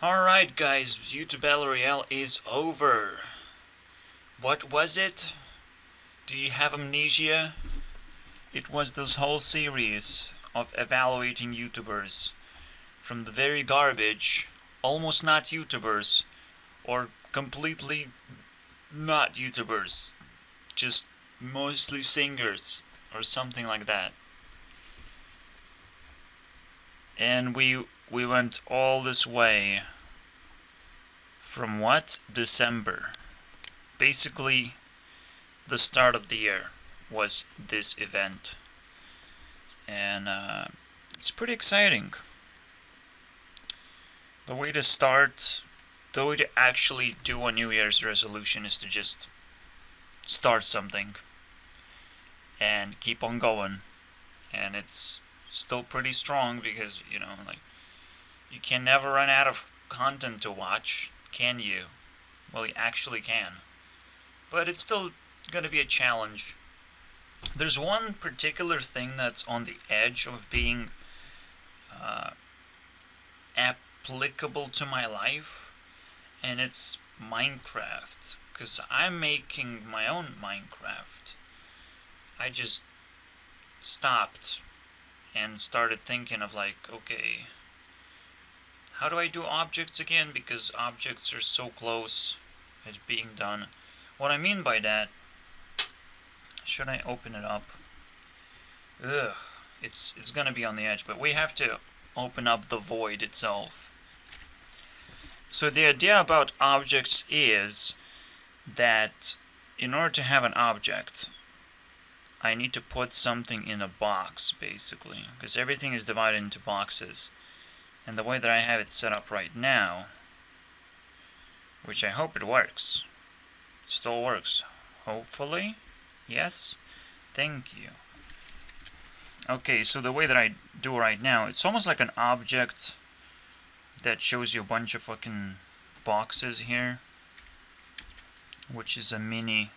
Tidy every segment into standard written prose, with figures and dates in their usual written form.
Alright guys, YT.BR is over. What was it? Do you have amnesia? It was this whole series of evaluating YouTubers. From the very garbage, almost not YouTubers, or completely not YouTubers. Just mostly singers, or something like that. And we went all this way from what? December. Basically, the start of the year was this event. And it's pretty exciting. The way to actually do a New Year's resolution is to just start something and keep on going. And it's still pretty strong because, you can never run out of content to watch, can you? Well, you actually can. But it's still gonna be a challenge. There's one particular thing that's on the edge of being applicable to my life, and it's Minecraft. Because I'm making my own Minecraft. I just stopped and started thinking of okay, how do I do objects again? Because objects are so close at being done. What I mean by that, should I open it up? Ugh, it's gonna be on the edge, but we have to open up the void itself. So the idea about objects is that in order to have an object, I need to put something in a box, basically, because everything is divided into boxes. And the way that I have it set up right now, which I hope it works, still works, hopefully, yes, thank you. Okay, so the way that I do right now, it's almost like an object that shows you a bunch of fucking boxes here, which is a mini,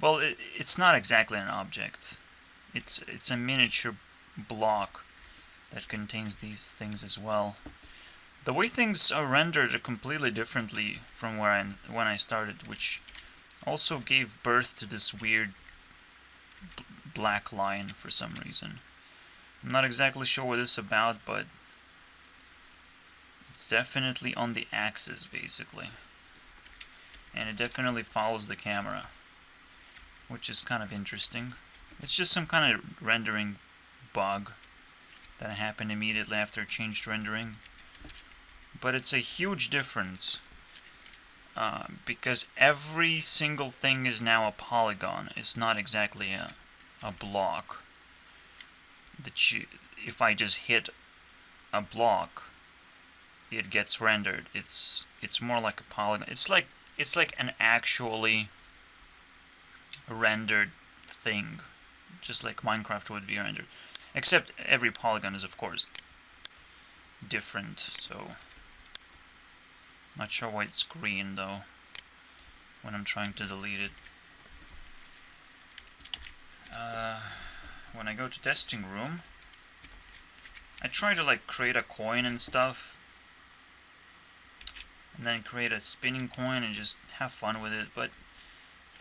well, it's not exactly an object, it's a miniature block that contains these things as well. The way things are rendered are completely differently from when I started, which also gave birth to this weird black line for some reason. I'm not exactly sure what this is about, but it's definitely on the axis, basically. And it definitely follows the camera, which is kind of interesting. It's just some kind of rendering bug that happened immediately after I changed rendering. But it's a huge difference, because every single thing is now a polygon. It's not exactly a block. If I just hit a block, it gets rendered. It's more like a polygon. It's like an actually rendered thing, just like Minecraft would be rendered. Except every polygon is, of course, different, so not sure why it's green, though, when I'm trying to delete it. When I go to testing room, I try to, create a coin and stuff, and then create a spinning coin and just have fun with it, but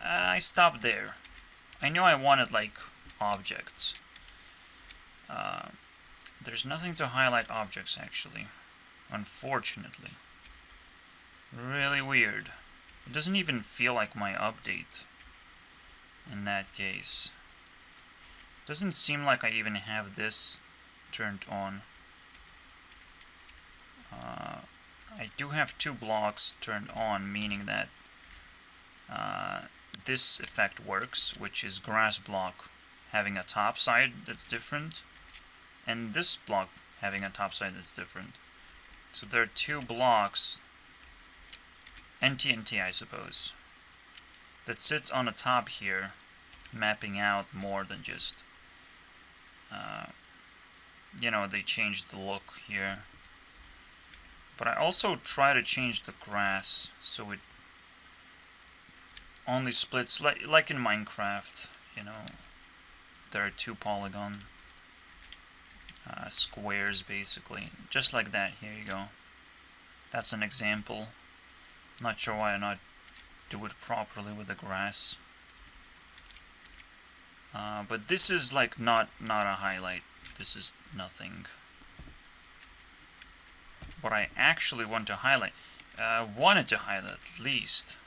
I stopped there. I know I wanted, objects. There's nothing to highlight objects, actually, unfortunately. Really weird. It doesn't even feel like my update in that case. Doesn't seem like I even have this turned on. I do have two blocks turned on, meaning that this effect works, which is grass block having a top side that's different, and this block having a top side that's different. So there are two blocks, NT, I suppose, that sit on the top here, mapping out more than just, they changed the look here. But I also try to change the grass so it only splits, like in Minecraft, there are two polygon squares, basically. Just like that, here you go. That's an example. Not sure why I not do it properly with the grass. But this is like not a highlight. This is nothing. What I actually wanted to highlight at least,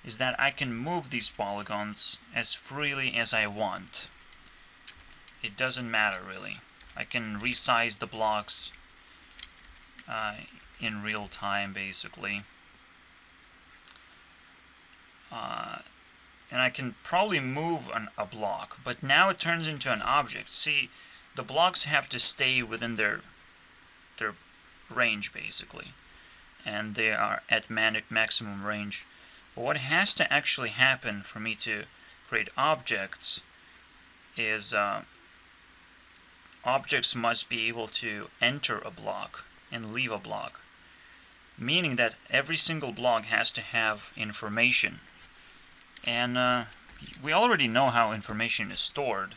is that I can move these polygons as freely as I want. It doesn't matter really. I can resize the blocks in real time basically. And I can probably move a block, but now it turns into an object. See, the blocks have to stay within their range basically, and they are at maximum range. But what has to actually happen for me to create objects is objects must be able to enter a block and leave a block, meaning that every single block has to have information. And we already know how information is stored.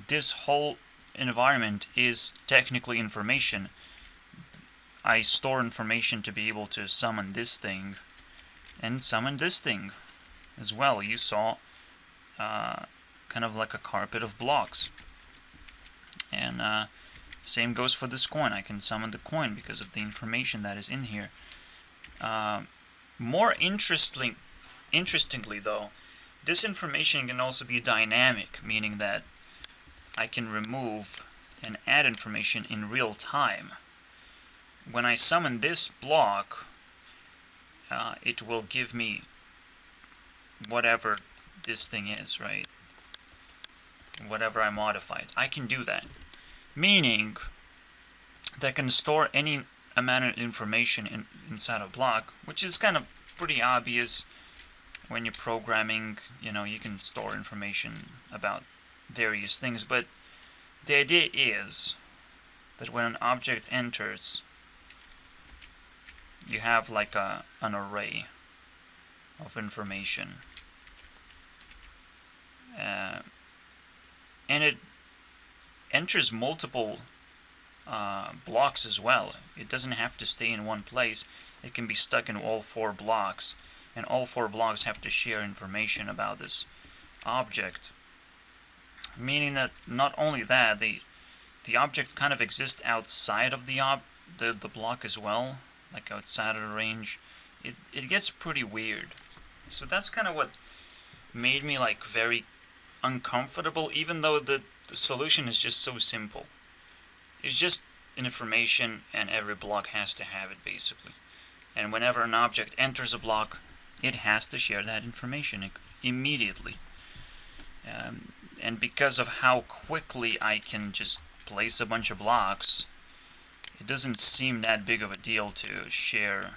This whole environment is technically information. I store information to be able to summon this thing and summon this thing as well. You saw kind of like a carpet of blocks. And same goes for this coin. I can summon the coin because of the information that is in here. More interestingly though, this information can also be dynamic, meaning that I can remove and add information in real time. When I summon this block, it will give me whatever this thing is, right? Whatever I modified. I can do that. Meaning that I can store any amount of information inside a block, which is kind of pretty obvious when you're programming. You know, you can store information about various things, but the idea is that when an object enters, you have like an array of information, and it enters multiple blocks as well. It doesn't have to stay in one place. It can be stuck in all 4 blocks, and all 4 blocks have to share information about this object, meaning that not only that, the object kind of exists outside of the block as well, like outside of the range. It gets pretty weird. So that's kind of what made me like very uncomfortable, even though the solution is just so simple. It's just information, and every block has to have it basically. And whenever an object enters a block, it has to share that information immediately. And because of how quickly I can just place a bunch of blocks, it doesn't seem that big of a deal to share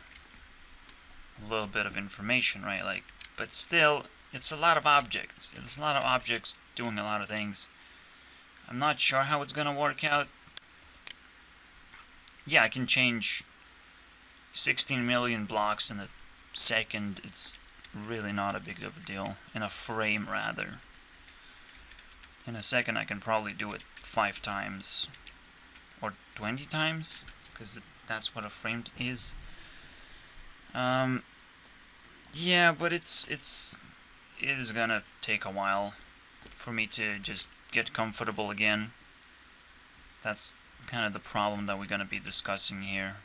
a little bit of information, right? Like, but still, it's a lot of objects. It's a lot of objects doing a lot of things. I'm not sure how it's gonna work out. Yeah, I can change 16 million blocks in a second. It's really not a big of a deal. In a frame, rather. In a second, I can probably do it 5 times. Or 20 times, because that's what a frame is. Yeah, but it is gonna take a while for me to just get comfortable again. That's kind of the problem that we're gonna be discussing here.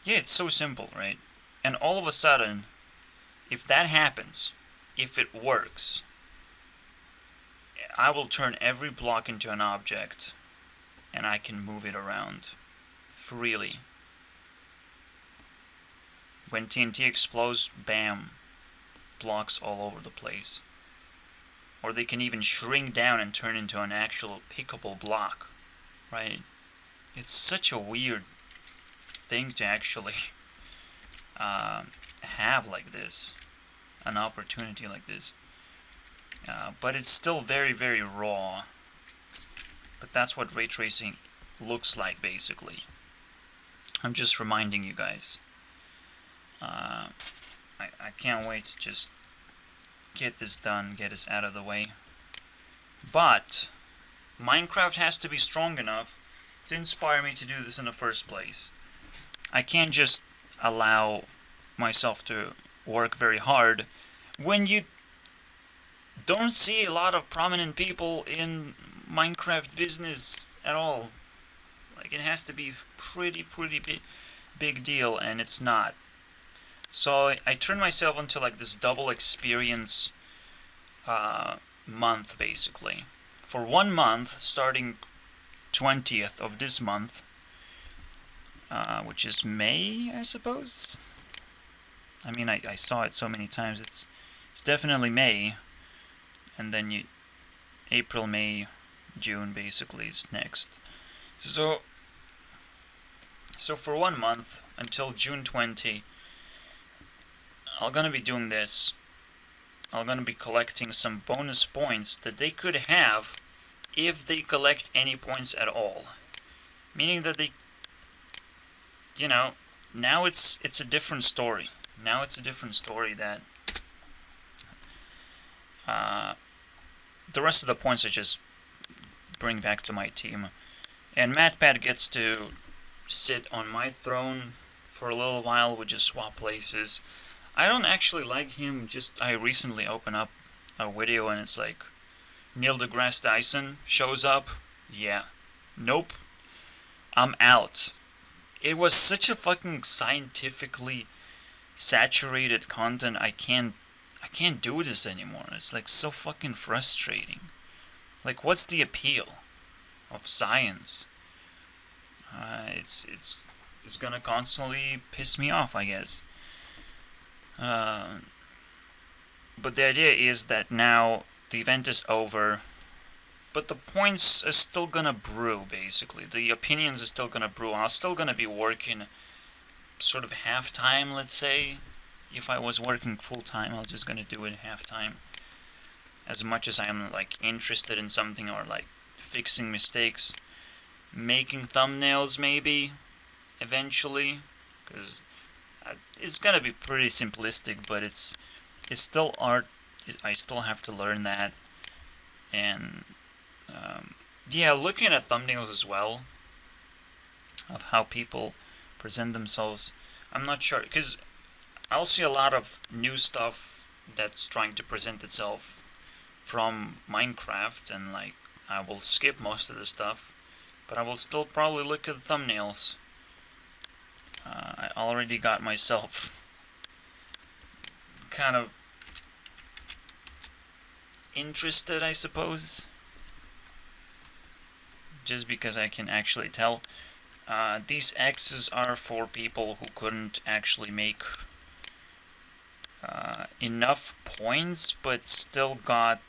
Yeah, it's so simple, right? And all of a sudden, if that happens, if it works, I will turn every block into an object, and I can move it around freely. When TNT explodes, bam, blocks all over the place. Or they can even shrink down and turn into an actual pickable block, right? It's such a weird thing to actually have like this, an opportunity like this. But it's still very, very raw. But that's what ray tracing looks like, basically. I'm just reminding you guys. I can't wait to just get this done, get this out of the way. But Minecraft has to be strong enough to inspire me to do this in the first place. I can't just allow myself to work very hard when you don't see a lot of prominent people in Minecraft business at all. Like, it has to be pretty big deal, and it's not. So I turned myself into like this double experience month, basically. For 1 month, starting 20th of this month, which is May, I suppose. I mean, I saw it so many times. It's definitely May, and then April, May, June basically is next. So for 1 month until June 20, I'm gonna be doing this. I'm gonna be collecting some bonus points that they could have if they collect any points at all. Meaning that they, now it's a different story. Now it's a different story that the rest of the points I just bring back to my team. And MatPat gets to sit on my throne for a little while. We just swap places. I don't actually like him. I recently opened up a video and it's like Neil deGrasse Tyson shows up. Yeah. Nope. I'm out. It was such a fucking scientifically saturated content. I can't do this anymore. It's like so fucking frustrating. Like, what's the appeal of science? It's gonna constantly piss me off, I guess. But the idea is that now the event is over, but the points are still gonna brew, basically. The opinions are still gonna brew. I'm still gonna be working sort of half-time, let's say. If I was working full-time, I'm just gonna do it half-time. As much as I'm, like, interested in something, or, like, fixing mistakes. Making thumbnails, maybe, eventually. Because it's gonna be pretty simplistic, but it's still art. I still have to learn that. And yeah, looking at thumbnails as well, of how people present themselves. I'm not sure, because I'll see a lot of new stuff that's trying to present itself from Minecraft, and like I will skip most of the stuff, but I will still probably look at the thumbnails. I already got myself kind of interested, I suppose, just because I can actually tell. These X's are for people who couldn't actually make enough points, but still got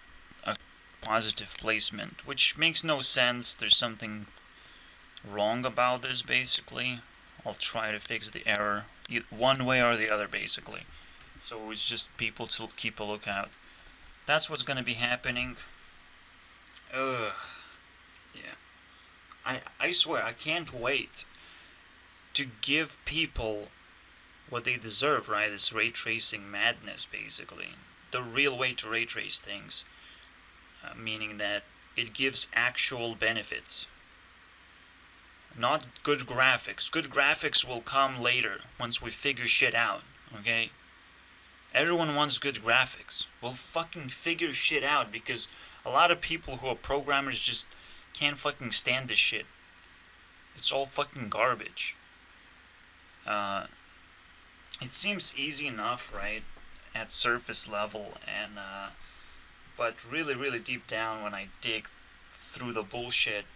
a positive placement, which makes no sense. There's something wrong about this, basically. I'll try to fix the error, one way or the other, basically. So it's just people to keep a lookout. That's what's gonna be happening. Ugh. Yeah. I swear, I can't wait to give people what they deserve, right? This ray tracing madness, basically. The real way to ray trace things. Meaning that it gives actual benefits. Not good graphics. Good graphics will come later, once we figure shit out, okay? Everyone wants good graphics. We'll fucking figure shit out, because a lot of people who are programmers just can't fucking stand this shit. It's all fucking garbage. It seems easy enough, right? At surface level, and but really deep down, when I dig through the bullshit,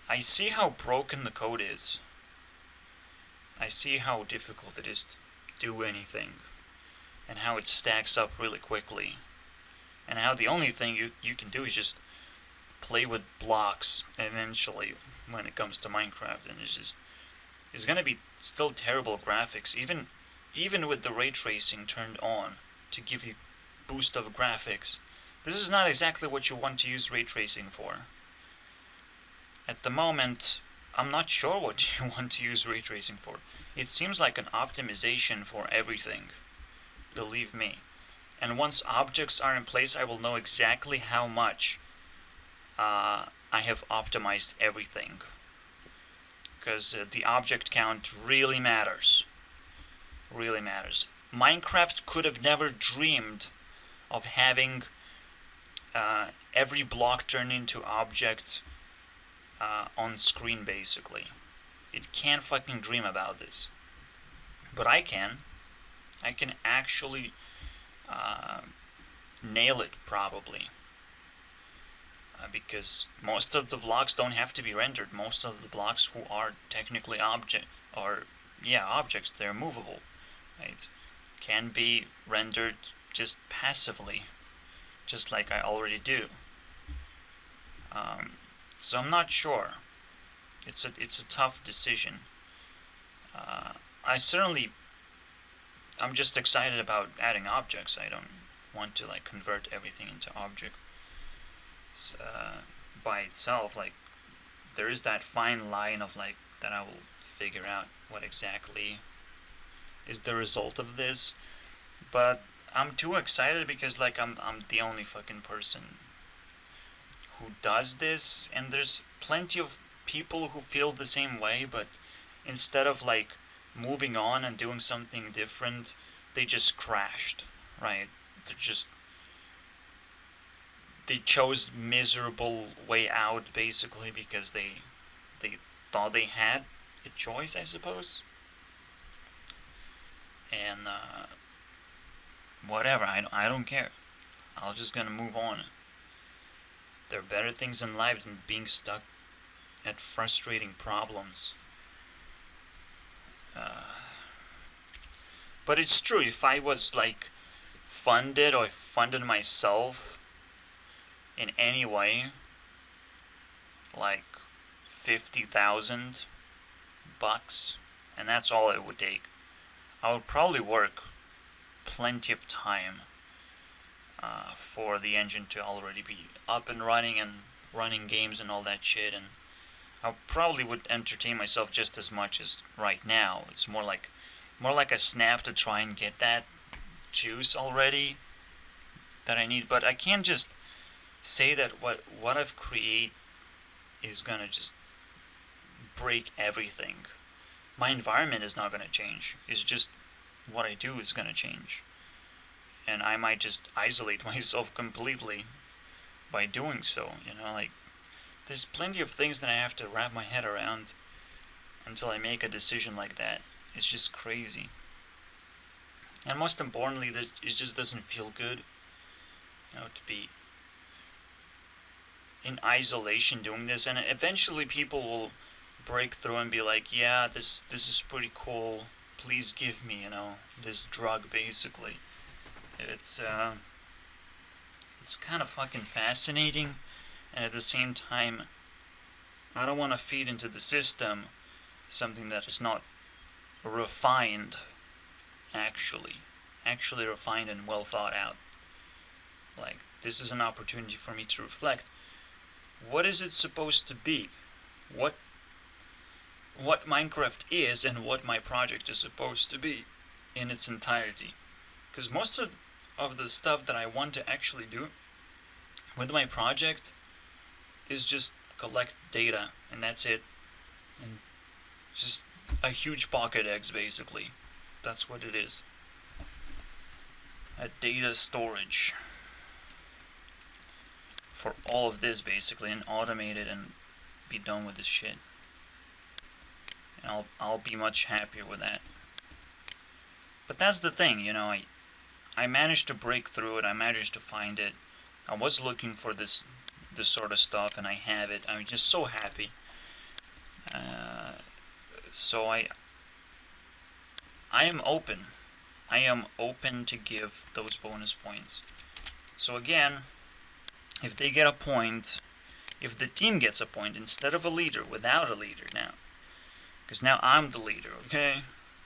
I see how broken the code is. I see how difficult it is to do anything, and how it stacks up really quickly, and how the only thing you can do is just play with blocks eventually when it comes to Minecraft, and it's gonna be still terrible graphics, even with the ray tracing turned on to give you boost of graphics. This is not exactly what you want to use ray tracing for. At the moment, I'm not sure what you want to use ray tracing for. It seems like an optimization for everything. Believe me. And once objects are in place, I will know exactly how much I have optimized everything. because the object count really matters. Really matters. Minecraft could have never dreamed of having every block turn into object on screen, basically. It can't fucking dream about this. But I can. I can actually nail it, probably. Because most of the blocks don't have to be rendered. Most of the blocks who are technically objects, they're movable, right? Can be rendered just passively, just like I already do. So I'm not sure. It's a tough decision. I'm just excited about adding objects. I don't want to like convert everything into objects by itself. Like, there is that fine line of like that I will figure out what exactly is the result of this. But I'm too excited because like I'm the only fucking person who does this, and there's plenty of people who feel the same way, but instead of like moving on and doing something different, they just crashed, right? They chose miserable way out, basically, because they thought they had a choice, I suppose. And whatever, I don't care. I'm just gonna move on. There are better things in life than being stuck at frustrating problems. But it's true, if I was like funded, or funded myself in any way, like $50,000, and that's all it would take, I would probably work plenty of time for the engine to already be up and running games and all that shit, and I probably would entertain myself just as much as right now. It's more like a snap to try and get that juice already that I need. But I can't just say that what I've created is gonna just break everything. My environment is not gonna change. It's just what I do is gonna change. And I might just isolate myself completely by doing so, like, there's plenty of things that I have to wrap my head around until I make a decision like that. It's just crazy. And most importantly, it just doesn't feel good, to be in isolation doing this. And eventually people will break through and be like, yeah, this is pretty cool. Please give me, this drug, basically. It's kind of fucking fascinating, and at the same time, I don't want to feed into the system something that is not refined, actually refined and well thought out. Like, this is an opportunity for me to reflect. What is it supposed to be? What Minecraft is, and what my project is supposed to be in its entirety. Because most of the stuff that I want to actually do with my project is just collect data, and that's it. And just a huge Pokédex, basically. That's what it is. A data storage for all of this, basically, and automate it and be done with this shit. And I'll be much happier with that. But that's the thing, I managed to break through it. I managed to find it. I was looking for this sort of stuff, and I have it. I'm just so happy. So I am open. I am open to give those bonus points. So again, if they get a point, if the team gets a point instead of a leader, without a leader now, because now I'm the leader, okay?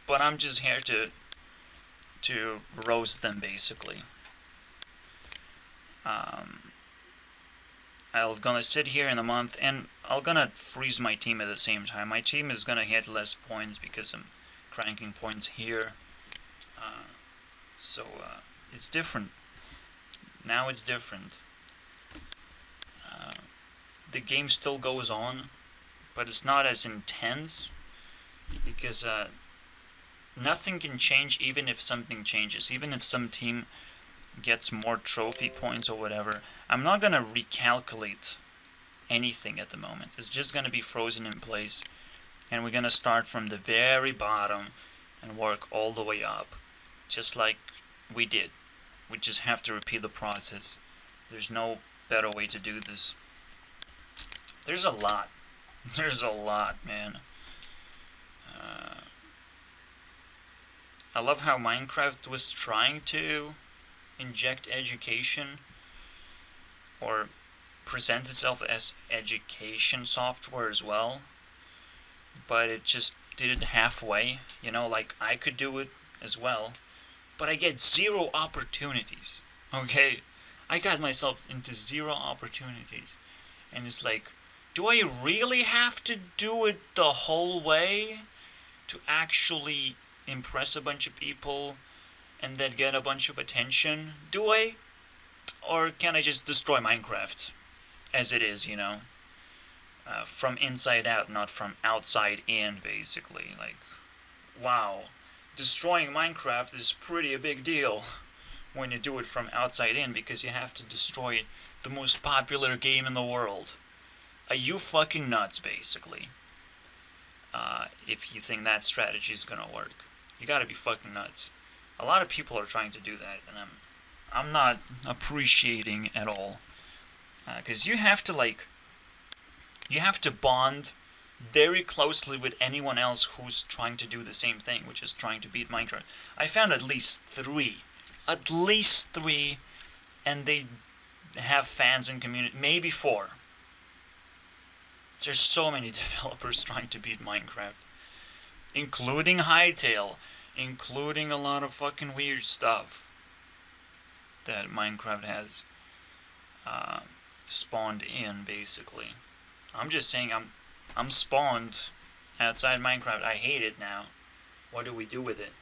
But I'm just here to roast them, basically. I'm gonna sit here in a month, and I'm gonna freeze my team at the same time. My team is gonna get less points because I'm cranking points here. So it's different. Now it's different. The game still goes on, but it's not as intense because nothing can change even if something changes. Even if some team gets more trophy points or whatever, I'm not gonna recalculate anything at the moment. It's just gonna be frozen in place, and we're gonna start from the very bottom and work all the way up, just like we did. We just have to repeat the process. There's no better way to do this. There's a lot. There's a lot, man. I love how Minecraft was trying to inject education or present itself as education software as well, but it just did it halfway. You know, like I could do it as well, but I get zero opportunities. Okay, I got myself into zero opportunities, and it's like, do I really have to do it the whole way to actually impress a bunch of people and then get a bunch of attention? Do I? Or can I just destroy Minecraft as it is, you know? From inside out, not from outside in, basically. Like, wow. Destroying Minecraft is pretty a big deal when you do it from outside in, because you have to destroy the most popular game in the world. Are you fucking nuts, basically? If you think that strategy is gonna work. You gotta be fucking nuts. A lot of people are trying to do that, and I'm not appreciating at all. Because you have to bond very closely with anyone else who's trying to do the same thing, which is trying to beat Minecraft. I found at least three, and they have fans and community, maybe four. There's so many developers trying to beat Minecraft, including Hytale, including a lot of fucking weird stuff that Minecraft has spawned in, basically. I'm just saying, I'm spawned outside Minecraft. I hate it now. What do we do with it?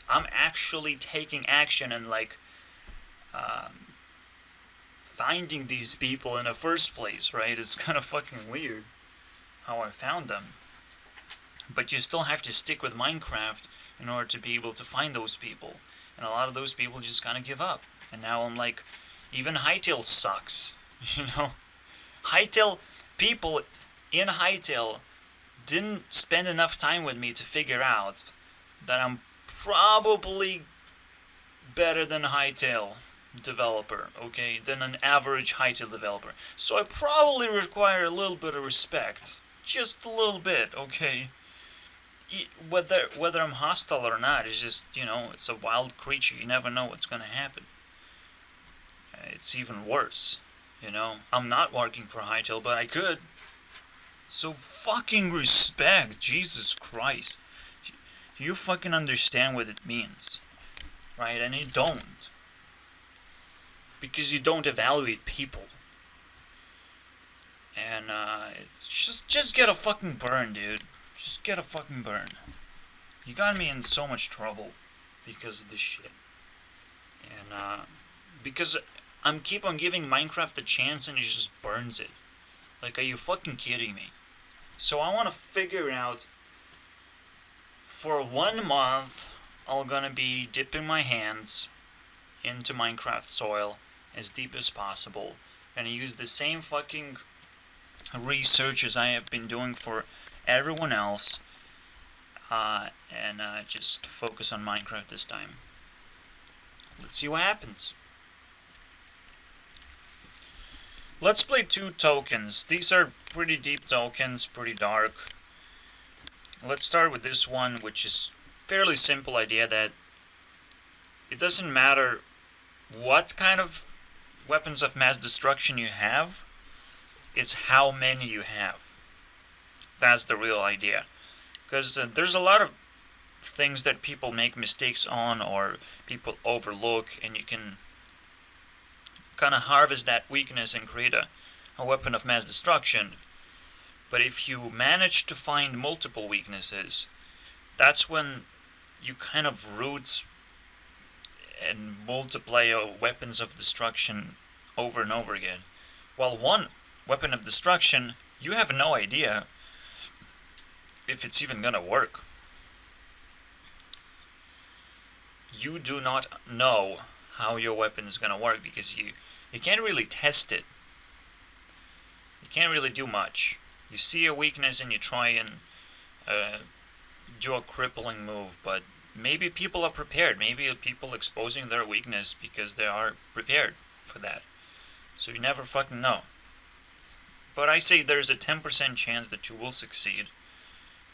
I'm actually taking action and finding these people in the first place, right? It's kind of fucking weird how I found them. But you still have to stick with Minecraft in order to be able to find those people. And a lot of those people just kind of give up. And now I'm like, even Hytale sucks. You know? People in Hytale didn't spend enough time with me to figure out that I'm probably better than Hytale developer, okay, than an average Hytale developer. So I probably require a little bit of respect. Just a little bit, okay? Whether I'm hostile or not, it's just, you know, it's a wild creature. You never know what's going to happen. It's even worse, you know. I'm not working for Hytale, but I could. So fucking respect, Jesus Christ. You fucking understand what it means, right? And you don't. Because you don't evaluate people. And just get a fucking burn, dude. Just get a fucking burn. You got me in so much trouble because of this shit. And because I'm keep on giving Minecraft a chance and it just burns it. Like, are you fucking kidding me? So I want to figure out, for 1 month, I'm gonna be dipping my hands into Minecraft soil as deep as possible. Gonna use the same fucking research as I have been doing for everyone else, and just focus on Minecraft this time. Let's see what happens. Let's play 2 tokens. These are pretty deep tokens, pretty dark. Let's start with this one, which is fairly simple idea that it doesn't matter what kind of weapons of mass destruction you have, it's how many you have. That's the real idea. Because there's a lot of things that people make mistakes on or people overlook, and you can kind of harvest that weakness and create a weapon of mass destruction. But if you manage to find multiple weaknesses, that's when you kind of root and multiply weapons of destruction over and over again. While one weapon of destruction you have no idea if it's even gonna work. You do not know how your weapon is gonna work because you can't really test it. You can't really do much. You see a weakness and you try and do a crippling move, but maybe people are prepared. Maybe people exposing their weakness because they are prepared for that. So you never fucking know. But I say there's a 10% chance that you will succeed.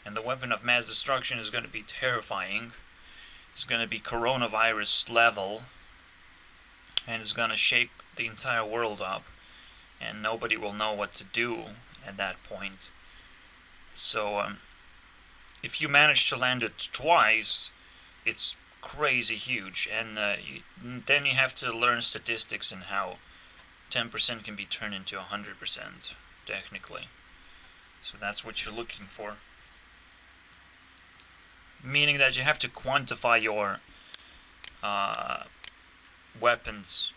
And the weapon of mass destruction is going to be terrifying. It's going to be coronavirus level. And it's going to shake the entire world up. And nobody will know what to do at that point. So, if you manage to land it twice, it's crazy huge. And then you have to learn statistics and how 10% can be turned into 100%, technically. So that's what you're looking for. Meaning that you have to quantify your weapons.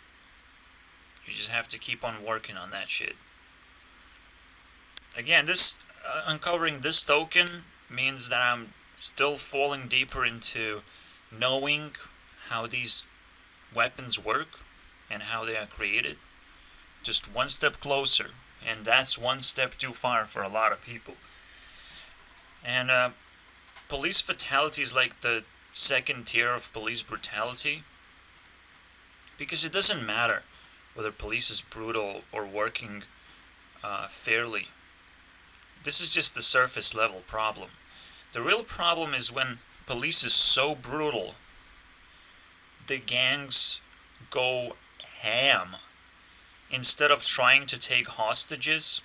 You just have to keep on working on that shit. Again, this uncovering this token means that I'm still falling deeper into knowing how these weapons work and how they are created. Just one step closer, and that's one step too far for a lot of people. And police fatality is like the second tier of police brutality, because it doesn't matter whether police is brutal or working fairly. This is just the surface level problem. The real problem is when police is so brutal, the gangs go ham. Instead of trying to take hostages,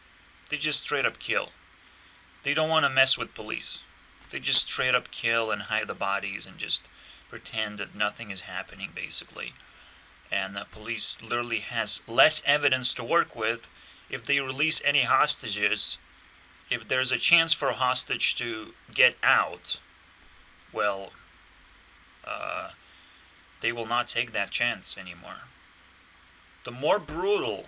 they just straight up kill. They don't want to mess with police. They just straight up kill and hide the bodies and just pretend that nothing is happening, basically. And the police literally has less evidence to work with. If they release any hostages, if there's a chance for a hostage to get out, well, they will not take that chance anymore. The more brutal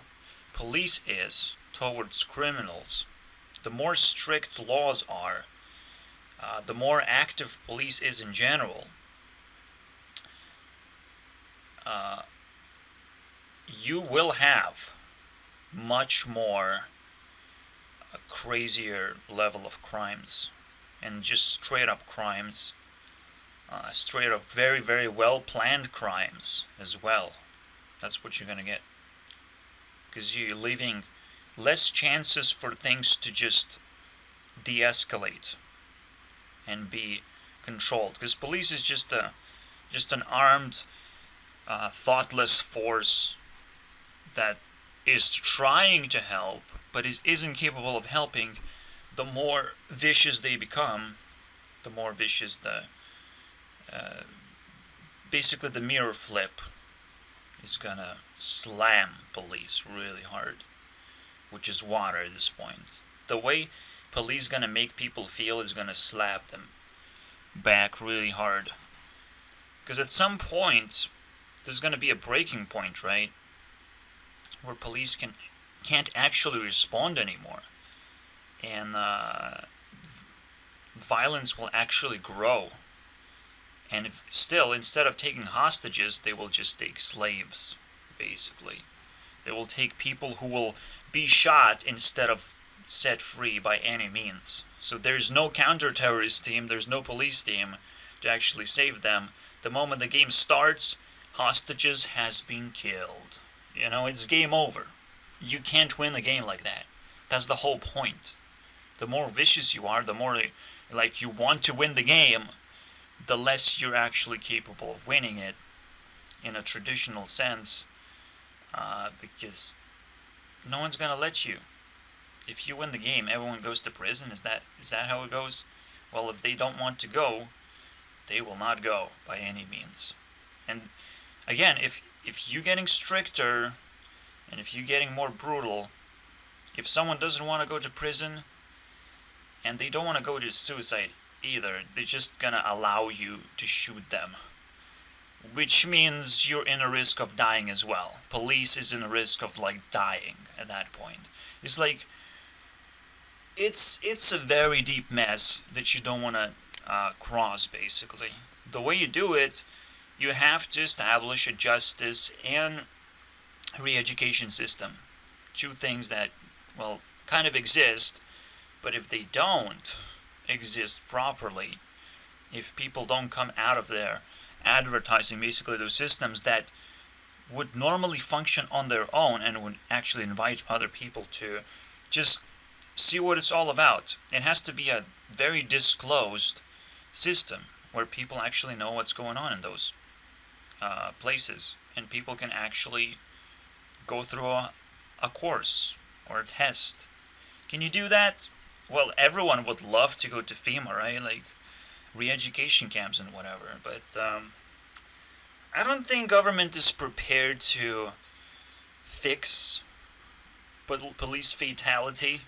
police is towards criminals, the more strict laws are, the more active police is in general, you will have much more crazier level of crimes, and just straight up crimes, straight up very, very well planned crimes as well. That's what you're gonna get, because you're leaving less chances for things to just de-escalate and be controlled. Because police is just an armed, thoughtless force that is trying to help, but isn't capable of helping. The more vicious they become, the more vicious basically the mirror flip is gonna slam police really hard, which is water at this point. The way police gonna make people feel is gonna slap them back really hard. Because at some point, there's gonna be a breaking point, right? Where police can't actually respond anymore. And violence will actually grow. And instead of taking hostages, they will just take slaves, basically. They will take people who will be shot instead of set free by any means. So there's no counter-terrorist team, there's no police team to actually save them. The moment the game starts, hostages has been killed. You know, it's game over. You can't win a game like that. That's the whole point. The more vicious you are, the more like you want to win the game, the less you're actually capable of winning it in a traditional sense, because no one's gonna let you. If you win the game, everyone goes to prison. Is that how it goes? Well, if they don't want to go, they will not go by any means. And again, if you're getting stricter and if you're getting more brutal, if someone doesn't want to go to prison and they don't want to go to suicide either, they're just gonna allow you to shoot them, which means you're in a risk of dying as well. Police is in a risk of like dying at that point. It's like it's a very deep mess that you don't want to cross. Basically, the way you do it, you have to establish a justice and re-education system. Two things that, well, kind of exist, but if they don't exist properly, if people don't come out of there advertising basically those systems that would normally function on their own and would actually invite other people to just see what it's all about. It has to be a very disclosed system where people actually know what's going on in those places, and people can actually go through a course or a test. Can you do that? Well, everyone would love to go to FEMA, right? Like re-education camps and whatever, but I don't think government is prepared to fix police fatality.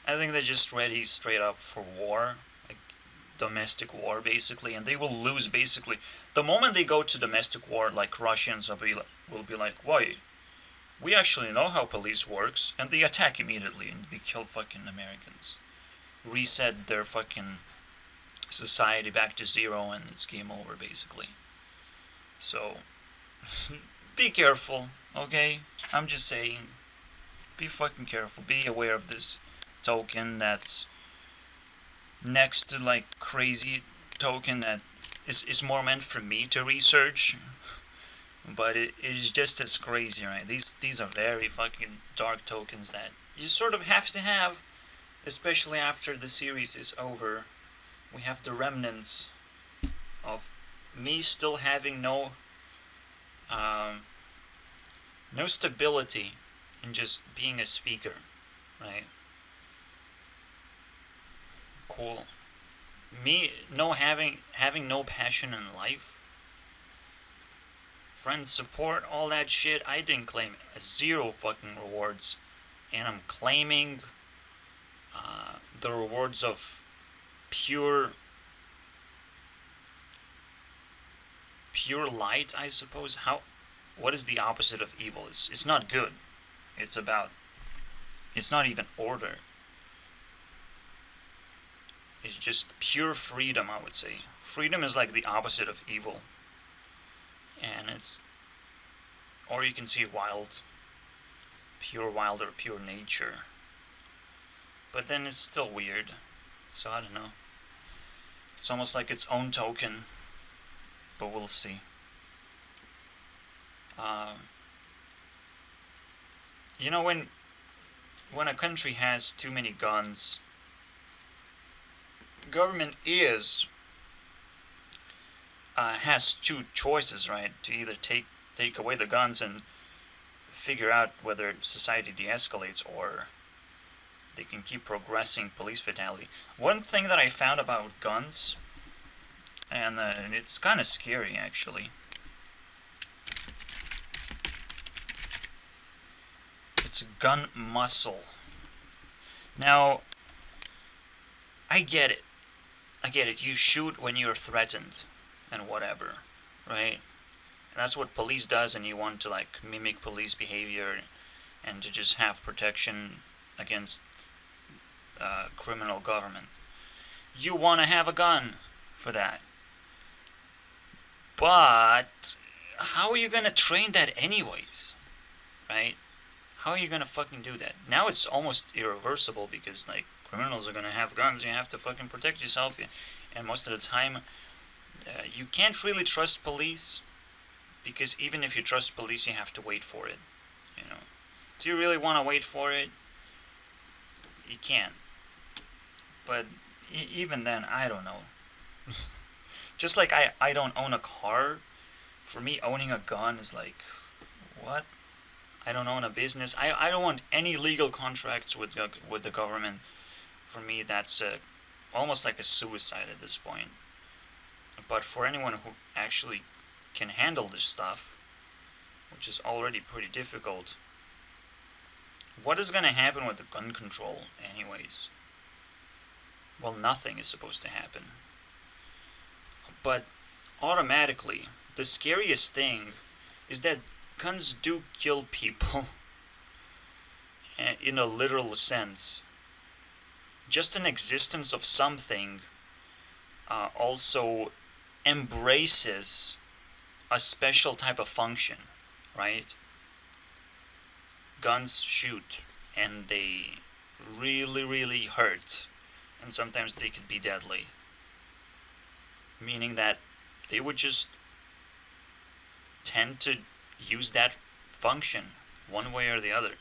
I think they're just ready straight up for war, like domestic war basically, and they will lose basically. The moment they go to domestic war, like Russians will be like, why? We actually know how police works, and they attack immediately and they kill fucking Americans. Reset their fucking society back to zero and it's game over basically. So, be careful, okay? I'm just saying, be fucking careful. Be aware of this token that's next to like crazy token that is more meant for me to research, but it is just as crazy, right? These are very fucking dark tokens that you sort of have to have, especially after the series is over. We have the remnants of me still having no stability in just being a speaker, right? Cool. Me no having no passion in life. Friends support, all that shit. I didn't claim zero fucking rewards, and I'm claiming the rewards of pure light, I suppose. What is the opposite of evil? It's not good. It's not even order. It's just pure freedom, I would say. Freedom is like the opposite of evil. And or you can see pure wild or pure nature. But then it's still weird. So I don't know. It's almost like its own token. But we'll see. You know, when a country has too many guns, government has two choices, right? To either take away the guns and figure out whether society de-escalates, or they can keep progressing police fatality. One thing that I found about guns, and it's kind of scary actually. It's gun muscle. Now, I get it. You shoot when you're threatened and whatever, right? And that's what police does, and you want to like mimic police behavior and to just have protection against criminal government. You want to have a gun for that. But how are you going to train that anyways, right? How are you going to fucking do that? Now it's almost irreversible because like criminals are going to have guns. You have to fucking protect yourself, and most of the time you can't really trust police, because even if you trust police, you have to wait for it. You know, do you really want to wait for it? You can't. But even then, I don't know. Just like I don't own a car. For me, owning a gun is like, what? I don't own a business. I don't want any legal contracts with the government. For me, that's almost like a suicide at this point. But for anyone who actually can handle this stuff, which is already pretty difficult, what is going to happen with the gun control anyways? Well, nothing is supposed to happen. But automatically, the scariest thing is that guns do kill people in a literal sense. just an existence of something also embraces a special type of function, right? Guns shoot, and they really, really hurt, and sometimes they could be deadly. Meaning that they would just tend to use that function one way or the other.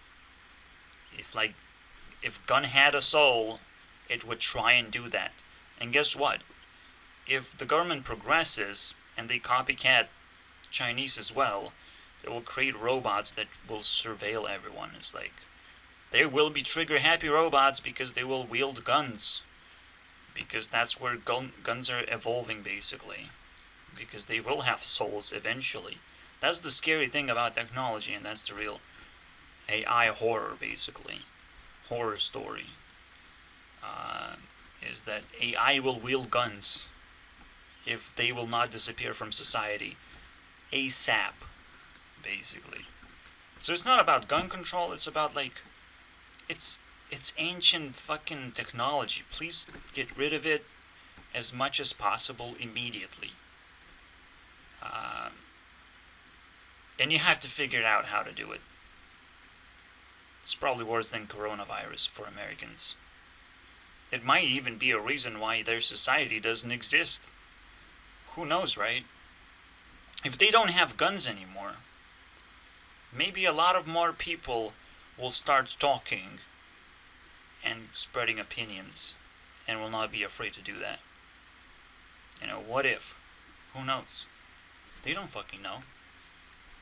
If gun had a soul, it would try and do that. And guess what? If the government progresses and they copycat Chinese as well, they will create robots that will surveil everyone. It's like, there will be trigger-happy robots because they will wield guns. Because that's where guns are evolving, basically. Because they will have souls eventually. That's the scary thing about technology, and that's the real AI horror, basically. Horror story. Is that AI will wield guns if they will not disappear from society ASAP, basically. So it's not about gun control, it's about, like, it's ancient fucking technology. Please get rid of it as much as possible immediately. And you have to figure out how to do it. It's probably worse than coronavirus for Americans. It might even be a reason why their society doesn't exist. Who knows, right? If they don't have guns anymore, maybe a lot of more people will start talking and spreading opinions and will not be afraid to do that. You know, what if? Who knows? They don't fucking know.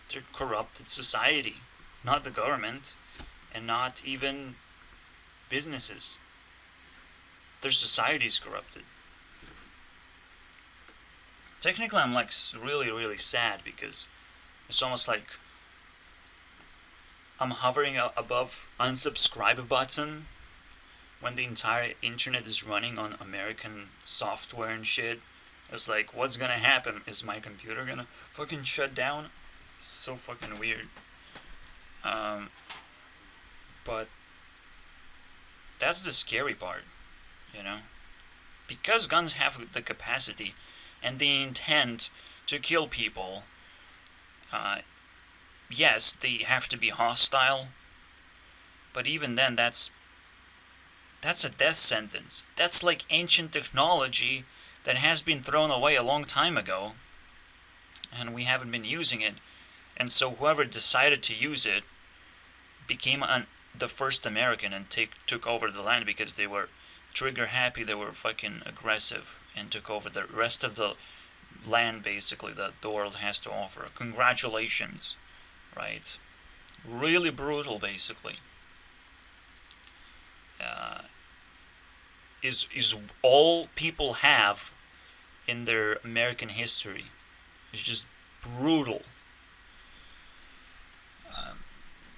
It's a corrupted society, not the government, and not even businesses. Their society's corrupted. Technically, I'm like really, really sad because it's almost like I'm hovering above unsubscribe button when the entire internet is running on American software and shit. It's like, what's gonna happen? Is my computer gonna fucking shut down? It's so fucking weird. But that's the scary part, you know? Because guns have the capacity and the intent to kill people, yes, they have to be hostile, but even then, that's a death sentence. That's like ancient technology that has been thrown away a long time ago, and we haven't been using it. And so whoever decided to use it became the first American and took over the land because they were trigger happy, they were fucking aggressive, and took over the rest of the land, basically, that the world has to offer. Congratulations, right? Really brutal, basically. Is all people have in their American history. It's just brutal.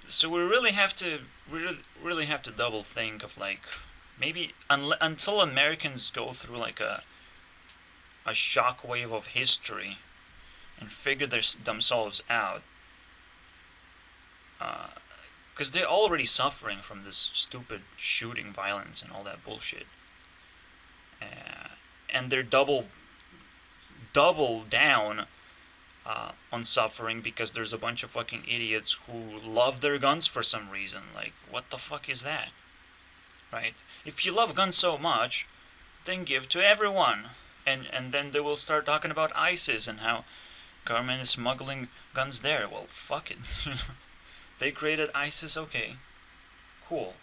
So we really have to double think of, like, maybe until Americans go through like a shockwave of history and figure themselves out, because they're already suffering from this stupid shooting violence and all that bullshit, and they're double down on suffering because there's a bunch of fucking idiots who love their guns for some reason. Like, what the fuck is that? Right? If you love guns so much, then give to everyone. And then they will start talking about ISIS and how government is smuggling guns there. Well, fuck it. They created ISIS, okay. Cool.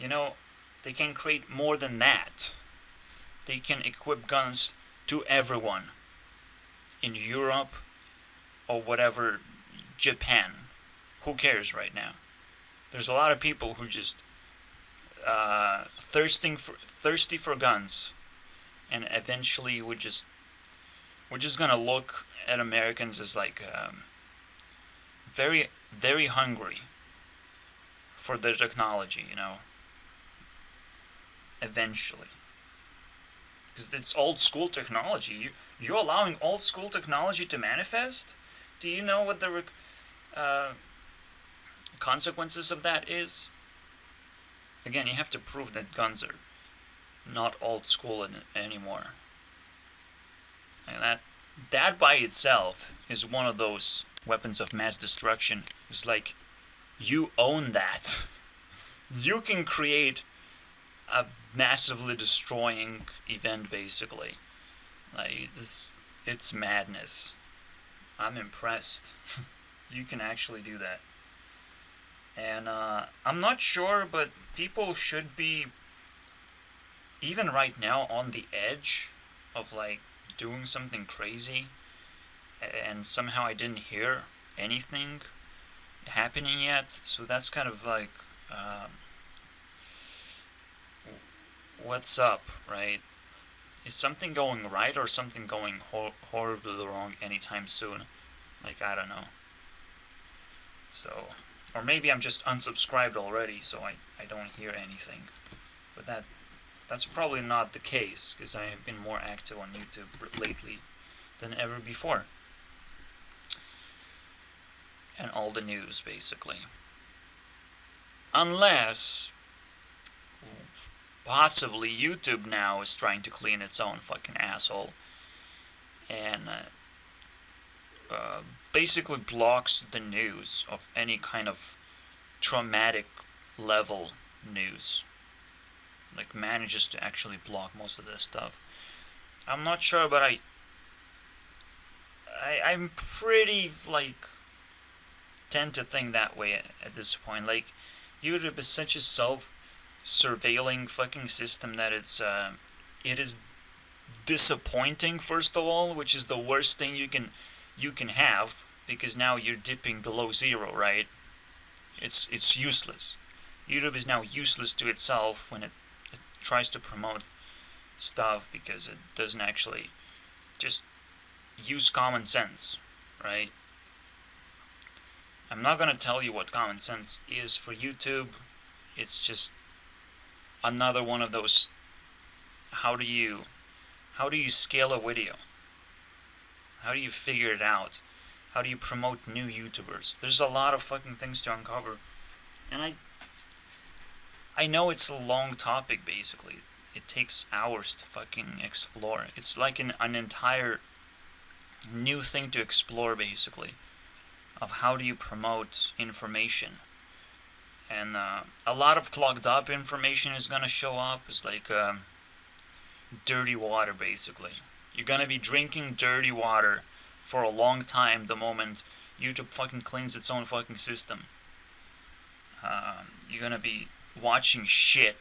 You know, they can create more than that. They can equip guns to everyone. In Europe or whatever, Japan. Who cares right now? There's a lot of people who just thirsty for guns, and eventually we're just gonna look at Americans as like very, very hungry for the technology, you know. Eventually. Because it's old school technology. You're allowing old school technology to manifest? Do you know what the consequences of that is? Again, you have to prove that guns are not old school anymore. And that by itself is one of those weapons of mass destruction. It's like, you own that. You can create a massively destroying event, basically. Like, it's madness. I'm impressed. You can actually do that. And I'm not sure, but people should be, even right now, on the edge of like doing something crazy, and somehow I didn't hear anything happening yet. So that's kind of like, what's up, right? Is something going right or something going horribly wrong anytime soon? Like, I don't know. So, or maybe I'm just unsubscribed already, so I don't hear anything. But that's probably not the case, because I have been more active on YouTube lately than ever before. And all the news, basically. Unless, possibly, YouTube now is trying to clean its own fucking asshole. And basically blocks the news of any kind of traumatic level news. Like, manages to actually block most of this stuff. I'm not sure, but I'm pretty, like, tend to think that way at this point. Like, YouTube is such a self-surveilling fucking system that it is disappointing, first of all, which is the worst thing you can have, because now you're dipping below zero, right? It's useless. YouTube is now useless to itself when it tries to promote stuff, because it doesn't actually just use common sense, right? I'm not gonna tell you what common sense is for YouTube. It's just another one of those, how do you scale a video? How do you figure it out? How do you promote new YouTubers? There's a lot of fucking things to uncover. And I know it's a long topic, basically. It takes hours to fucking explore. It's like an entire new thing to explore, basically, of how do you promote information. And a lot of clogged up information is gonna show up. It's like dirty water, basically. You're gonna be drinking dirty water for a long time the moment YouTube fucking cleans its own fucking system. You're gonna be watching shit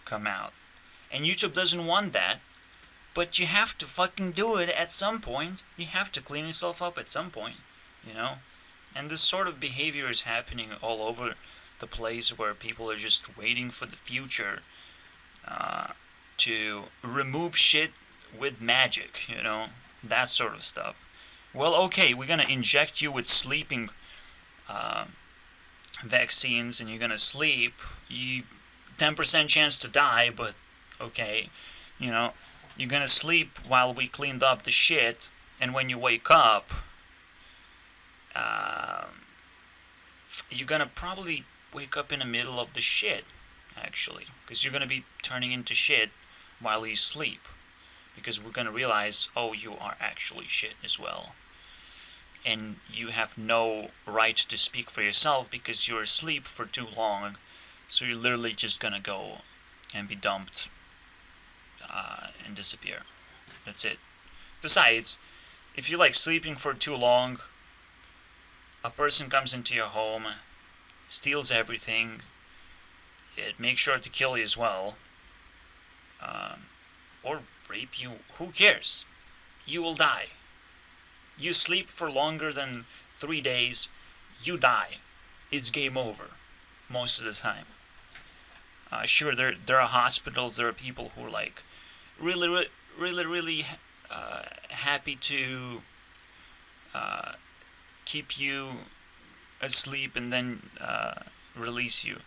come out. And YouTube doesn't want that, but you have to fucking do it at some point. You have to clean yourself up at some point, you know? And this sort of behavior is happening all over the place, where people are just waiting for the future to remove shit with magic, you know? That sort of stuff. Well, okay, we're gonna inject you with sleeping vaccines, and you're gonna sleep. 10% chance to die, but okay, you know, you're gonna sleep while we cleaned up the shit, and when you wake up, you're gonna probably wake up in the middle of the shit, actually, because you're gonna be turning into shit while you sleep, because we're gonna realize, oh, you are actually shit as well, and you have no right to speak for yourself because you're asleep for too long. So you're literally just gonna go and be dumped and disappear. That's it. Besides, if you like sleeping for too long, a person comes into your home, steals everything, it makes sure to kill you as well, or rape you. Who cares? You will die. You sleep for longer than 3 days, you die. It's game over most of the time. Sure, there are hospitals, there are people who are like really happy to keep you asleep and then release you,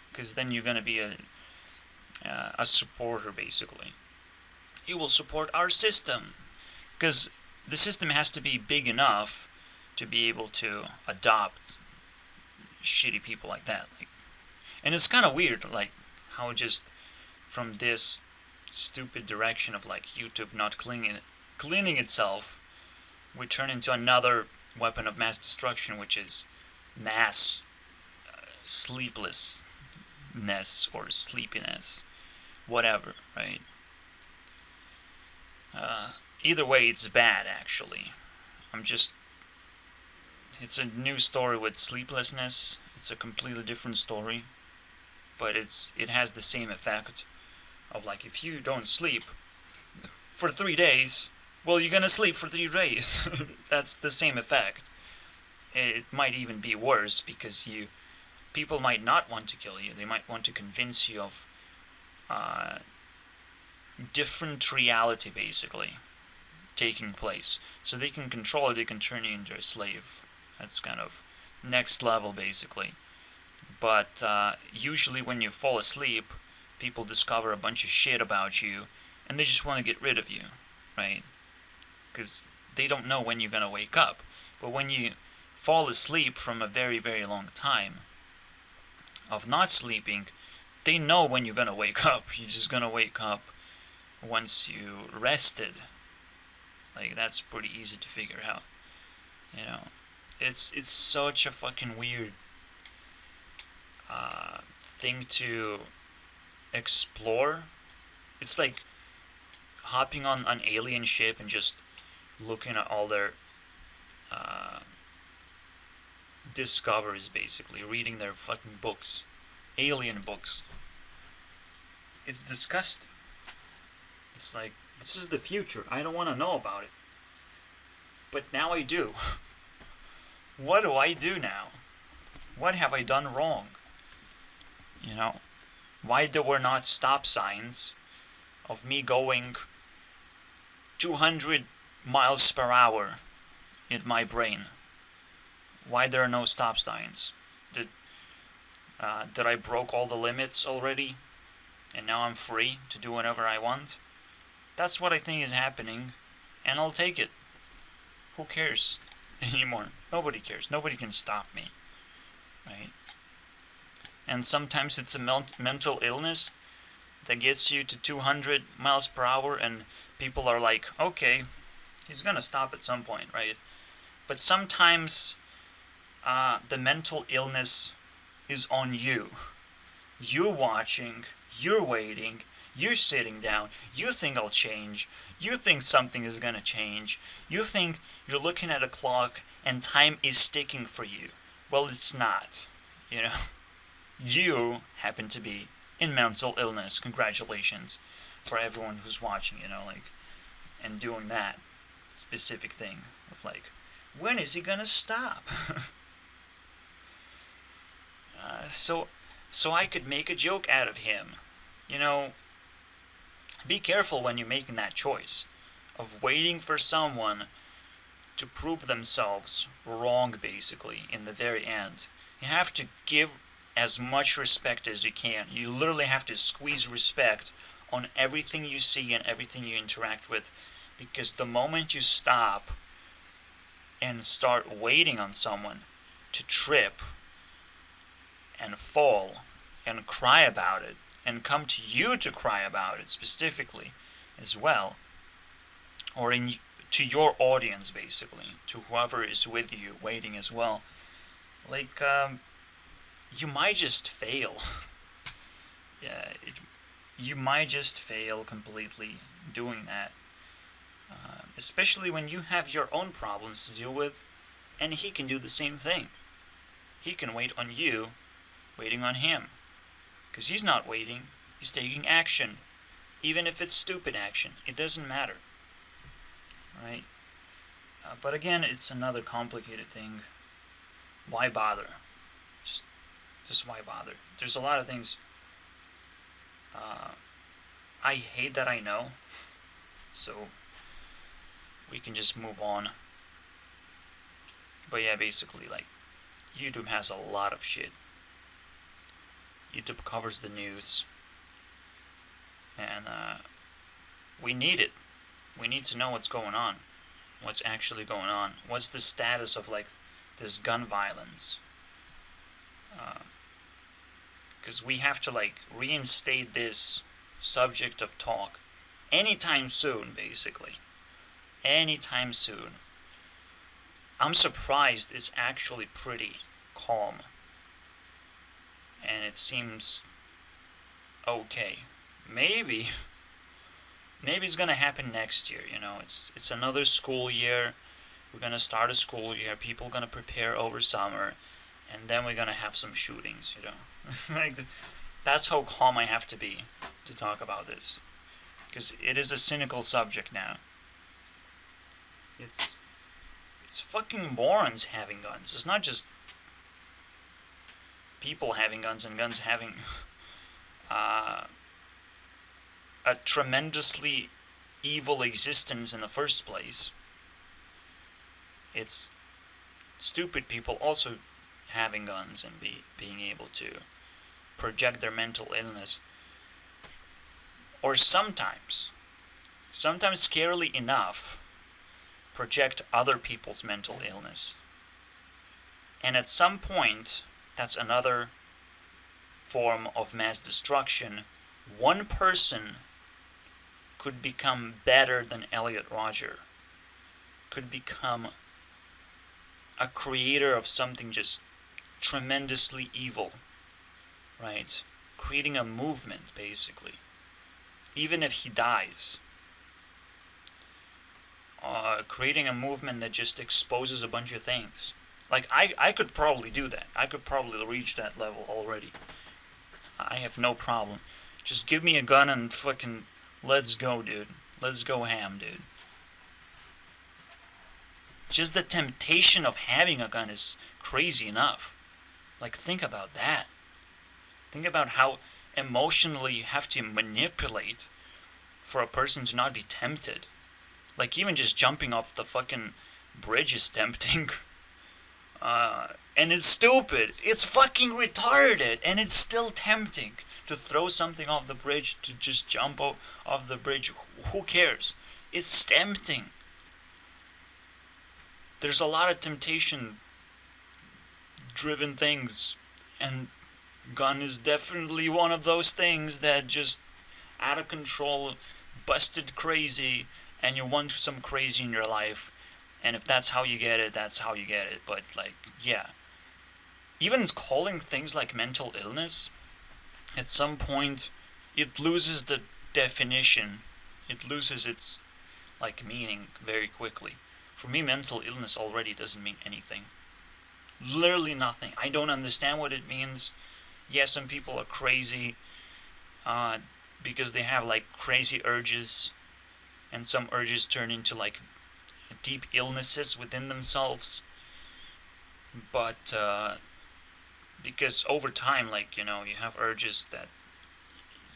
because then you're gonna be a supporter, basically. You will support our system, because the system has to be big enough to be able to adopt shitty people like that. Like, and it's kind of weird, like, how just from this stupid direction of like YouTube not cleaning itself, we turn into another weapon of mass destruction, which is mass sleeplessness or sleepiness, whatever, right? Either way, it's bad, actually. It's a new story with sleeplessness. It's a completely different story, but it has the same effect of like, if you don't sleep for 3 days, well, you're gonna sleep for 3 days. That's the same effect. It might even be worse because people might not want to kill you. They might want to convince you of different reality, basically, taking place. So they can control it, they can turn you into a slave. That's kind of next level, basically. But usually when you fall asleep, people discover a bunch of shit about you, and they just want to get rid of you, right? Because they don't know when you're going to wake up. But when you fall asleep from a very, very long time of not sleeping, they know when you're going to wake up. You're just going to wake up once you rested. Like, that's pretty easy to figure out. You know, it's such a fucking weird thing to explore. It's like hopping on an alien ship and just looking at all their discoveries, basically, reading their fucking books, alien books. It's disgusting. It's like, this is the future. I don't want to know about it. But now I do. What do I do now? What have I done wrong? You know, why there were not stop signs of me going 200 miles per hour in my brain? Why there are no stop signs? Did I broke all the limits already, and now I'm free to do whatever I want? That's what I think is happening, and I'll take it. Who cares anymore? Nobody cares. Nobody can stop me, right? And sometimes it's a mental illness that gets you to 200 miles per hour, and people are like, okay, he's gonna stop at some point, right? But sometimes the mental illness is on you. You're watching, you're waiting, you're sitting down, you think I'll change, you think something is gonna change, you think you're looking at a clock and time is ticking for you. Well, it's not, you know. You happen to be in mental illness. Congratulations for everyone who's watching, you know, like, and doing that specific thing of like, when is he gonna stop? So I could make a joke out of him. You know, be careful when you're making that choice of waiting for someone to prove themselves wrong, basically, in the very end. You have to give as much respect as you can. You literally have to squeeze respect on everything you see and everything you interact with, because the moment you stop and start waiting on someone to trip and fall and cry about it and come to you to cry about it specifically as well, or to your audience, basically, to whoever is with you waiting as well, like, you might just fail. Yeah, you might just fail completely doing that. Especially when you have your own problems to deal with, and he can do the same thing. He can wait on you, waiting on him. Because he's not waiting, he's taking action. Even if it's stupid action, it doesn't matter. Right? But again, it's another complicated thing. Why bother? Just why bother? There's a lot of things I hate that I know, so we can just move on. But yeah, basically, like, YouTube has a lot of shit. YouTube covers the news, and we need it. We need to know what's going on, what's actually going on, what's the status of, like, this gun violence. Because we have to, like, reinstate this subject of talk anytime soon, basically. Anytime soon. I'm surprised it's actually pretty calm. And it seems okay. Maybe it's gonna happen next year, you know. It's another school year. We're gonna start a school year, people gonna prepare over summer, and then we're gonna have some shootings, you know. Like, that's how calm I have to be to talk about this. Because it is a cynical subject now. It's fucking morons having guns. It's not just people having guns and guns having a tremendously evil existence in the first place. It's stupid people also having guns and being able to project their mental illness. Or sometimes scarily enough, project other people's mental illness. And at some point, that's another form of mass destruction. One person could become better than Elliot Rodger, could become a creator of something just tremendously evil, right? Creating a movement, basically. Even if he dies. Creating a movement that just exposes a bunch of things. Like, I could probably do that. I could probably reach that level already. I have no problem. Just give me a gun and fucking let's go, dude. Let's go ham, dude. Just the temptation of having a gun is crazy enough. Like, think about that. Think about how emotionally you have to manipulate for a person to not be tempted. Like, even just jumping off the fucking bridge is tempting. And it's stupid. It's fucking retarded. And it's still tempting to throw something off the bridge, to just jump off the bridge. Who cares? It's tempting. There's a lot of temptation-driven things. And gun is definitely one of those things that just out of control, busted crazy, and you want some crazy in your life. And if that's how you get it, that's how you get it. But, like, yeah. Even calling things like mental illness, at some point, it loses the definition. It loses its, like, meaning very quickly. For me, mental illness already doesn't mean anything. Literally nothing. I don't understand what it means. Yes, some people are crazy because they have, like, crazy urges. And some urges turn into, like, deep illnesses within themselves. But because over time, like, you know, you have urges that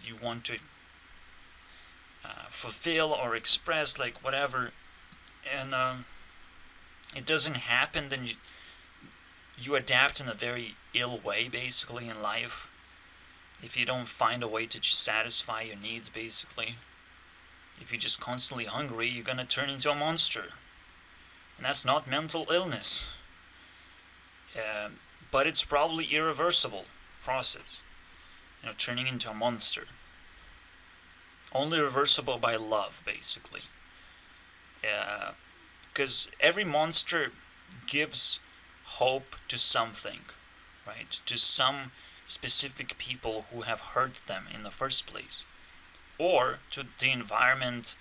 you want to fulfill or express, like, whatever, and it doesn't happen, then you adapt in a very ill way, basically, in life. If you don't find a way to satisfy your needs, basically. If you're just constantly hungry, you're gonna turn into a monster. And that's not mental illness. But it's probably irreversible process. You know, turning into a monster. Only reversible by love, basically. Because every monster gives hope to something, right? To some specific people who have hurt them in the first place. Or to the environment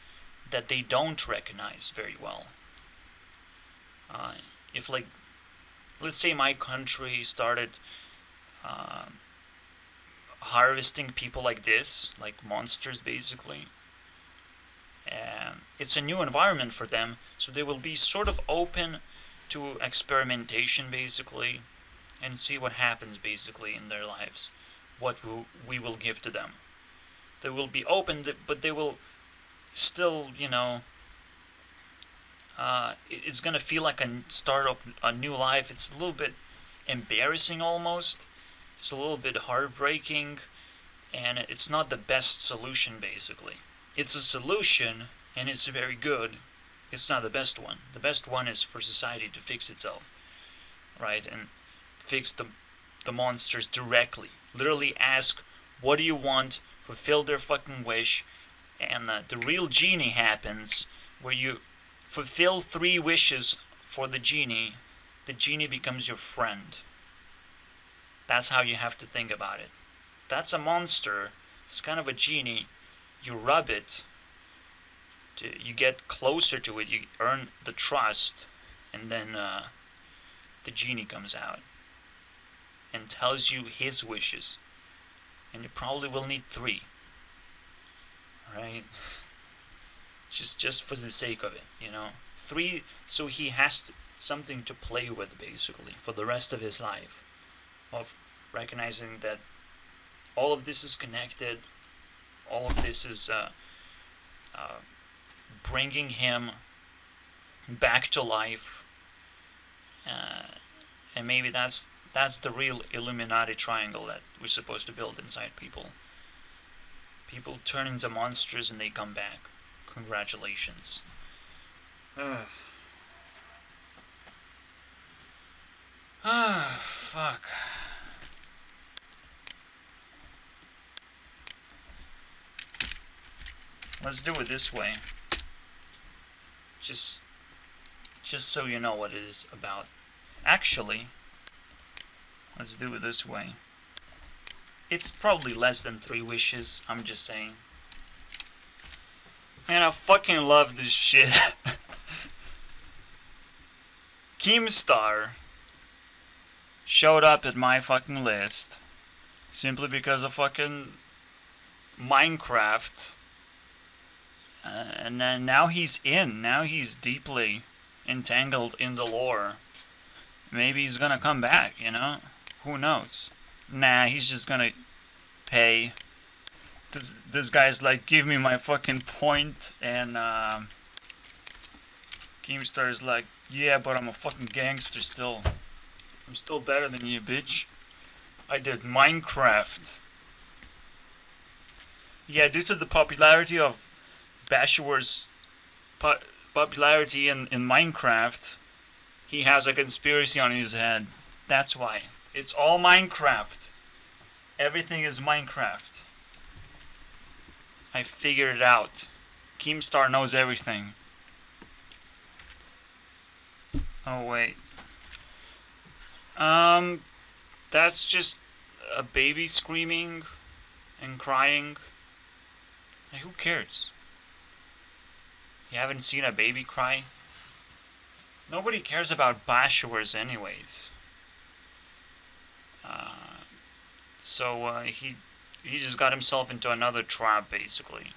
that they don't recognize very well. If, like, let's say my country started harvesting people like this, like monsters basically, and it's a new environment for them, so they will be sort of open to experimentation basically, and see what happens basically in their lives, what we will give to them. They will be open, but they will still, you know, it's gonna feel like a start of a new life. It's a little bit embarrassing almost. It's a little bit heartbreaking, and it's not the best solution basically. It's a solution, and it's very good. It's not the best one. The best one is for society to fix itself, right? And fix the monsters directly. Literally ask, what do you want? Fulfill their fucking wish, And the real genie happens where you fulfill 3 wishes for the genie becomes your friend. That's how you have to think about it. That's a monster. It's kind of a genie. You rub it, you get closer to it, you earn the trust, and then the genie comes out and tells you his wishes. And you probably will need 3. Right? Just for the sake of it, 3, so he has something to play with, basically, for the rest of his life. Of recognizing that all of this is connected, all of this is bringing him back to life, and maybe that's the real Illuminati triangle that we're supposed to build inside people. People turn into monsters and they come back. Congratulations. Fuck. Let's do it this way. Just so you know what it is about. Actually, let's do it this way. It's probably less than 3 wishes, I'm just saying. Man, I fucking love this shit. Keemstar showed up at my fucking list simply because of fucking Minecraft. And then now he's in. Now he's deeply entangled in the lore. Maybe he's gonna come back, Who knows? Nah, he's just gonna pay. This guy's like, give me my fucking point, and Keemstar's like, yeah, but I'm a fucking gangster still. I'm still better than you, bitch. I did Minecraft. Yeah, due to the popularity of Bashuer's popularity in Minecraft, he has a conspiracy on his head. That's why. It's all Minecraft. Everything is Minecraft. I figured it out. Keemstar knows everything. Oh, wait. That's just a baby screaming and crying. Hey, who cares? You haven't seen a baby cry? Nobody cares about Bashuers anyways. So he just got himself into another trap, basically.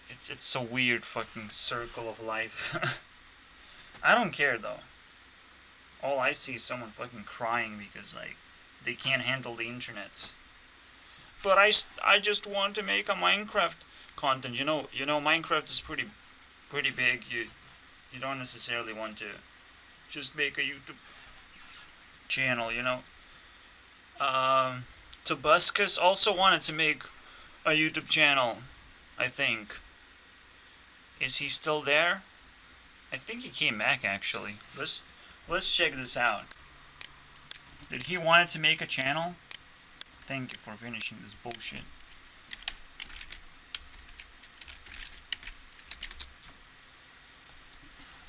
It's a weird fucking circle of life. I don't care, though. All I see is someone fucking crying because, like, they can't handle the internet. But I just want to make a Minecraft content. You know, Minecraft is pretty big. You don't necessarily want to just make a YouTube channel, Tobuscus also wanted to make a YouTube channel, I think. Is he still there? I think he came back, actually. Let's check this out. Did he want to make a channel? Thank you for finishing this bullshit.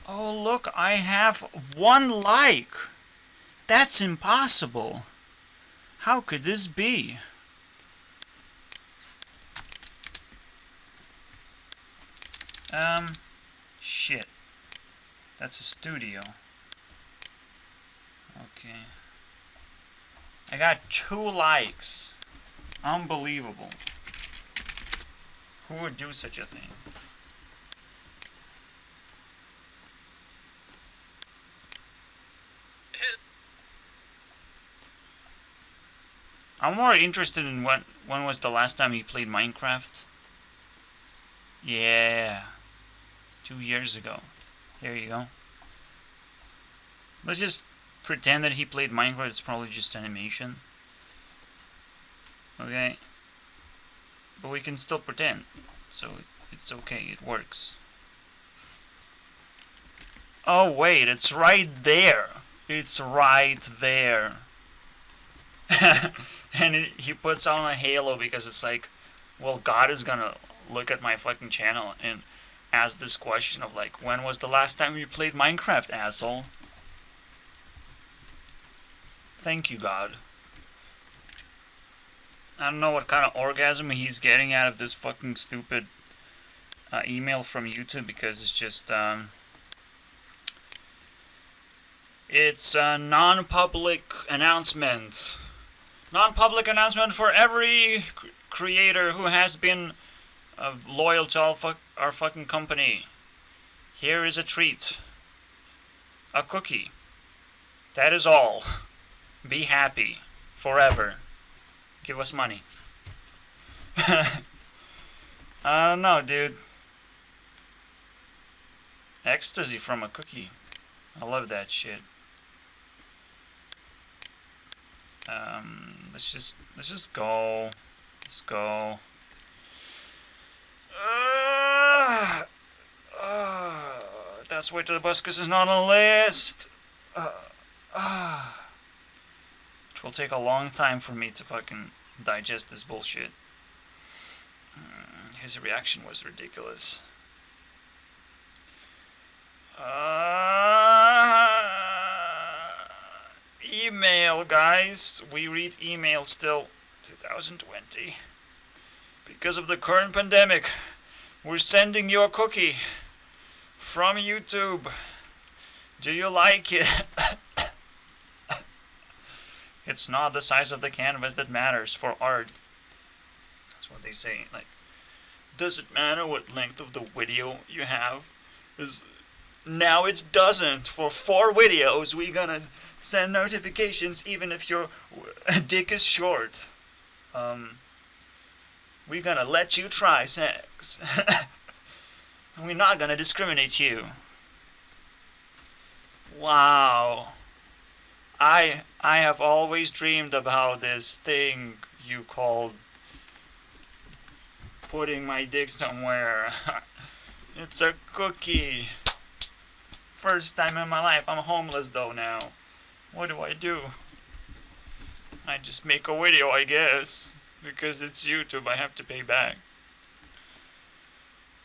Oh, look, I have 1 like. That's impossible. How could this be? Shit. That's a studio. Okay. I got 2 likes. Unbelievable. Who would do such a thing? I'm more interested in when was the last time he played Minecraft. Yeah. 2 years ago. There you go. Let's just pretend that he played Minecraft. It's probably just animation. Okay. But we can still pretend. So it's okay. It works. Oh wait, it's right there. It's right there. And he puts on a halo because it's like Well, God is gonna look at my fucking channel and ask this question of like, when was the last time you played Minecraft, asshole? Thank you, God. I don't know what kind of orgasm he's getting out of this fucking stupid email from YouTube, because it's just it's a non-public announcement. Non-public announcement for every creator who has been loyal to our fucking company. Here is a treat. A cookie. That is all. Be happy. Forever. Give us money. I don't know, dude. Ecstasy from a cookie. I love that shit. Let's just go. Let's go. That's way to the bus because it's not on the list. Which will take a long time for me to fucking digest this bullshit. His reaction was ridiculous. Email, guys. We read email still. 2020. Because of the current pandemic, we're sending you a cookie from YouTube. Do you like it? It's not the size of the canvas that matters for art. That's what they say. Like, does it matter what length of the video you have? Now it doesn't. For 4 videos, we're gonna send notifications even if your dick is short. We're gonna let you try sex. And we're not gonna discriminate you. Wow. I have always dreamed about this thing you called putting my dick somewhere. It's a cookie. First time in my life. I'm homeless though now. What do? I just make a video, I guess. Because it's YouTube, I have to pay back.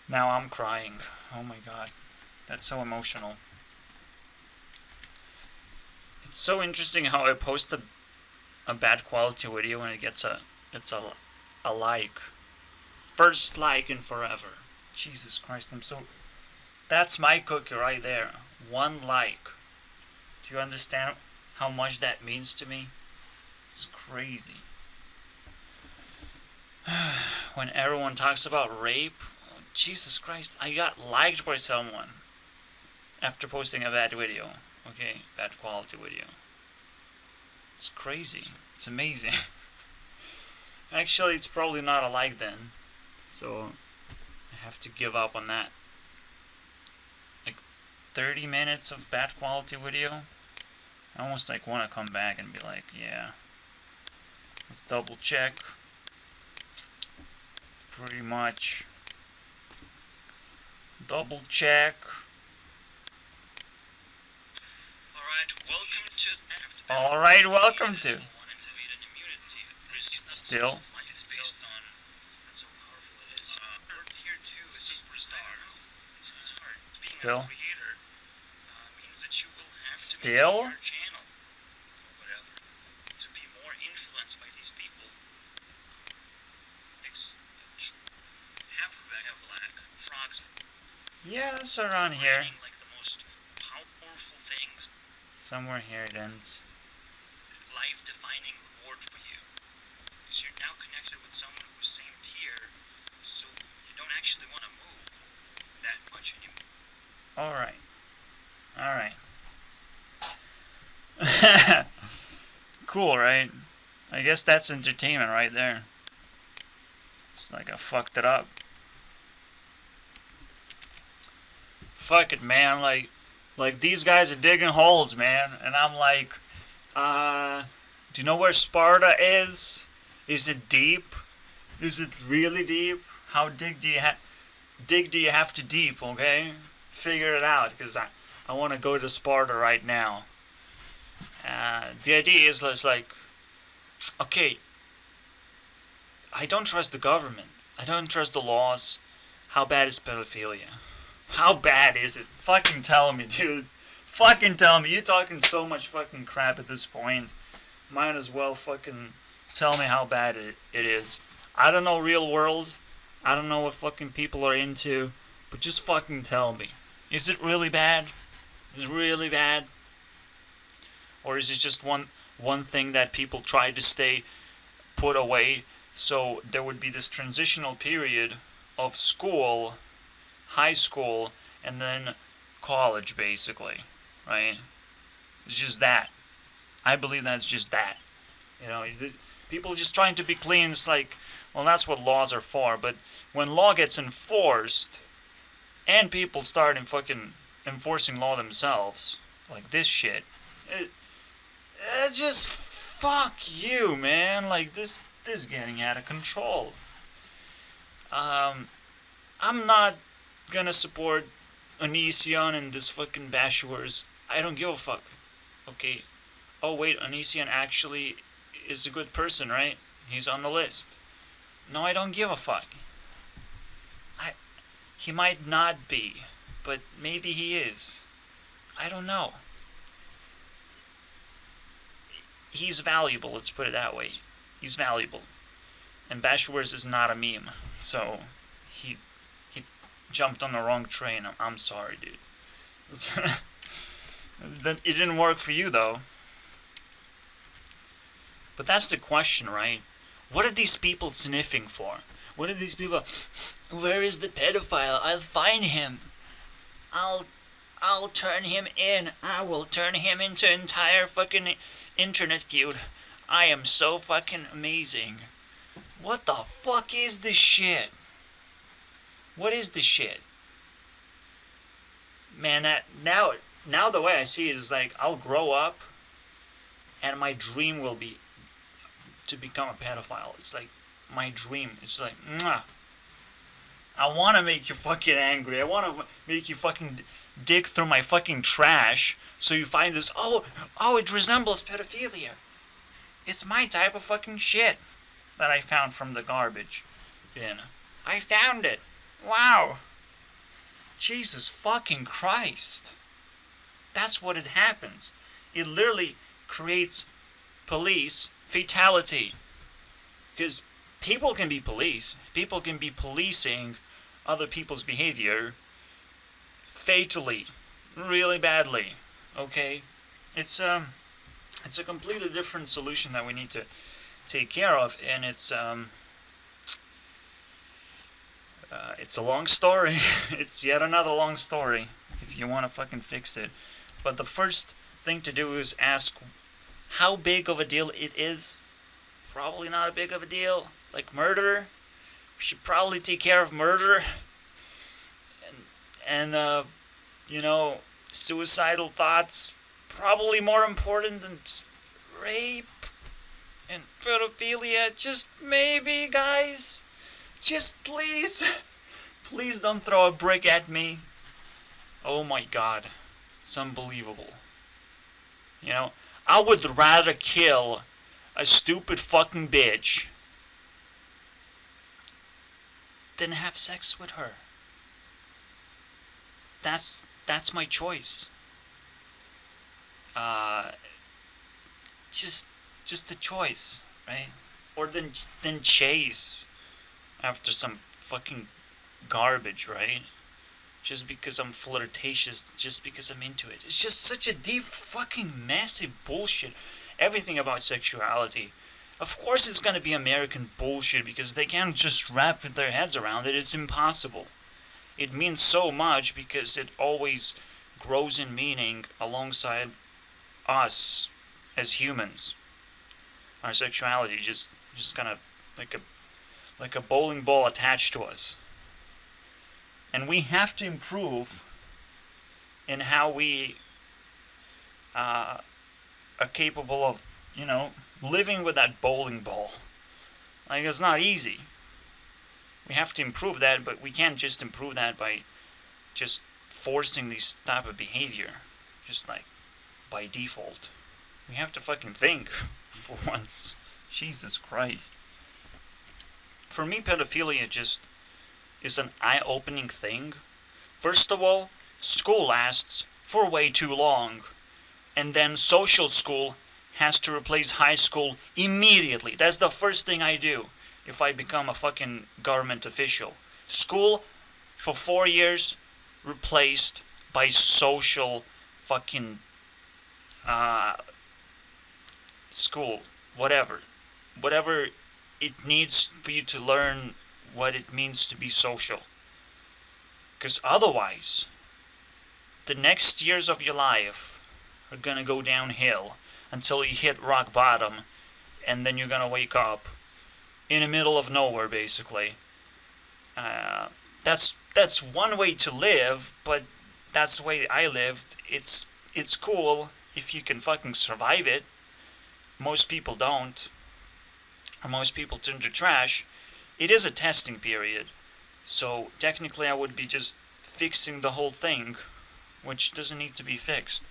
Now I'm crying. Oh my god. That's so emotional. It's so interesting how I post a bad quality video and it gets a like. First like in forever. Jesus Christ, that's my cookie right there. 1 like. Do you understand how much that means to me? It's crazy. When everyone talks about rape, Jesus Christ, I got liked by someone after posting a bad video. Okay, bad quality video. It's crazy. It's amazing. Actually, it's probably not a like then. So, I have to give up on that. Like, 30 minutes of bad quality video? I almost like want to come back and be like, yeah. Let's double check. Pretty much. Double check. Alright, welcome to. Still. Still. Still. Yeah, it's around here. Somewhere here it ends. Life-defining reward for you. Because you're now connected with someone who's same tier, so you don't actually want to move that much anymore. Alright. Cool, right? I guess that's entertainment right there. It's like I fucked it up. Fuck it, man. Like these guys are digging holes, man. And I'm like, do you know where Sparta is? Is it deep? Is it really deep? How deep do you have to deep, okay? Figure it out, because I want to go to Sparta right now. The idea is like, okay, I don't trust the government. I don't trust the laws. How bad is pedophilia? How bad is it? Fucking tell me, dude. Fucking tell me. You're talking so much fucking crap at this point. Might as well fucking tell me how bad it is. I don't know real world. I don't know what fucking people are into. But just fucking tell me. Is it really bad? Is it really bad? Or is it just one thing that people try to stay put away, so there would be this transitional period of school, high school, and then college, basically, right? It's just that. I believe that's just that. You know, people just trying to be clean. It's like, well, that's what laws are for. But when law gets enforced, and people start fucking enforcing law themselves, like this shit, it just fuck you, man. Like this is getting out of control. I'm not gonna support Onision and this fucking Bashwars. I don't give a fuck. Okay. Oh wait, Onision actually is a good person, right? He's on the list. No, I don't give a fuck. He might not be, but maybe he is. I don't know. He's valuable, let's put it that way. He's valuable. And Bashwars is not a meme, so he jumped on the wrong train. I'm sorry, dude. It didn't work for you, though. But that's the question, right? What are these people sniffing for? What are these people? Where is the pedophile? I'll find him. I'll turn him in. I will turn him into entire fucking internet feud. I am so fucking amazing. What the fuck is this shit? What is this shit? Man, now the way I see it is like, I'll grow up and my dream will be to become a pedophile. It's like my dream. It's like, mwah. I want to make you fucking angry. I want to make you fucking dig through my fucking trash so you find this, oh, it resembles pedophilia. It's my type of fucking shit that I found from the garbage bin. I found it. Wow. Jesus fucking Christ. That's what it happens. It literally creates police fatality. Because people can be police. People can be policing other people's behavior fatally, really badly. Okay? It's a completely different solution that we need to take care of, and it's a long story. It's yet another long story if you want to fucking fix it. But the first thing to do is ask how big of a deal it is. Probably not a big of a deal. Like murder, we should probably take care of murder. And you know, suicidal thoughts, probably more important than just rape and pedophilia. Just maybe, guys. Just please don't throw a brick at me. Oh my god. It's unbelievable. You know, I would rather kill a stupid fucking bitch than have sex with her. That's my choice. Just the choice, right? Or then chase after some fucking garbage, right? Just because I'm flirtatious, just because I'm into it. It's just such a deep fucking massive bullshit. Everything about sexuality. Of course it's gonna be American bullshit because they can't just wrap their heads around it. It's impossible. It means so much because it always grows in meaning alongside us as humans. Our sexuality just kind of like a bowling ball attached to us. And we have to improve in how we are capable of, you know, living with that bowling ball. Like, it's not easy. We have to improve that, but we can't just improve that by just forcing this type of behavior. Just like by default. We have to fucking think for once. Jesus Christ. For me, pedophilia just is an eye-opening thing. First of all, school lasts for way too long. And then social school has to replace high school immediately. That's the first thing I do if I become a fucking government official. School for 4 years replaced by social fucking school. Whatever. Whatever it needs for you to learn what it means to be social. Because otherwise, the next years of your life are gonna go downhill until you hit rock bottom, and then you're gonna wake up in the middle of nowhere, basically. That's one way to live, but that's the way I lived. It's cool if you can fucking survive it. Most people don't. Or most people turn to trash. It is a testing period, so technically I would be just fixing the whole thing, which doesn't need to be fixed.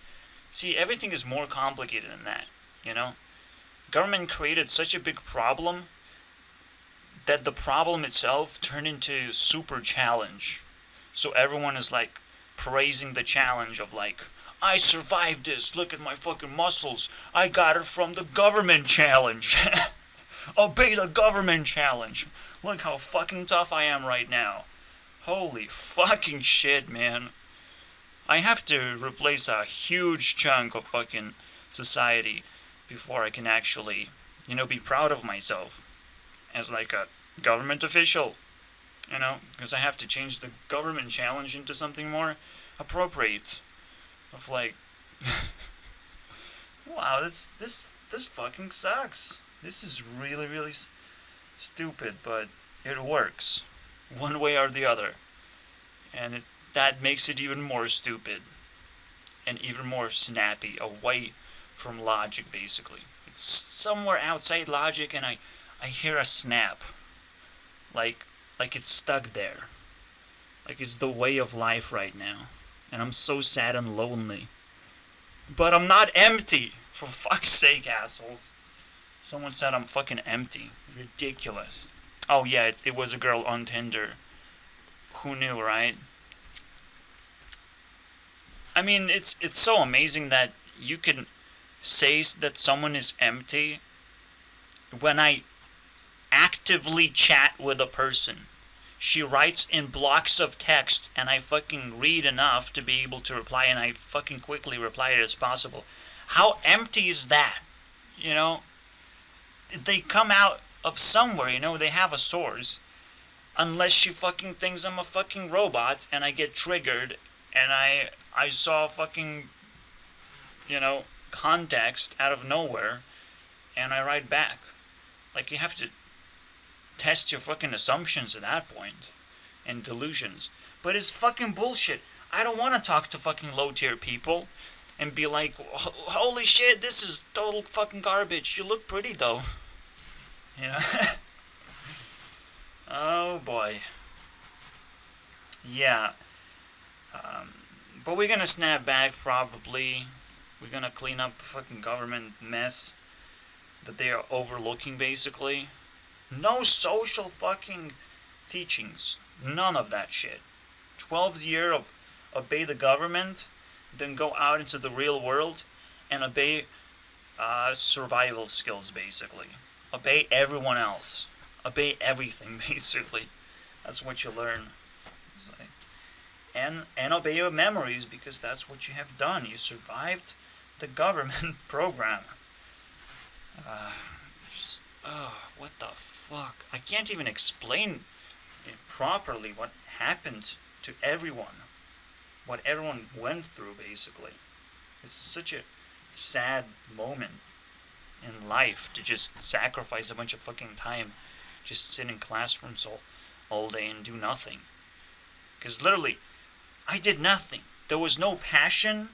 See, everything is more complicated than that, you know? Government created such a big problem that the problem itself turned into super challenge. So everyone is like praising the challenge of like, I survived this, look at my fucking muscles, I got it from the government challenge. Obey the government challenge. Look how fucking tough I am right now. Holy fucking shit, man. I have to replace a huge chunk of fucking society before I can actually, be proud of myself as like a government official, because I have to change the government challenge into something more appropriate. Of like, wow, this fucking sucks. This is really, really stupid, but it works one way or the other, and that makes it even more stupid and even more snappy, away from logic, basically. It's somewhere outside logic, and I hear a snap, like it's stuck there, like it's the way of life right now, and I'm so sad and lonely. But I'm not empty, for fuck's sake, assholes. Someone said I'm fucking empty. Ridiculous. Oh yeah, it was a girl on Tinder. Who knew, right? I mean, it's so amazing that you can say that someone is empty when I actively chat with a person. She writes in blocks of text, and I fucking read enough to be able to reply, and I fucking quickly reply it as possible. How empty is that? They come out of somewhere, they have a source. Unless she fucking thinks I'm a fucking robot, and I get triggered, and I saw fucking, context out of nowhere, and I write back. Like, you have to test your fucking assumptions at that point, and delusions. But it's fucking bullshit. I don't want to talk to fucking low-tier people and be like, holy shit, this is total fucking garbage. You look pretty, though. Oh, boy. Yeah. But we're gonna snap back, probably. We're gonna clean up the fucking government mess that they are overlooking, basically. No social fucking teachings. None of that shit. 12 years of obey the government, then go out into the real world and obey survival skills, basically. Obey everyone else. Obey everything, basically. That's what you learn. And obey your memories, because that's what you have done. You survived the government program. What the fuck? I can't even explain it properly what happened to everyone. What everyone went through, basically. It's such a sad moment in life to just sacrifice a bunch of fucking time, just sit in classrooms all day and do nothing. Because literally, I did nothing. There was no passion,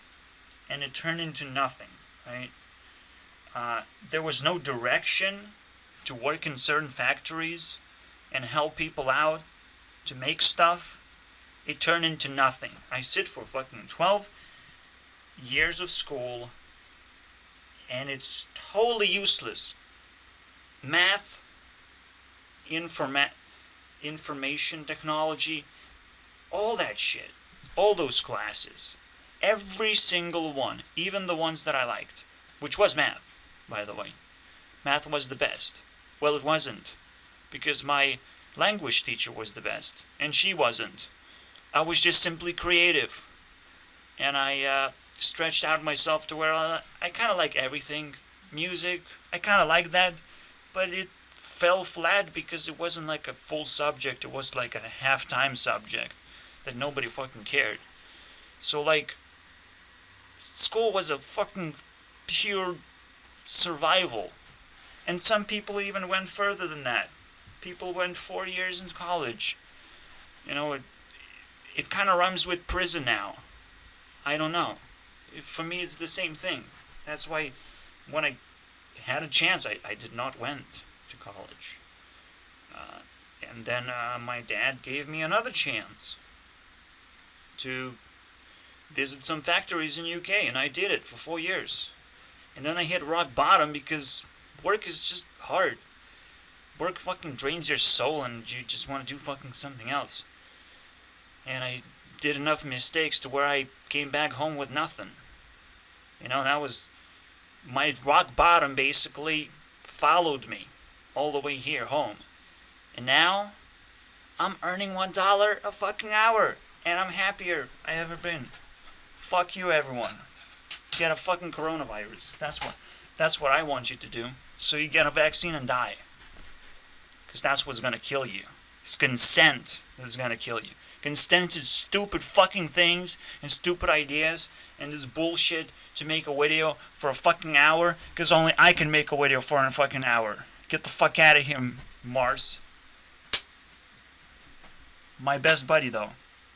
and it turned into nothing, right? There was no direction to work in certain factories and help people out to make stuff. It turned into nothing. I sit for fucking 12 years of school, and it's totally useless. Math, information technology, all that shit. All those classes. Every single one. Even the ones that I liked. Which was math, by the way. Math was the best. Well, it wasn't. Because my language teacher was the best. And she wasn't. I was just simply creative. And I stretched out myself to where I kind of like everything. Music, I kind of like that. But it fell flat because it wasn't like a full subject. It was like a half-time subject that nobody fucking cared. So like, school was a fucking pure survival. And some people even went further than that. People went 4 years in college. You know, it kind of rhymes with prison now. I don't know. For me, it's the same thing. That's why when I had a chance, I did not went to college. And then my dad gave me another chance to visit some factories in UK, and I did it for 4 years. And then I hit rock bottom because work is just hard. Work fucking drains your soul and you just want to do fucking something else. And I did enough mistakes to where I came back home with nothing. You know, that was my rock bottom. Basically followed me all the way here home. And now I'm earning $1 a fucking hour. And I'm happier I ever been. Fuck you, everyone. Get a fucking coronavirus. That's what I want you to do. So you get a vaccine and die. Because that's what's gonna kill you. It's consent that's gonna kill you. Consent to stupid fucking things and stupid ideas and this bullshit to make a video for a fucking hour. Because only I can make a video for a fucking hour. Get the fuck out of here, Mars. My best buddy, though.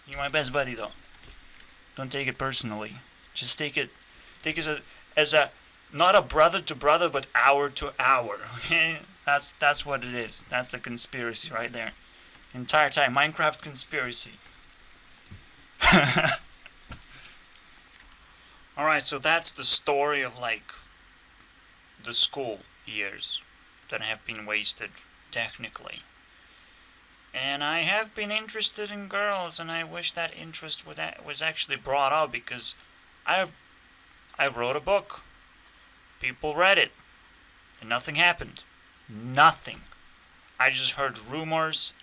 You're my best buddy, though. Don't take it personally. Just take it as a not a brother to brother, but hour to hour. Okay, that's what it is. That's the conspiracy right there. Entire time, Minecraft conspiracy. All right, so that's the story of like the school years that have been wasted, technically. And I have been interested in girls, and I wish that interest was actually brought out because I wrote a book. People read it, and nothing happened. Nothing. I just heard rumors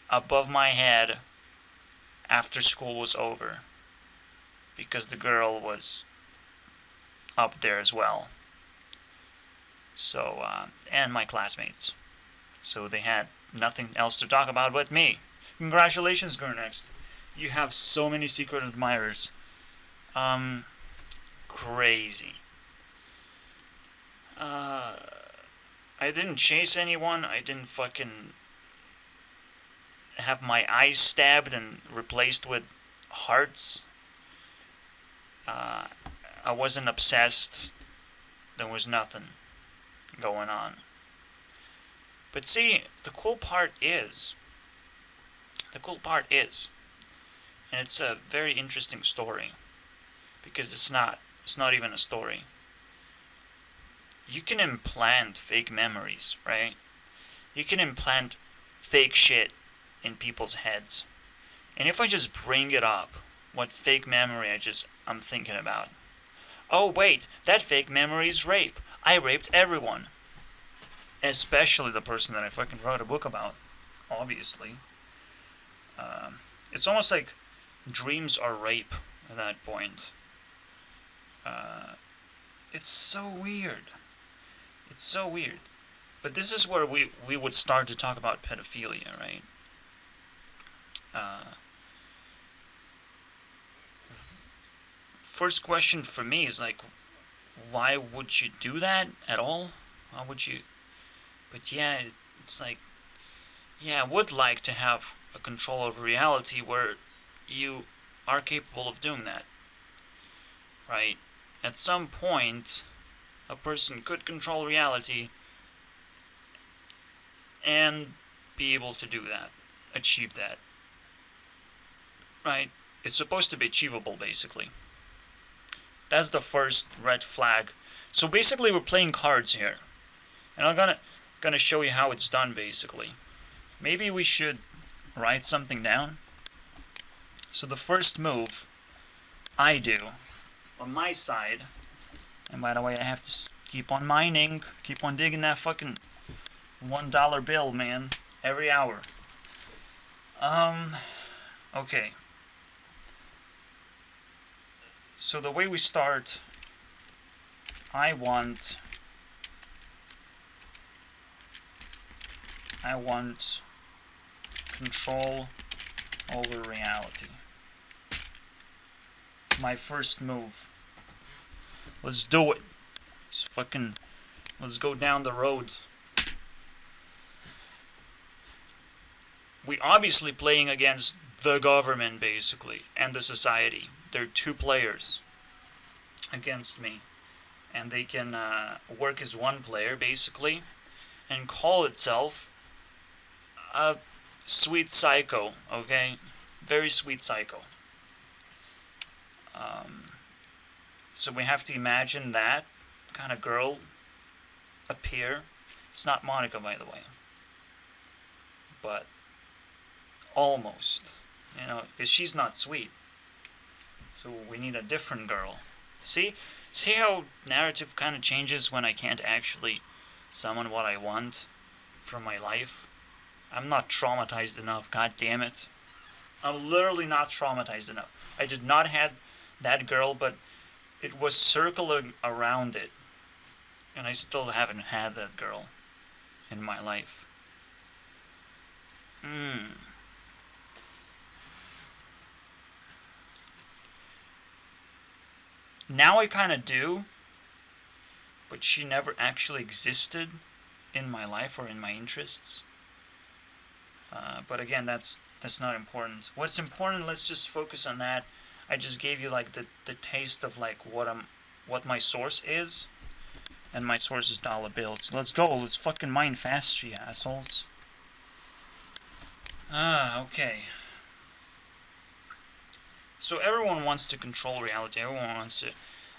above my head after school was over because the girl was up there as well. So, and my classmates. So they had nothing else to talk about but me. Congratulations, Girl Next. You have so many secret admirers. Crazy. I didn't chase anyone. I didn't fucking have my eyes stabbed and replaced with hearts. I wasn't obsessed. There was nothing going on. But see, the cool part is, and it's a very interesting story, because it's not even a story. You can implant fake memories, right? You can implant fake shit in people's heads. And if I just bring it up, what fake memory I'm thinking about. Oh wait, that fake memory is rape. I raped everyone. Especially the person that I fucking wrote a book about, obviously. It's almost like dreams are rape at that point. It's so weird. It's so weird. But this is where we would start to talk about pedophilia, right? First question for me is like, why would you do that at all? Why would you? But yeah, it's like, yeah, I would like to have a control over reality where you are capable of doing that, right? At some point, a person could control reality and be able to do that, achieve that, right? It's supposed to be achievable, basically. That's the first red flag. So basically, we're playing cards here, and I'm gonna show you how it's done, basically. Maybe we should write something down. So the first move I do on my side, and by the way, I have to keep on mining, keep on digging that fucking $1 bill, man, every hour. Okay. So the way we start, I want control over reality. My first move. Let's do it. Let's go down the road. We obviously playing against the government, basically, and the society. They're two players against me. And they can work as one player, basically, and call itself a sweet psycho, okay? Very sweet psycho. So we have to imagine that kind of girl appear. It's not Monica, by the way. But almost. You know, because she's not sweet. So we need a different girl. See how narrative kind of changes when I can't actually summon what I want from my life? I'm not traumatized enough, god damn it. I'm literally not traumatized enough. I did not have that girl, but it was circling around it. And I still haven't had that girl in my life. Now I kind of do, but she never actually existed in my life or in my interests. But again, that's not important. What's important, let's just focus on that. I just gave you like the taste of like what my source is, and my source is dollar bills. Let's go. Let's fucking mine fast, you assholes. Okay. So everyone wants to control reality. Everyone wants to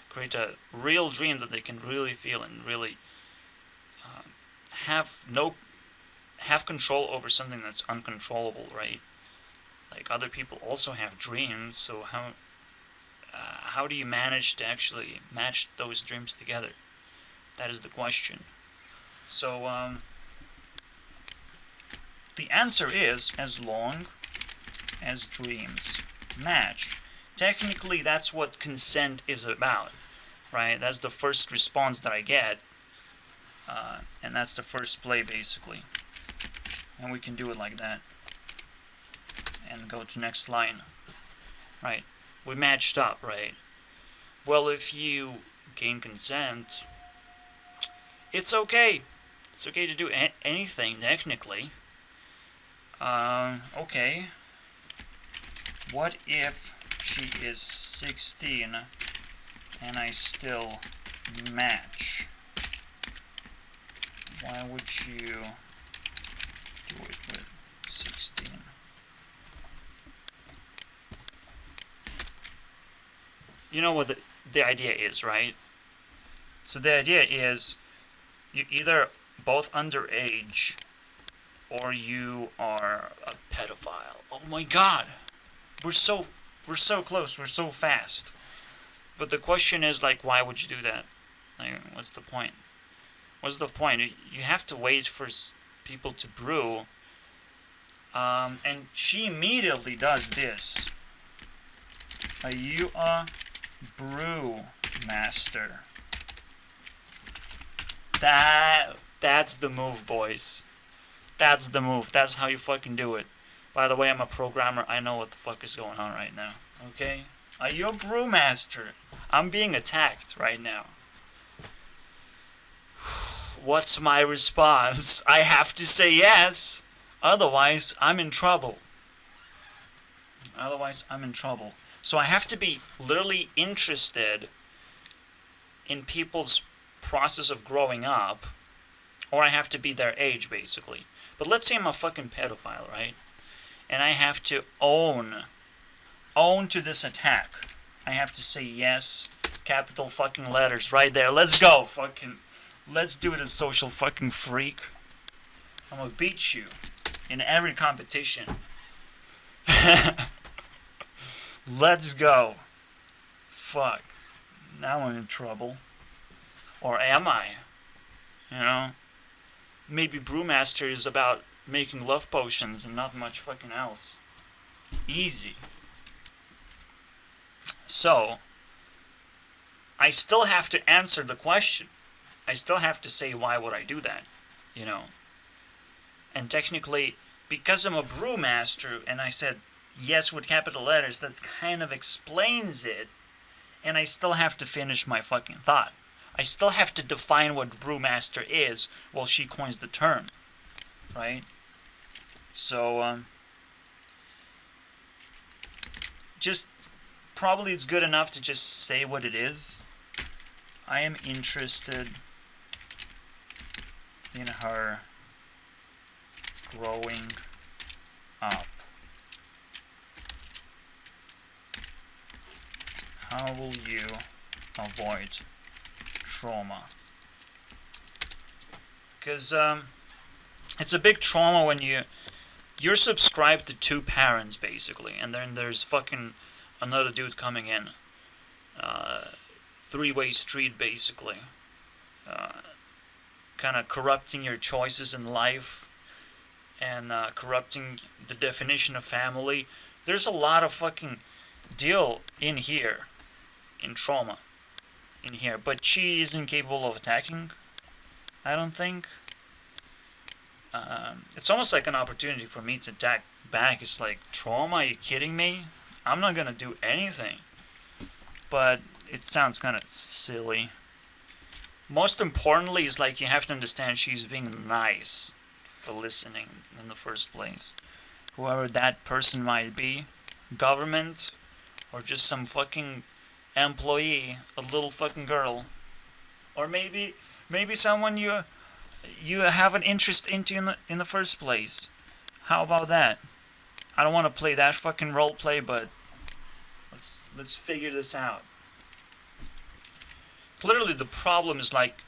create a real dream that they can really feel and really have control over something that's uncontrollable, right? Like other people also have dreams, so how do you manage to actually match those dreams together? That is the question. So the answer is as long as dreams match. Technically, that's what consent is about, right? That's the first response that I get, and that's the first play, basically. And we can do it like that. And go to next line. Right. We matched up, right? Well, if you gain consent, it's okay. It's okay to do anything, technically. Okay. What if she is 16 and I still match? Why would you do it with 16? You know what the idea is, right? So the idea is you either both underage or you are a pedophile. Oh my god. We're so close. We're so fast. But the question is like, why would you do that? Like, what's the point? What's the point? You have to wait for people to brew. And she immediately does this. Are you a brew master? That's the move, boys. That's the move. That's how you fucking do it. By the way, I'm a programmer. I know what the fuck is going on right now. Okay? Are you a brewmaster? I'm being attacked right now. What's my response? I have to say yes. Otherwise, I'm in trouble. So I have to be literally interested in people's process of growing up, or I have to be their age, basically. But let's say I'm a fucking pedophile, right? And I have to own to this attack. I have to say yes, capital fucking letters right there. Let's go, fucking. Let's do it, a social fucking freak. I'm gonna beat you. in every competition. Let's go. Fuck. Now I'm in trouble. Or am I? You know? Maybe Brewmaster is about making love potions and not much fucking else. Easy. So, I still have to answer the question. I still have to say, why would I do that? You know? And technically, because I'm a brewmaster, and I said yes with capital letters, that kind of explains it, and I still have to finish my fucking thought. I still have to define what brewmaster is while she coins the term. Right? So, just, probably it's good enough to just say what it is. I am interested in her growing up. How will you avoid trauma? Because it's a big trauma when you're subscribed to two parents basically, and then there's fucking another dude coming in. Three-way street basically. Kind of corrupting your choices in life and corrupting the definition of family. There's a lot of fucking deal in here, in trauma, in here. But she isn't capable of attacking, I don't think. It's almost like an opportunity for me to attack back. It's like, trauma, are you kidding me? I'm not gonna do anything. But it sounds kind of silly. Most importantly is like, you have to understand she's being nice for listening in the first place. Whoever that person might be, government, or just some fucking employee, a little fucking girl, or maybe someone you have an interest into in the first place. How about that? I don't want to play that fucking role play, but let's figure this out. Clearly the problem is like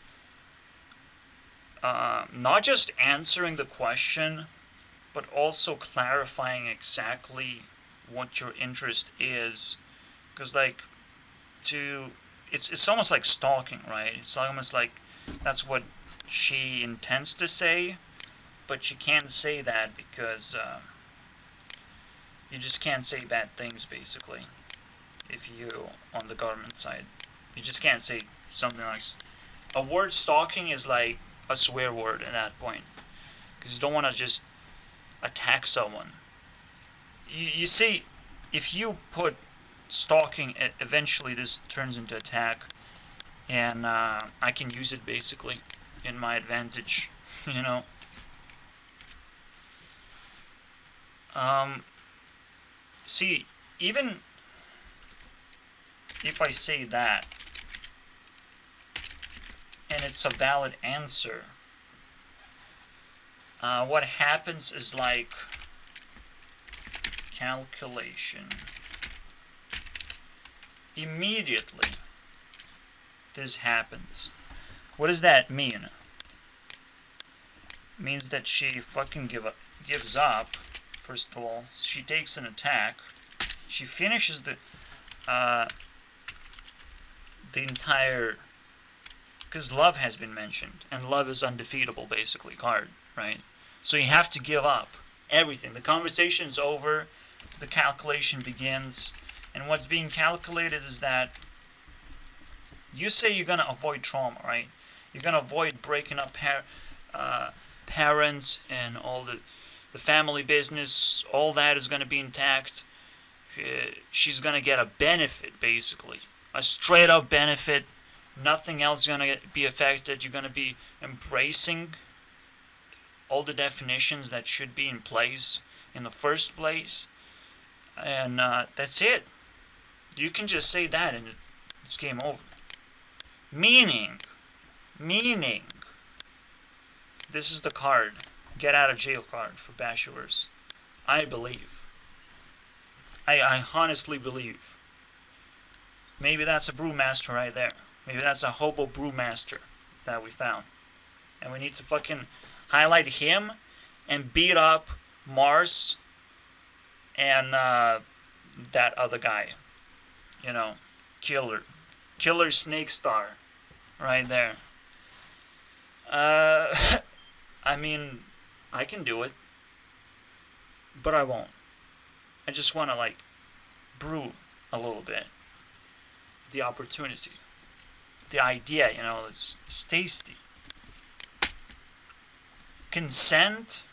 not just answering the question, but also clarifying exactly what your interest is. Because like, it's almost like stalking, right? It's almost like that's what she intends to say, but she can't say that because you just can't say bad things basically if you on the government side. You just can't say something like a word. Stalking is like a swear word at that point, because you don't want to just attack someone. You see, if you put stalking, eventually this turns into attack, and I can use it basically in my advantage, you know. See, even if I say that, and it's a valid answer, what happens is like calculation. Immediately, this happens. What does that mean? It means that she fucking gives up. First of all, she takes an attack. She finishes the entire, because love has been mentioned, and love is undefeatable basically card, right? So you have to give up everything. The conversation's over, the calculation begins, and what's being calculated is that you say you're gonna avoid trauma, right? You're gonna avoid breaking up parents and all the family business. All that is gonna be intact. She's gonna get a benefit basically, a straight up benefit. Nothing else is gonna be affected. You're gonna be embracing all the definitions that should be in place in the first place, and that's it. You can just say that and it's game over. Meaning, this is the card, get out of jail card for bashers. I believe. I honestly believe. Maybe that's a brewmaster right there. Maybe that's a hobo brewmaster that we found. And we need to fucking highlight him and beat up Mars and that other guy, you know, Killer Snake Star, right there. Uh, I mean, I can do it, but I won't. I just want to like brew a little bit. The opportunity, the idea, you know, it's tasty. Consent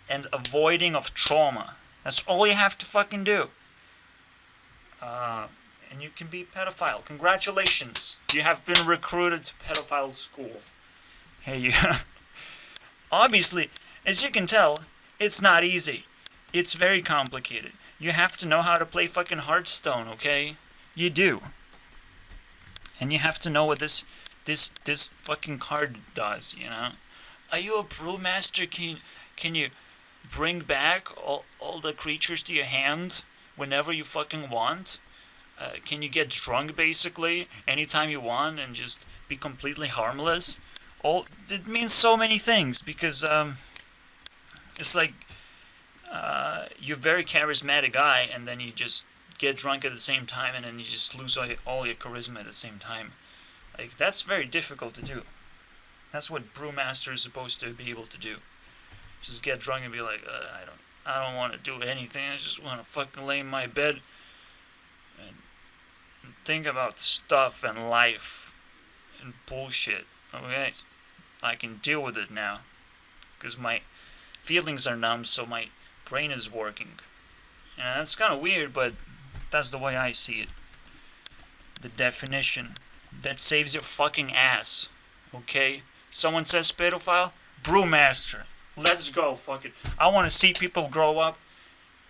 and avoiding of trauma. That's all you have to fucking do. And you can be pedophile. Congratulations. You have been recruited to pedophile school. Hey, you. Obviously, as you can tell, it's not easy. It's very complicated. You have to know how to play fucking Hearthstone, okay? You do. And you have to know what this fucking card does, you know? Are you a brewmaster? Can you bring back all the creatures to your hand whenever you fucking want? Can you get drunk basically anytime you want and just be completely harmless? It means so many things because it's like you're a very charismatic guy and then you just get drunk at the same time and then you just lose all your charisma at the same time. Like that's very difficult to do. That's what brewmaster is supposed to be able to do. Just get drunk and be like, I don't want to do anything. I just want to fucking lay in my bed and think about stuff and life and bullshit. Okay, I can deal with it now because my feelings are numb, so my brain is working. And that's kind of weird, but that's the way I see it. The definition that saves your fucking ass. Okay, someone says pedophile, brewmaster. Let's go, fuck it. I want to see people grow up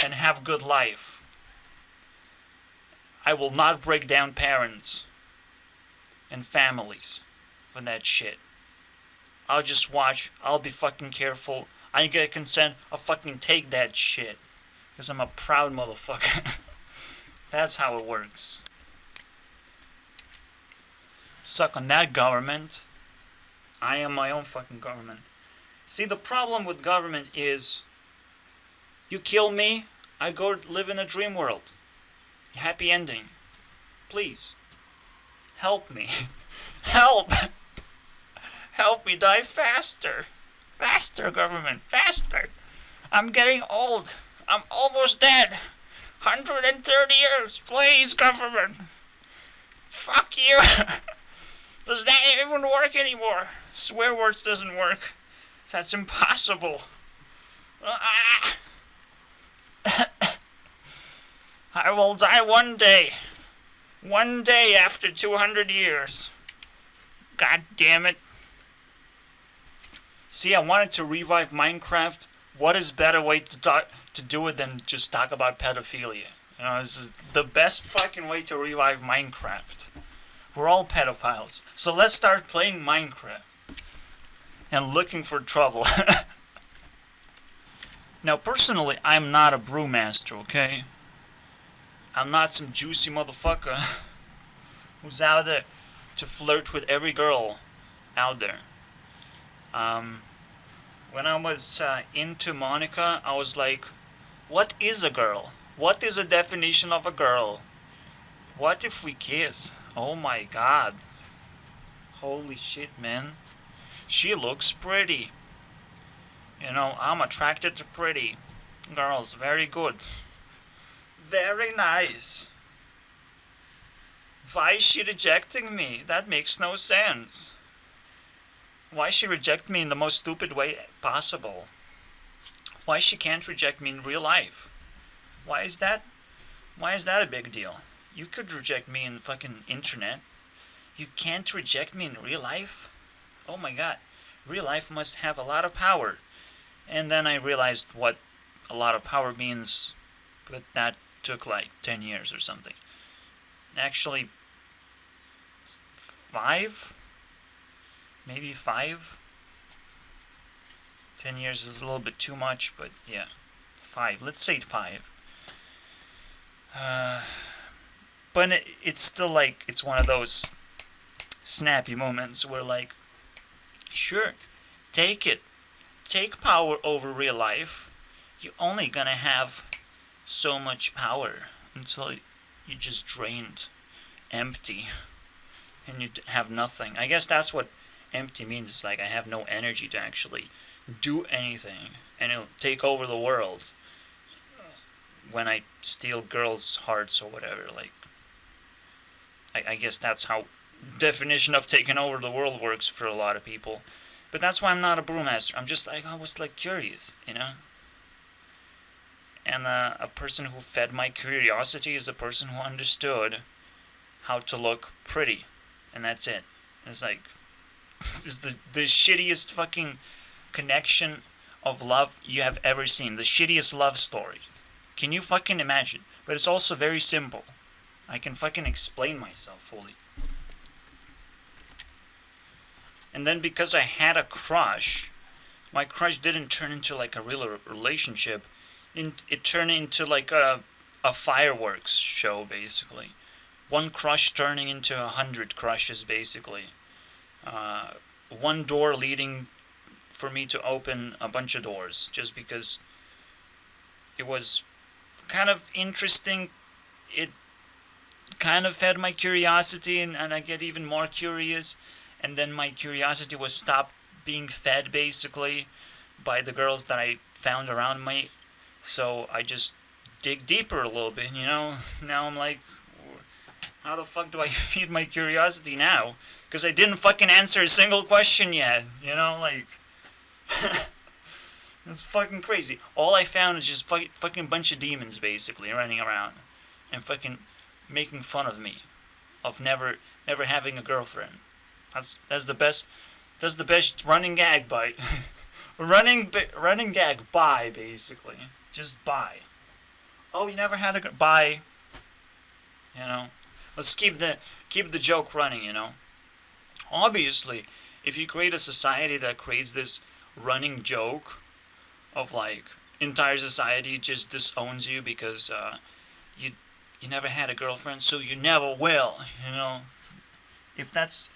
and have good life. I will not break down parents and families for that shit. I'll just watch. I'll be fucking careful. I get consent. I'll fucking take that shit. Because I'm a proud motherfucker. That's how it works. Suck on that, government. I am my own fucking government. See, the problem with government is you kill me, I go live in a dream world. Happy ending. Please. Help me. Help! Help me die faster. Faster, government. Faster. I'm getting old. I'm almost dead. 130 years. Please, government. Fuck you. Does that even work anymore? Swear words doesn't work. That's impossible. I will die one day. One day after 200 years. God damn it. See, I wanted to revive Minecraft. What is better way to do it than just talk about pedophilia? You know, this is the best fucking way to revive Minecraft. We're all pedophiles. So let's start playing Minecraft. And looking for trouble. Now, personally, I'm not a brewmaster, okay? I'm not some juicy motherfucker who's out there to flirt with every girl out there. When I was into Monica, I was like, what is a girl? What is a definition of a girl? What if we kiss? Oh my god. Holy shit, man. She looks pretty. You know, I'm attracted to pretty girls. Very good. Very nice. Why is she rejecting me? That makes no sense. Why she reject me in the most stupid way possible? Why she can't reject me in real life? Why is that a big deal? You could reject me in fucking internet. You can't reject me in real life? Oh my god. Real life must have a lot of power. And then I realized what a lot of power means, but that took like 10 years or something. Actually, 5? Maybe 5? 10 years is a little bit too much, but yeah. 5. Let's say 5. But it's still like, it's one of those snappy moments where like, sure, take it. Take power over real life. you're only gonna have so much power until you just drained, empty, and you have nothing. I guess that's what empty means. It's like I have no energy to actually do anything, and it'll take over the world when I steal girls' hearts or whatever. Like, I guess that's how definition of taking over the world works for a lot of people. But that's why I'm not a brewmaster. I'm just like, I was like curious, you know? And a person who fed my curiosity is a person who understood how to look pretty. And that's it. It's like, it's the shittiest fucking connection of love you have ever seen. The shittiest love story. Can you fucking imagine? But it's also very simple. I can fucking explain myself fully. And then because I had a crush, my crush didn't turn into like a real relationship. It turned into like a fireworks show, basically. One crush turning into 100 crushes, basically. One door leading for me to open a bunch of doors, just because it was kind of interesting. It kind of fed my curiosity, and I get even more curious, and then my curiosity was stopped being fed, basically, by the girls that I found around me. So I just dig deeper a little bit, you know? Now I'm like, how the fuck do I feed my curiosity now? Because I didn't fucking answer a single question yet, you know? Like, it's fucking crazy. All I found is just fucking bunch of demons, basically, running around and fucking making fun of me, of never having a girlfriend. That's the best running gag bite. running gag bye, basically. Just bye. Oh, you never had a bye. You know, let's keep the joke running. You know, obviously, if you create a society that creates this running joke of like entire society just disowns you because you never had a girlfriend, so you never will. You know, if that's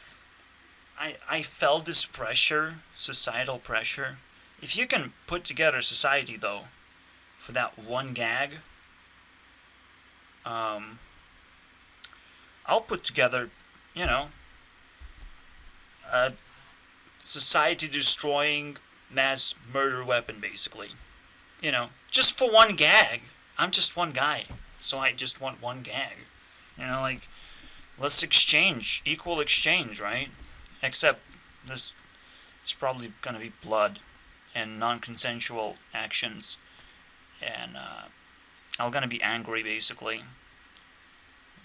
I felt this pressure, societal pressure. If you can put together society though, for that one gag, I'll put together, you know, a society-destroying mass murder weapon, basically. You know, just for one gag. I'm just one guy, so I just want one gag. You know, like, let's exchange, equal exchange, right? Except this is probably gonna be blood and non-consensual actions, and I'm gonna be angry, basically.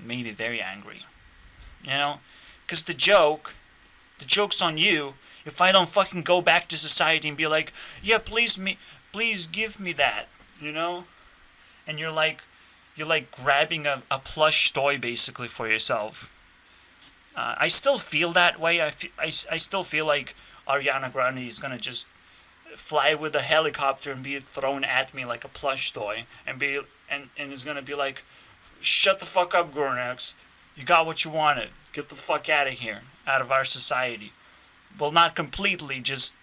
Maybe very angry. You know? Because the joke's on you if I don't fucking go back to society and be like, yeah, please give me that, you know? And you're like grabbing a plush toy, basically, for yourself. I still feel that way. I still feel like Ariana Grande is gonna just fly with a helicopter and be thrown at me like a plush toy, and is gonna be like, shut the fuck up, girl, next. You got what you wanted. Get the fuck out of here, out of our society. Well, not completely, just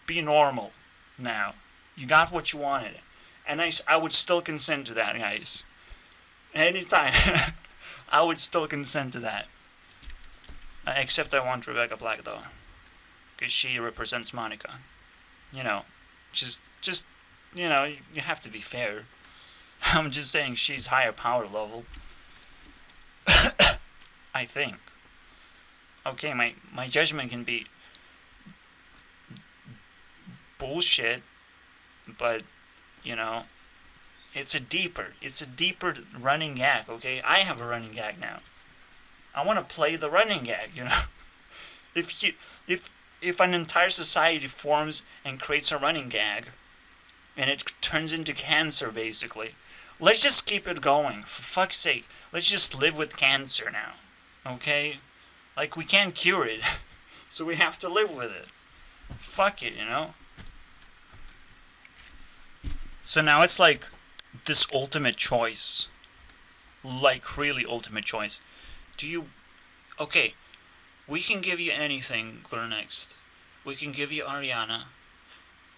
be normal now. You got what you wanted. And I would still consent to that, guys. Anytime. I would still consent to that. Except I want Rebecca Black, though. Because she represents Monica. You know, just you know, you have to be fair. I'm just saying she's higher power level. I think. Okay, my judgment can be bullshit, but, you know, it's a deeper running gag, okay? I have a running gag now. I want to play the running gag, you know? If an entire society forms and creates a running gag, and it turns into cancer, basically, let's just keep it going, for fuck's sake. Let's just live with cancer now, okay? Like, we can't cure it, so we have to live with it. Fuck it, you know? So now it's like this ultimate choice. Like, really ultimate choice. Okay, we can give you anything, go next. We can give you Ariana,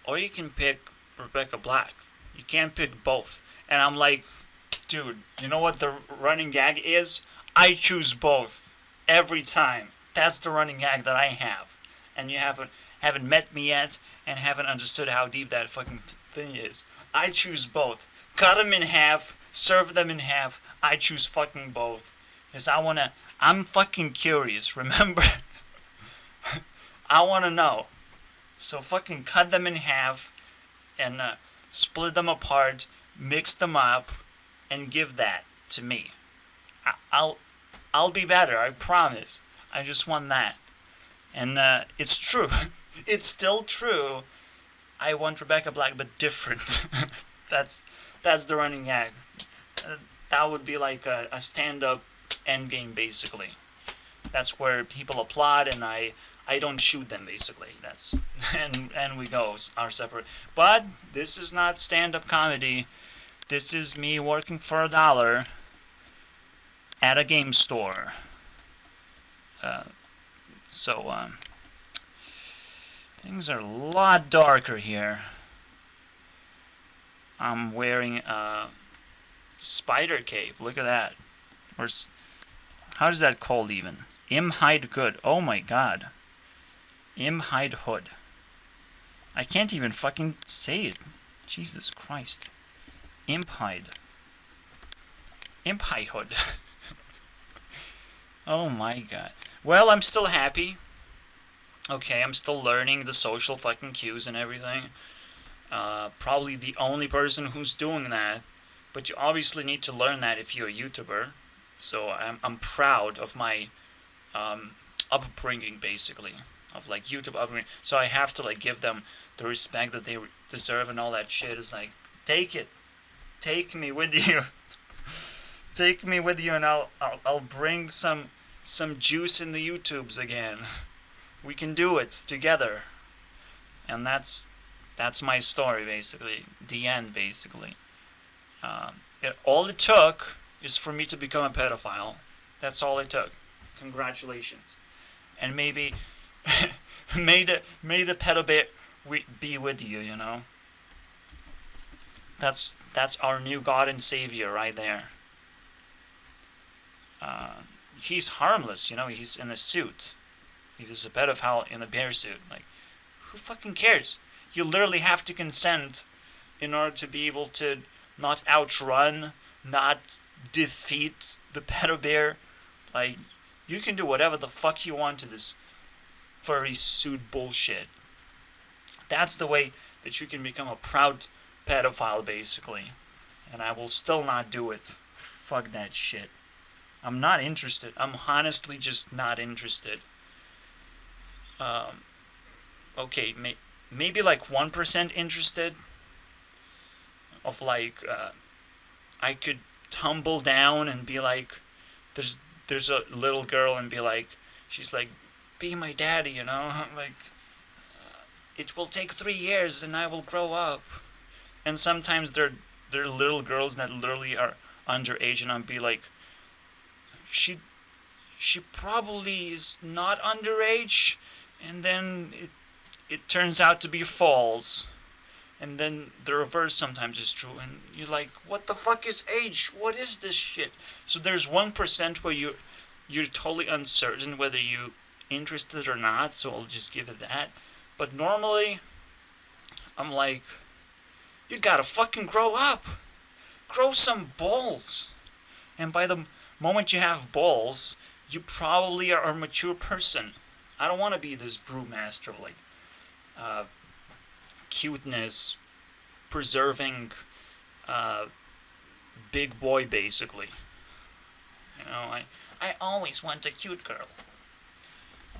or you can pick Rebecca Black. You can't pick both. And I'm like, dude, you know what the running gag is? I choose both every time. That's the running gag that I have. And you haven't met me yet and haven't understood how deep that fucking thing is. I choose both. Cut them in half, serve them in half. I choose fucking both. Because I'm fucking curious, remember? I wanna know. So fucking cut them in half and split them apart, mix them up, and give that to me. I'll be better, I promise. I just want that. And it's true. It's still true. I want Rebecca Black, but different. that's the running gag. That would be like a stand-up endgame, basically. That's where people applaud and I don't shoot them, basically. That's and we go our separate. But this is not stand-up comedy. This is me working for $1 at a game store. So things are a lot darker here. I'm wearing a spider cape. Look at that. How is that called even? Hide Good. Oh my god. Hide Hood. I can't even fucking say it. Jesus Christ. Hide. Hide Hood. Oh my god. Well, I'm still happy. Okay, I'm still learning the social fucking cues and everything. Probably the only person who's doing that. But you obviously need to learn that if you're a YouTuber. So I'm proud of my upbringing, basically. Of like YouTube upbringing. So I have to like give them the respect that they deserve and all that shit. Is like, take it. Take me with you. Take me with you and I'll bring some juice in the YouTubes again. We can do it together. And that's my story, basically. The end, basically. All it took is for me to become a pedophile. That's all it took. Congratulations. And maybe may the pedo bear be with you, you know. That's our new God and Savior right there. He's harmless, you know. He's in a suit. He's a pedophile in a bear suit. Like, who fucking cares? You literally have to consent in order to be able to not outrun, not defeat the pedo bear. Like, you can do whatever the fuck you want to this furry suit bullshit. That's the way that you can become a proud pedophile, basically. And I will still not do it. Fuck that shit. I'm not interested. I'm honestly just not interested. Okay, maybe like 1% interested. Of like, I could tumble down and be like, there's a little girl and be like, she's like, be my daddy, you know? Like, it will take 3 years and I will grow up. And sometimes they're little girls that literally are underage and I'll be like, she probably is not underage, and then it turns out to be false. And then the reverse sometimes is true, and you're like, what the fuck is age? What is this shit? So there's 1% where you're totally uncertain whether you're interested or not, so I'll just give it that. But normally, I'm like, you gotta fucking grow up. Grow some balls. And by the moment you have balls, you probably are a mature person. I don't want to be this brewmaster of like cuteness, preserving big boy, basically. You know, I always want a cute girl.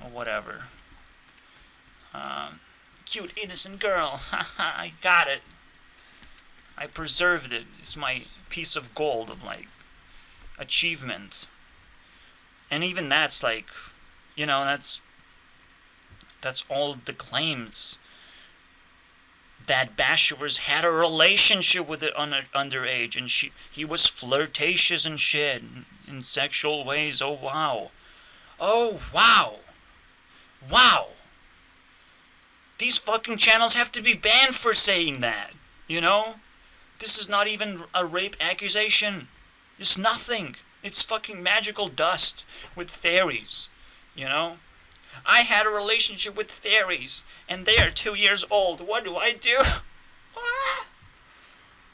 Or whatever. Cute, innocent girl. Haha, I got it. I preserved it. It's my piece of gold of like achievement. And even that's like, you know, that's all the claims that Bashivers had a relationship with it underage, and he was flirtatious and shit in sexual ways. Oh wow. Wow. These fucking channels have to be banned for saying that, you know? This is not even a rape accusation. It's nothing. It's fucking magical dust with fairies, you know? I had a relationship with fairies, and they are 2 years old. What do I do?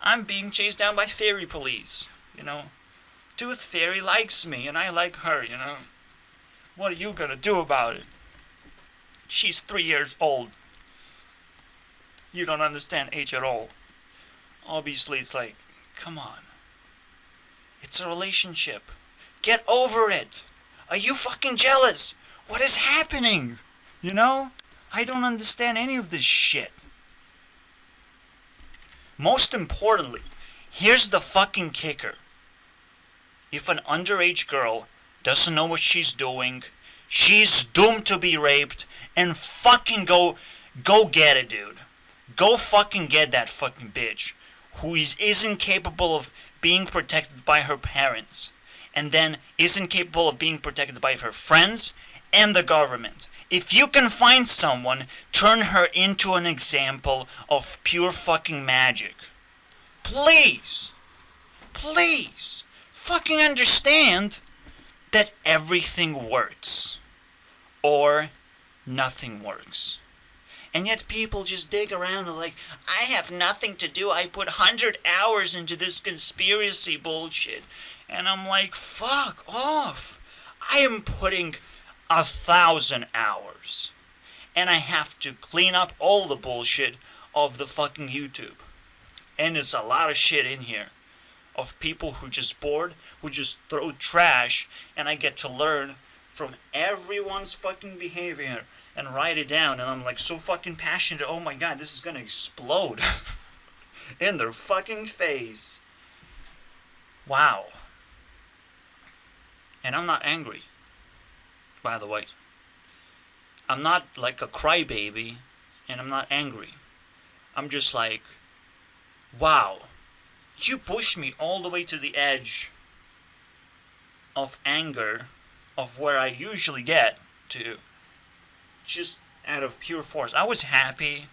I'm being chased down by fairy police, you know? Tooth Fairy likes me, and I like her, you know? What are you gonna do about it? She's 3 years old. You don't understand age at all. Obviously, it's like, come on. It's a relationship. Get over it. Are you fucking jealous? What is happening? You know? I don't understand any of this shit. Most importantly, here's the fucking kicker. If an underage girl doesn't know what she's doing, she's doomed to be raped, and fucking go get it, dude. Go fucking get that fucking bitch who isn't capable of being protected by her parents, and then isn't capable of being protected by her friends and the government. If you can find someone, turn her into an example of pure fucking magic. Please, please, fucking understand that everything works, or nothing works. And yet people just dig around and like, I have nothing to do. I put 100 hours into this conspiracy bullshit. And I'm like, fuck off. I am putting 1,000 hours. And I have to clean up all the bullshit of the fucking YouTube. And there's a lot of shit in here. Of people who just bored, who just throw trash. And I get to learn from everyone's fucking behavior and write it down, and I'm like so fucking passionate. Oh my god, this is gonna explode in their fucking face. Wow. And I'm not angry, by the way. I'm not like a crybaby, and I'm not angry. I'm just like, wow, you pushed me all the way to the edge of anger of where I usually get to. Just out of pure force. I was happy.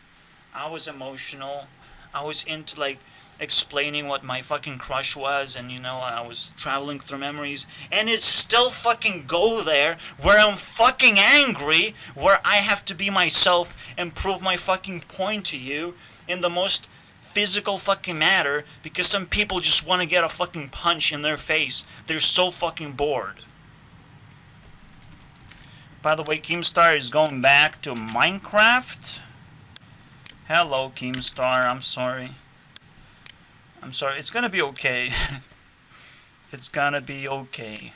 I was emotional. I was into like explaining what my fucking crush was, and you know, I was traveling through memories, and it still fucking go there where I'm fucking angry, where I have to be myself and prove my fucking point to you in the most physical fucking matter, because some people just want to get a fucking punch in their face. They're so fucking bored. By the way, Keemstar is going back to Minecraft. Hello, Keemstar. I'm sorry. It's gonna be okay. It's gonna be okay.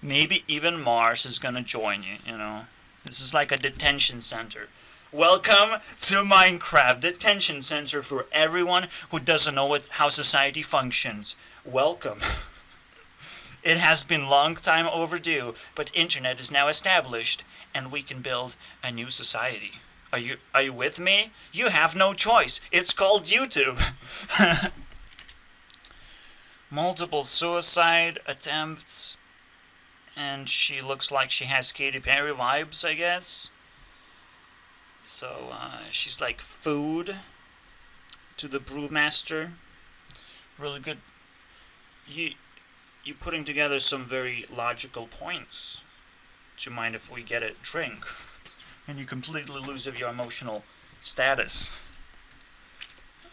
Maybe even Mars is gonna join you, you know. This is like a detention center. Welcome to Minecraft, detention center for everyone who doesn't know how society functions. Welcome. It has been long time overdue, but internet is now established, and we can build a new society. Are you with me? You have no choice. It's called YouTube. Multiple suicide attempts, and she looks like she has Katy Perry vibes, I guess. So she's like food to the brewmaster. Really good. You putting together some very logical points. Do you mind if we get a drink? And you completely lose your emotional status.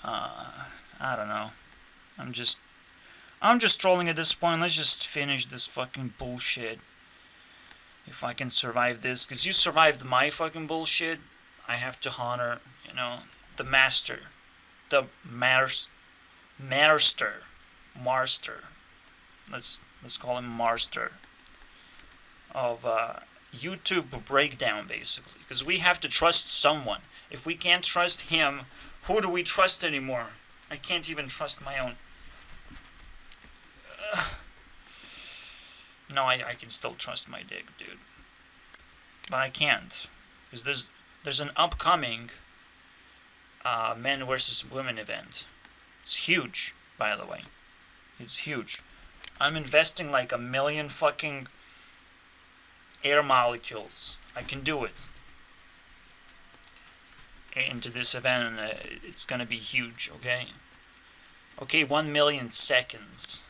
I don't know. I'm just trolling at this point. Let's just finish this fucking bullshit. If I can survive this, because you survived my fucking bullshit, I have to honor, you know, the master, the marster. Let's call him Marster of YouTube breakdown, basically, because we have to trust someone. If we can't trust him, who do we trust anymore? I can't even trust my own. No, I can still trust my dick, dude, but I can't, because there's an upcoming men versus women event. It's huge, by the way. It's huge. I'm investing like 1 million fucking air molecules. I can do it. Into this event, and it's gonna be huge, okay? Okay, 1 million seconds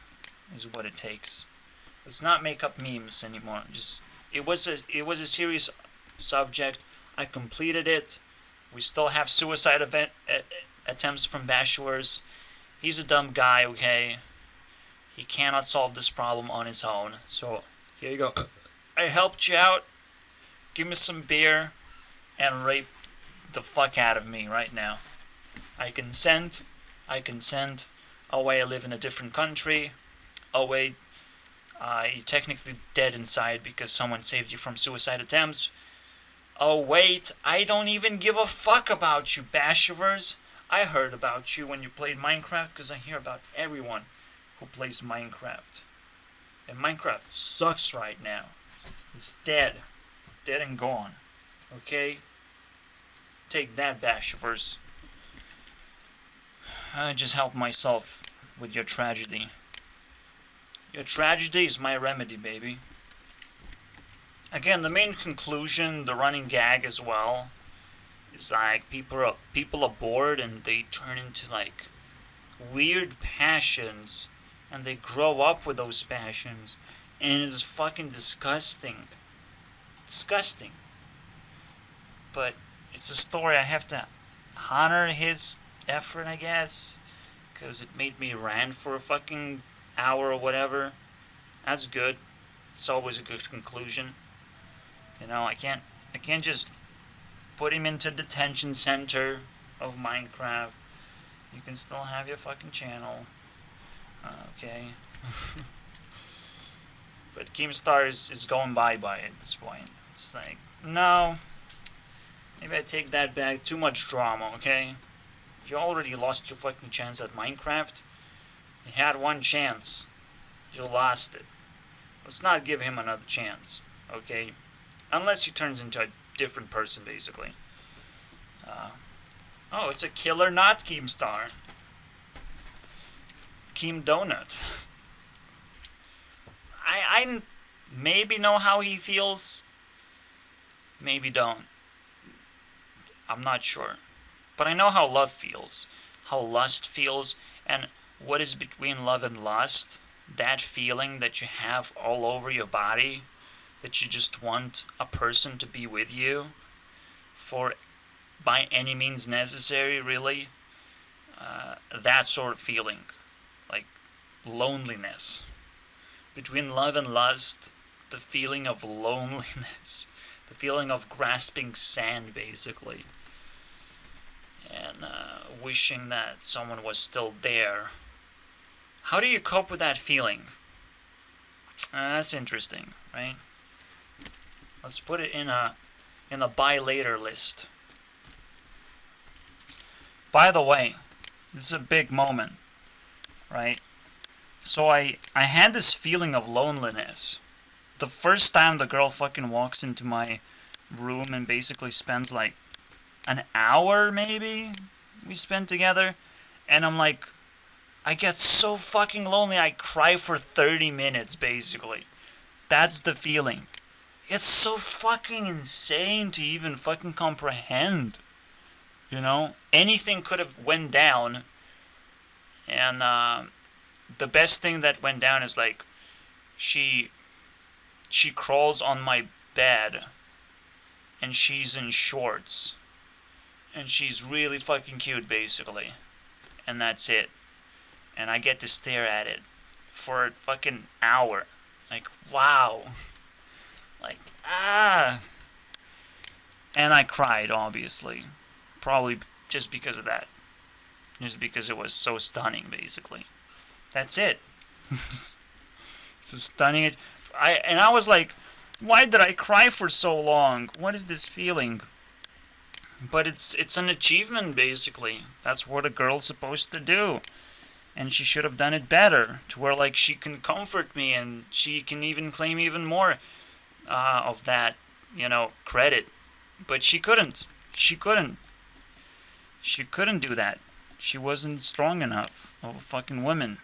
is what it takes. Let's not make up memes anymore. Just it was a serious subject. I completed it. We still have suicide attempts from bashers. He's a dumb guy, okay? He cannot solve this problem on his own. So, here you go. I helped you out. Give me some beer and rape the fuck out of me right now. I consent. I consent. Oh wait, I live in a different country. Oh wait, you're technically dead inside because someone saved you from suicide attempts. Oh wait, I don't even give a fuck about you, bashivers. I heard about you when you played Minecraft because I hear about everyone who plays Minecraft. And Minecraft sucks right now. It's dead. Dead and gone. Okay? Take that, bashivers. I just help myself with your tragedy. Your tragedy is my remedy, baby. Again, the main conclusion, the running gag as well, is like people are bored and they turn into like weird passions and they grow up with those passions and it's fucking disgusting. It's disgusting. But it's a story. I have to honor his effort, I guess, because it made me rant for a fucking hour or whatever. That's good. It's always a good conclusion. You know, I can't just put him into detention center of Minecraft. You can still have your fucking channel. Okay. But Keemstar is going bye-bye at this point. It's like, no. Maybe I take that back. Too much drama, okay? You already lost your fucking chance at Minecraft. You had one chance. You lost it. Let's not give him another chance, okay? Unless he turns into a different person, basically. Oh, it's a killer not Keemstar. Keem Donut. I maybe know how he feels. Maybe don't. I'm not sure. But I know how love feels. How lust feels. And what is between love and lust. That feeling that you have all over your body. That you just want a person to be with you. For by any means necessary, really. That sort of feeling. Like loneliness. Between love and lust, the feeling of loneliness. The feeling of grasping sand, basically. And wishing that someone was still there. How do you cope with that feeling? That's interesting, right? Let's put it in a buy later list. By the way, this is a big moment, right? So I had this feeling of loneliness. The first time the girl fucking walks into my room and basically spends like an hour maybe we spent together, and I'm like, I get so fucking lonely I cry for 30 minutes basically. That's the feeling. It's so fucking insane to even fucking comprehend. You know, anything could have went down, and the best thing that went down is like she crawls on my bed and she's in shorts and she's really fucking cute basically, and that's it, and I get to stare at it for a fucking hour, like wow, like and I cried obviously, probably just because of that, just because it was so stunning basically. That's it. It's a stunning. I was like, why did I cry for so long? What is this feeling? But it's an achievement basically. That's what a girl's supposed to do, and she should have done it better. To where like she can comfort me and she can even claim even more of that, credit. But she couldn't. She couldn't do that. She wasn't strong enough of a fucking woman.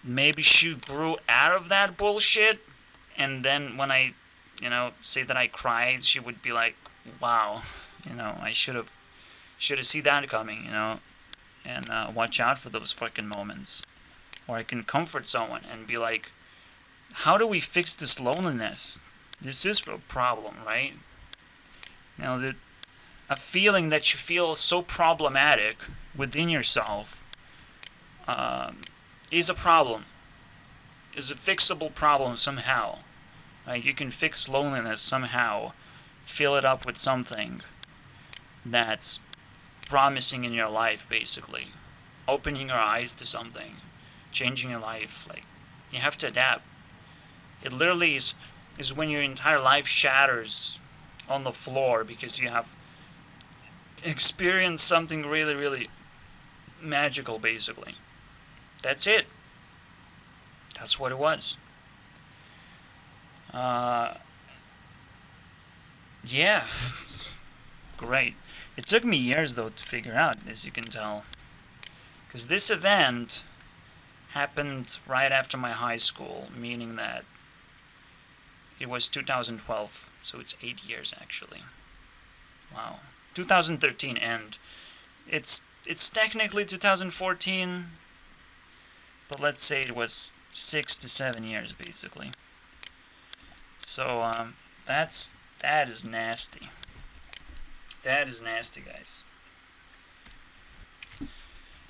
Maybe she grew out of that bullshit, and then when I, say that I cried, she would be like, "Wow, I should have seen that coming," and watch out for those fucking moments. Or I can comfort someone and be like, how do we fix this loneliness? This is a problem, right? You know, a feeling that you feel so problematic within yourself is a problem, is a fixable problem somehow. Right? You can fix loneliness somehow, fill it up with something that's promising in your life, basically. Opening your eyes to something, changing your life. Like, you have to adapt. It literally is when your entire life shatters on the floor because you have experienced something really, really magical, basically. That's it. That's what it was. Yeah. Great. It took me years, though, to figure out, as you can tell. Because this event happened right after my high school, meaning that it was 2012, so it's 8 years, actually. Wow. 2013, and it's technically 2014, but let's say it was 6 to 7 years, basically. So, that is nasty. That is nasty, guys.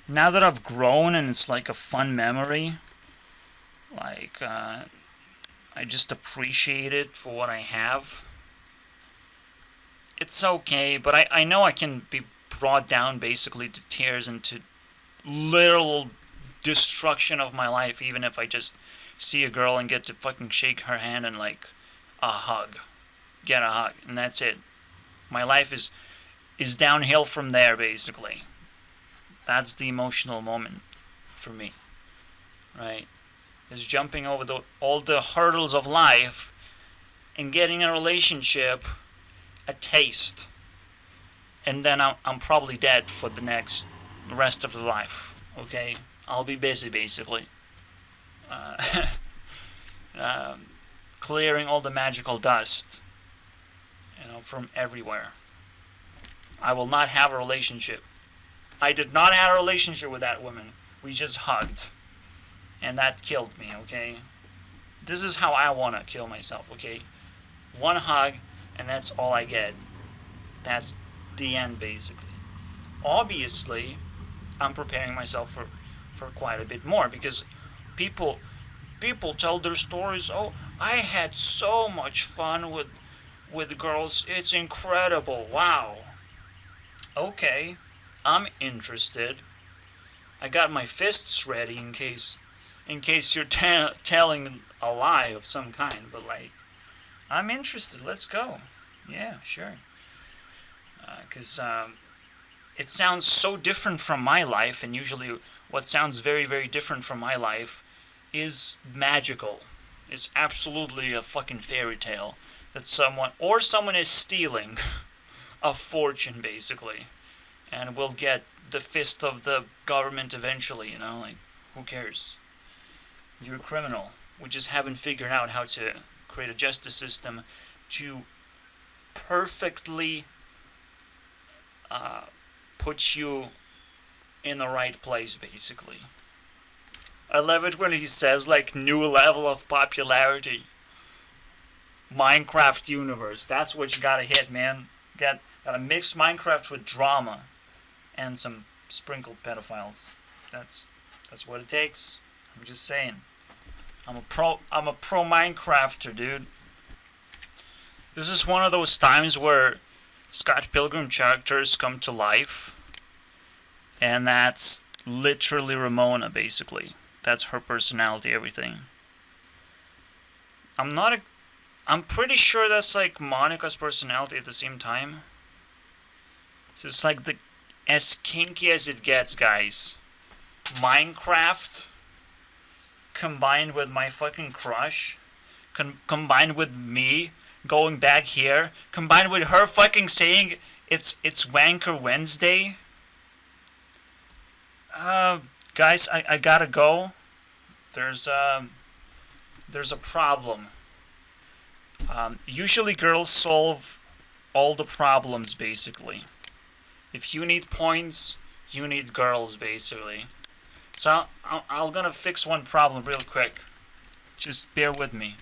Now that I've grown and it's like a fun memory, like, I just appreciate it for what I have. It's okay, but I know I can be brought down basically to tears and to literal destruction of my life, even if I just see a girl and get to fucking shake her hand and like a hug. Get a hug, and that's it. My life is downhill from there, basically. That's the emotional moment for me, right? Is jumping over all the hurdles of life and getting a relationship, a taste, and then I'm probably dead for the rest of the life. Okay, I'll be busy, basically, clearing all the magical dust, from everywhere. I will not have a relationship. I did not have a relationship with that woman. We just hugged. And that killed me, okay? This is how I want to kill myself, okay? One hug, and that's all I get. That's the end, basically. Obviously, I'm preparing myself for quite a bit more, because people tell their stories. Oh, I had so much fun with girls. It's incredible. Wow. Okay, I'm interested. I got my fists ready in case you're telling a lie of some kind, but like, I'm interested. Let's go. Yeah, sure. Because it sounds so different from my life, and usually what sounds very, very different from my life is magical. It's absolutely a fucking fairy tale that someone is stealing a fortune, basically, and will get the fist of the government eventually, like, who cares? You're a criminal. We just haven't figured out how to create a justice system to perfectly put you in the right place, basically. I love it when he says, like, new level of popularity. Minecraft universe. That's what you gotta hit, man. Gotta mix Minecraft with drama and some sprinkled pedophiles. That's what it takes. I'm just saying. I'm a pro Minecrafter, dude. This is one of those times where Scott Pilgrim characters come to life, and that's literally Ramona, basically. That's her personality, everything. I'm pretty sure that's like Monica's personality at the same time. So it's like as kinky as it gets, guys. Minecraft combined with my fucking crush, combined with me going back here, combined with her fucking saying it's Wanker Wednesday. Guys, I gotta go. There's a problem. Usually girls solve all the problems, basically. If you need points, You need girls, basically. So I'm gonna fix one problem real quick. Just bear with me.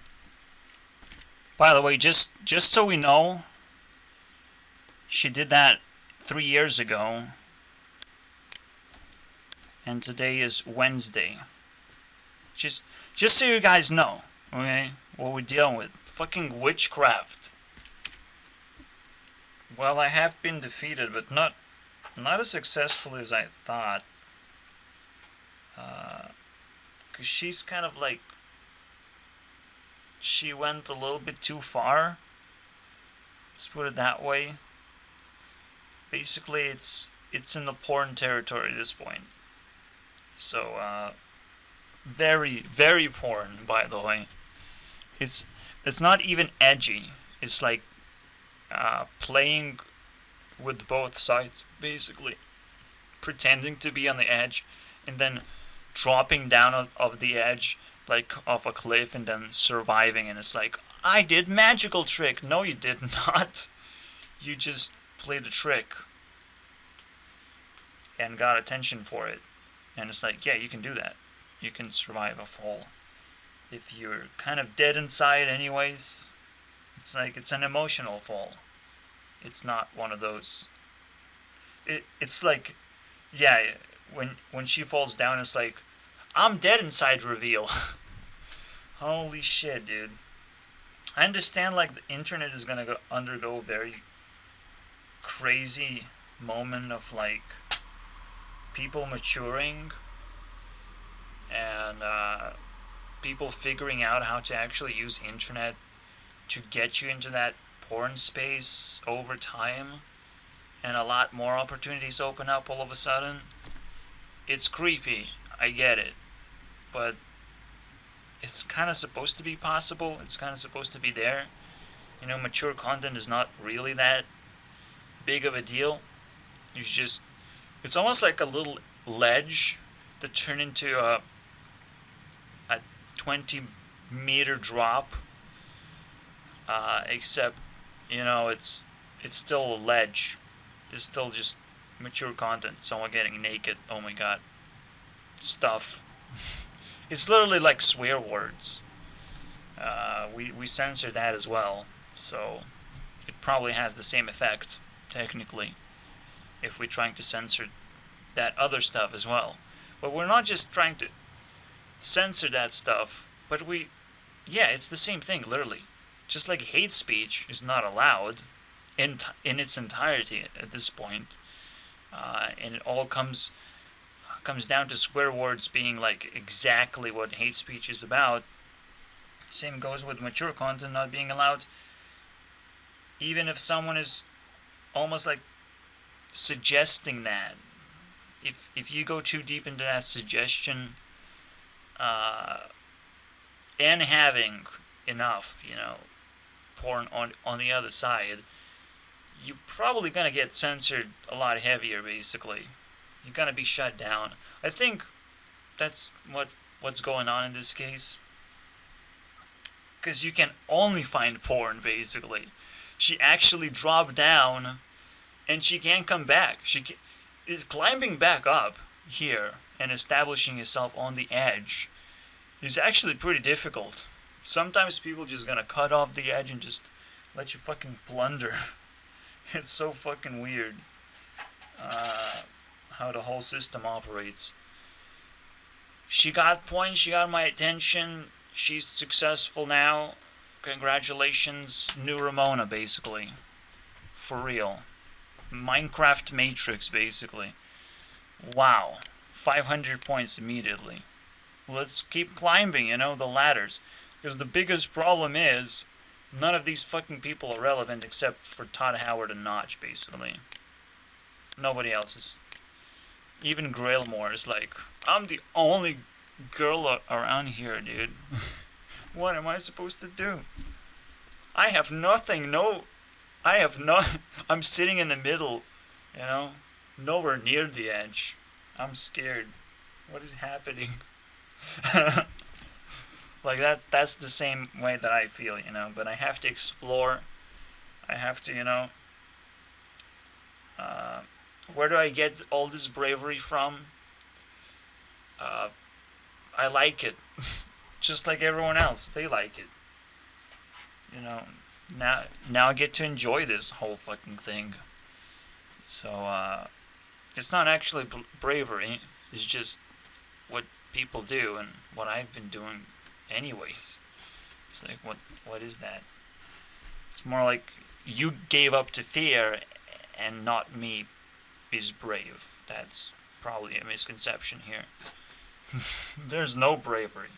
By the way, just so we know, she did that 3 years ago, and today is Wednesday. Just so you guys know, okay, what we're dealing with. Fucking witchcraft. Well, I have been defeated, but not as successfully as I thought. Cause she's kind of like, she went a little bit too far. Let's put it that way. Basically, it's in the porn territory at this point. So, very, very porn, by the way. It's not even edgy. It's like playing with both sides, basically. Pretending to be on the edge, and then dropping down of the edge, like off a cliff, and then surviving. And it's like, I did magical trick. No, you did not. You just played a trick and got attention for it. And it's like, yeah, you can do that. You can survive a fall. If you're kind of dead inside anyways, it's like, it's an emotional fall. It's not one of those. It's like, yeah, when she falls down, it's like, I'm dead inside reveal. Holy shit, dude. I understand, like, the internet is gonna undergo a very crazy moment of, like, people maturing and people figuring out how to actually use internet to get you into that porn space over time, and a lot more opportunities open up all of a sudden. It's creepy, I get it, but it's kind of supposed to be possible. It's kind of supposed to be there. You know, mature content is not really that big of a deal. It's almost like a little ledge that turned into a 20-meter drop. Except, you know, it's still a ledge. It's still just mature content. Someone getting naked. Oh my god. Stuff. It's literally like swear words. We censor that as well. So it probably has the same effect, technically, if we're trying to censor that other stuff as well. But we're not just trying to censor that stuff, but it's the same thing, literally. Just like hate speech is not allowed in its entirety at this point, and it all comes down to swear words being like exactly what hate speech is about. Same goes with mature content not being allowed, even if someone is almost like suggesting that. If you go too deep into that suggestion, and having enough, you know, porn on the other side, you're probably gonna get censored a lot heavier. Basically, you're gonna be shut down. I think that's what's going on in this case, because you can only find porn. Basically, she actually dropped down, and she can't come back. She is climbing back up here and establishing herself on the edge. Is actually pretty difficult. Sometimes people just gonna cut off the edge and just let you fucking plunder. It's so fucking weird how the whole system operates. She got points, she got my attention, she's successful now. Congratulations, new Ramona, basically. For real. Minecraft Matrix, basically. Wow. 500 points immediately. Let's keep climbing, you know, the ladders. Because the biggest problem is, none of these fucking people are relevant except for Todd Howard and Notch, basically. Nobody else is. Even Grailmore is like, I'm the only girl around here, dude. What am I supposed to do? I have nothing, I'm sitting in the middle, you know? Nowhere near the edge. I'm scared. What is happening? Like that's the same way that I feel, you know, but I have to explore. I have to, you know, Where do I get all this bravery from? I like it. Just like everyone else, they like it. You know, now I get to enjoy this whole fucking thing. So, it's not actually bravery. It's just what people do and what I've been doing anyways. It's like, what is that? It's more like you gave up to fear and not me is brave. That's probably a misconception here. There's no bravery.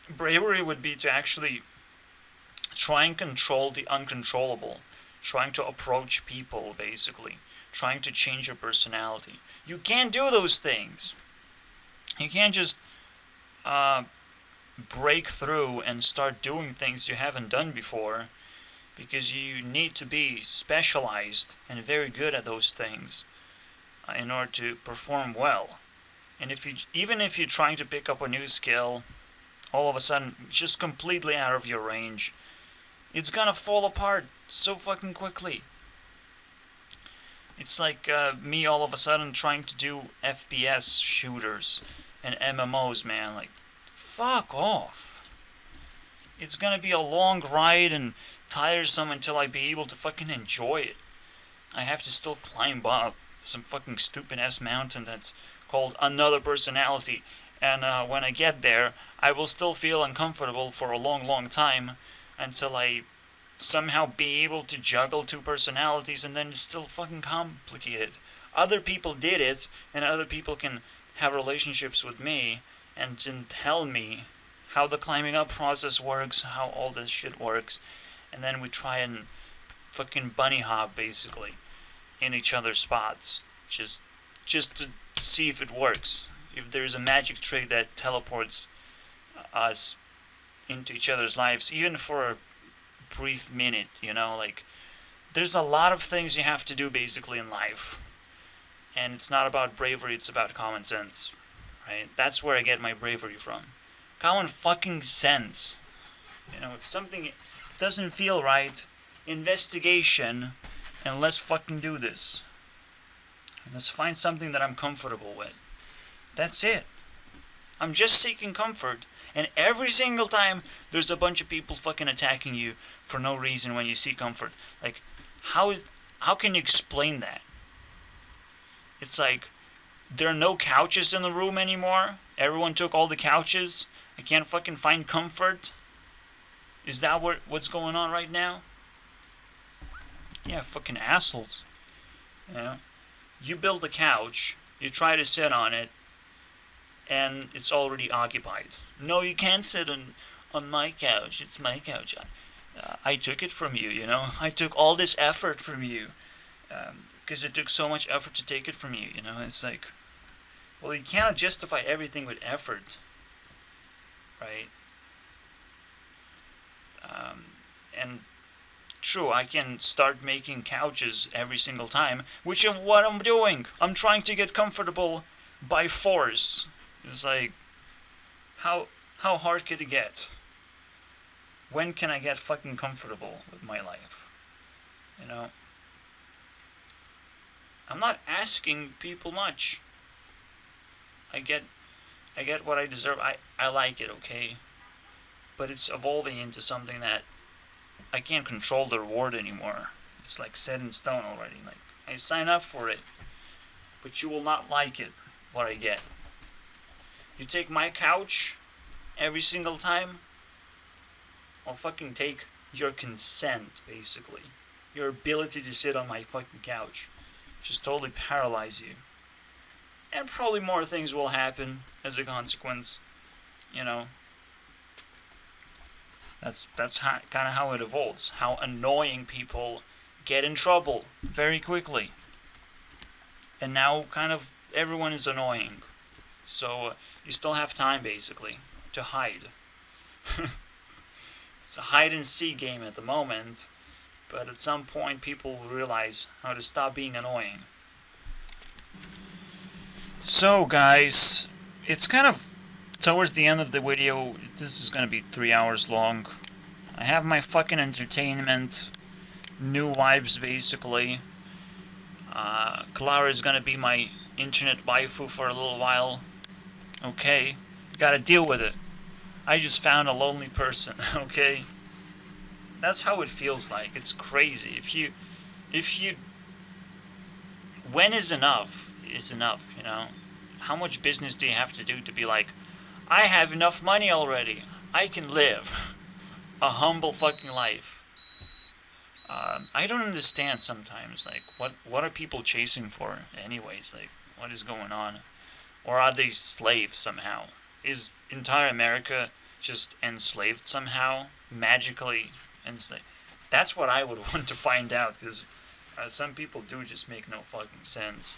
Bravery would be to actually try and control the uncontrollable, trying to approach people, basically, trying to change your personality. You can't do those things. You can't just break through and start doing things you haven't done before, because you need to be specialized and very good at those things in order to perform well. And even if you're trying to pick up a new skill, all of a sudden just completely out of your range, it's gonna fall apart so fucking quickly. It's like me all of a sudden trying to do FPS shooters and MMOs, man. Like, fuck off. It's gonna be a long ride and tiresome until I be able to fucking enjoy it. I have to still climb up some fucking stupid ass mountain that's called another personality, and when I get there, I will still feel uncomfortable for a long time until I somehow be able to juggle two personalities, and then it's still fucking complicated. Other people did it, and other people can have relationships with me and tell me how the climbing up process works, how all this shit works, and then we try and fucking bunny hop basically in each other's spots, just to see if it works. If there's a magic trick that teleports us into each other's lives, even for a brief minute, like, there's a lot of things you have to do basically in life, and it's not about bravery, it's about common sense, right? That's where I get my bravery from. Common fucking sense. If something doesn't feel right, investigation, and let's fucking do this. Let's find something that I'm comfortable with. That's it. I'm just seeking comfort. And every single time, there's a bunch of people fucking attacking you for no reason when you seek comfort. Like, how can you explain that? It's like, there are no couches in the room anymore. Everyone took all the couches. I can't fucking find comfort. Is that what's going on right now? Yeah, fucking assholes. You build a couch, you try to sit on it, and it's already occupied. No, you can't sit on my couch. It's my couch. I took it from you, I took all this effort from you. Because it took so much effort to take it from you, It's like, well, you cannot justify everything with effort, right? And true, I can start making couches every single time, which is what I'm doing. I'm trying to get comfortable by force. It's like, how hard could it get? When can I get fucking comfortable with my life? I'm not asking people much. I get what I deserve. I like it, okay? But it's evolving into something that I can't control the reward anymore. It's like set in stone already. Like, I sign up for it, but you will not like it, what I get. You take my couch every single time, I'll fucking take your consent, basically. Your ability to sit on my fucking couch. Just totally paralyze you. And probably more things will happen as a consequence. That's kind of how it evolves. How annoying people get in trouble very quickly. And now kind of everyone is annoying. So you still have time basically to hide. It's a hide and seek game at the moment. But at some point people will realize how to stop being annoying. So guys, it's kind of towards the end of the video. This is gonna be 3 hours long. I have my fucking entertainment, new vibes basically. Clara is gonna be my internet waifu for a little while. Okay, gotta deal with it. I just found a lonely person. Okay, that's how it feels like. It's crazy. If you, when is enough? Is enough. You know, how much business do you have to do to be like, I have enough money already. I can live a humble fucking life. I don't understand sometimes. Like, what are people chasing for, anyways? Like, what is going on? Or are they slaves somehow? Is entire America just enslaved somehow? Magically enslaved? That's what I would want to find out, because some people do just make no fucking sense.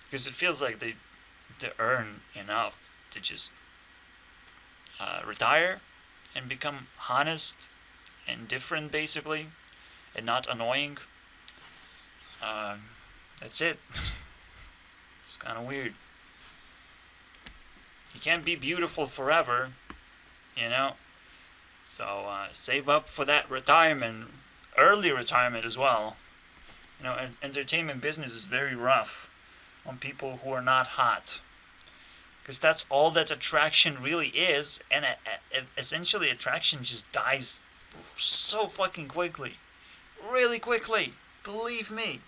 Because it feels like they earn enough to just retire and become honest and different, basically, and not annoying. That's it. It's kind of weird. You can't be beautiful forever, you know. So save up for that retirement, early retirement as well. You know, entertainment business is very rough on people who are not hot, because that's all that attraction really is, and essentially attraction just dies so fucking quickly, really quickly. Believe me,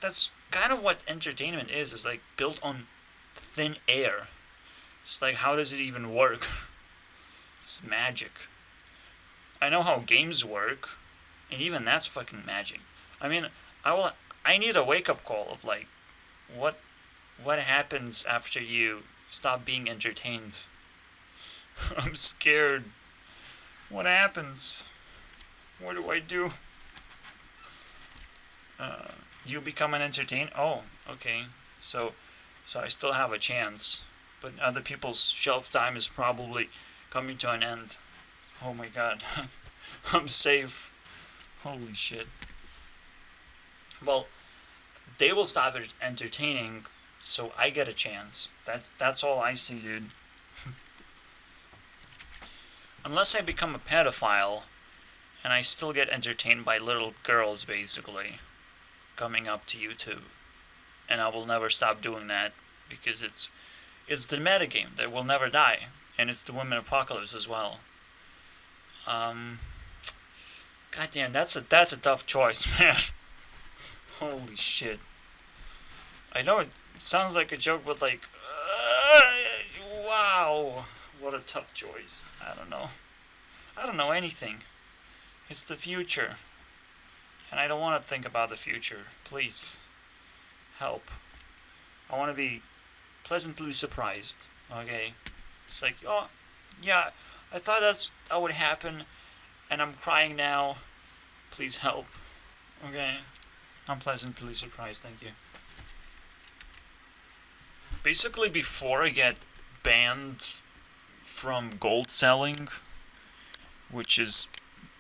that's kind of what entertainment is. It's like built on thin air. It's like, how does it even work? It's magic. I know how games work, and even that's fucking magic. I mean, I need a wake up call of like, what happens after you stop being entertained? I'm scared. What happens? What do I do? You become an entertainer? Oh, okay. So I still have a chance, but other people's shelf time is probably coming to an end. Oh my god. I'm safe. Holy shit. Well, they will stop entertaining, so I get a chance. That's all I see, dude. Unless I become a pedophile, and I still get entertained by little girls, basically, coming up to YouTube. And I will never stop doing that, because it's the metagame that will never die, and it's the women apocalypse as well. Goddamn, that's a tough choice, man. Holy shit. I know it sounds like a joke, but like, wow, what a tough choice. I don't know anything. It's the future, and I don't want to think about the future. Please, help. I want to be pleasantly surprised. Okay, it's like, oh, yeah, I thought that would happen, and I'm crying now. Please help. Okay, I'm pleasantly surprised. Thank you. Basically, before I get banned from gold selling, which is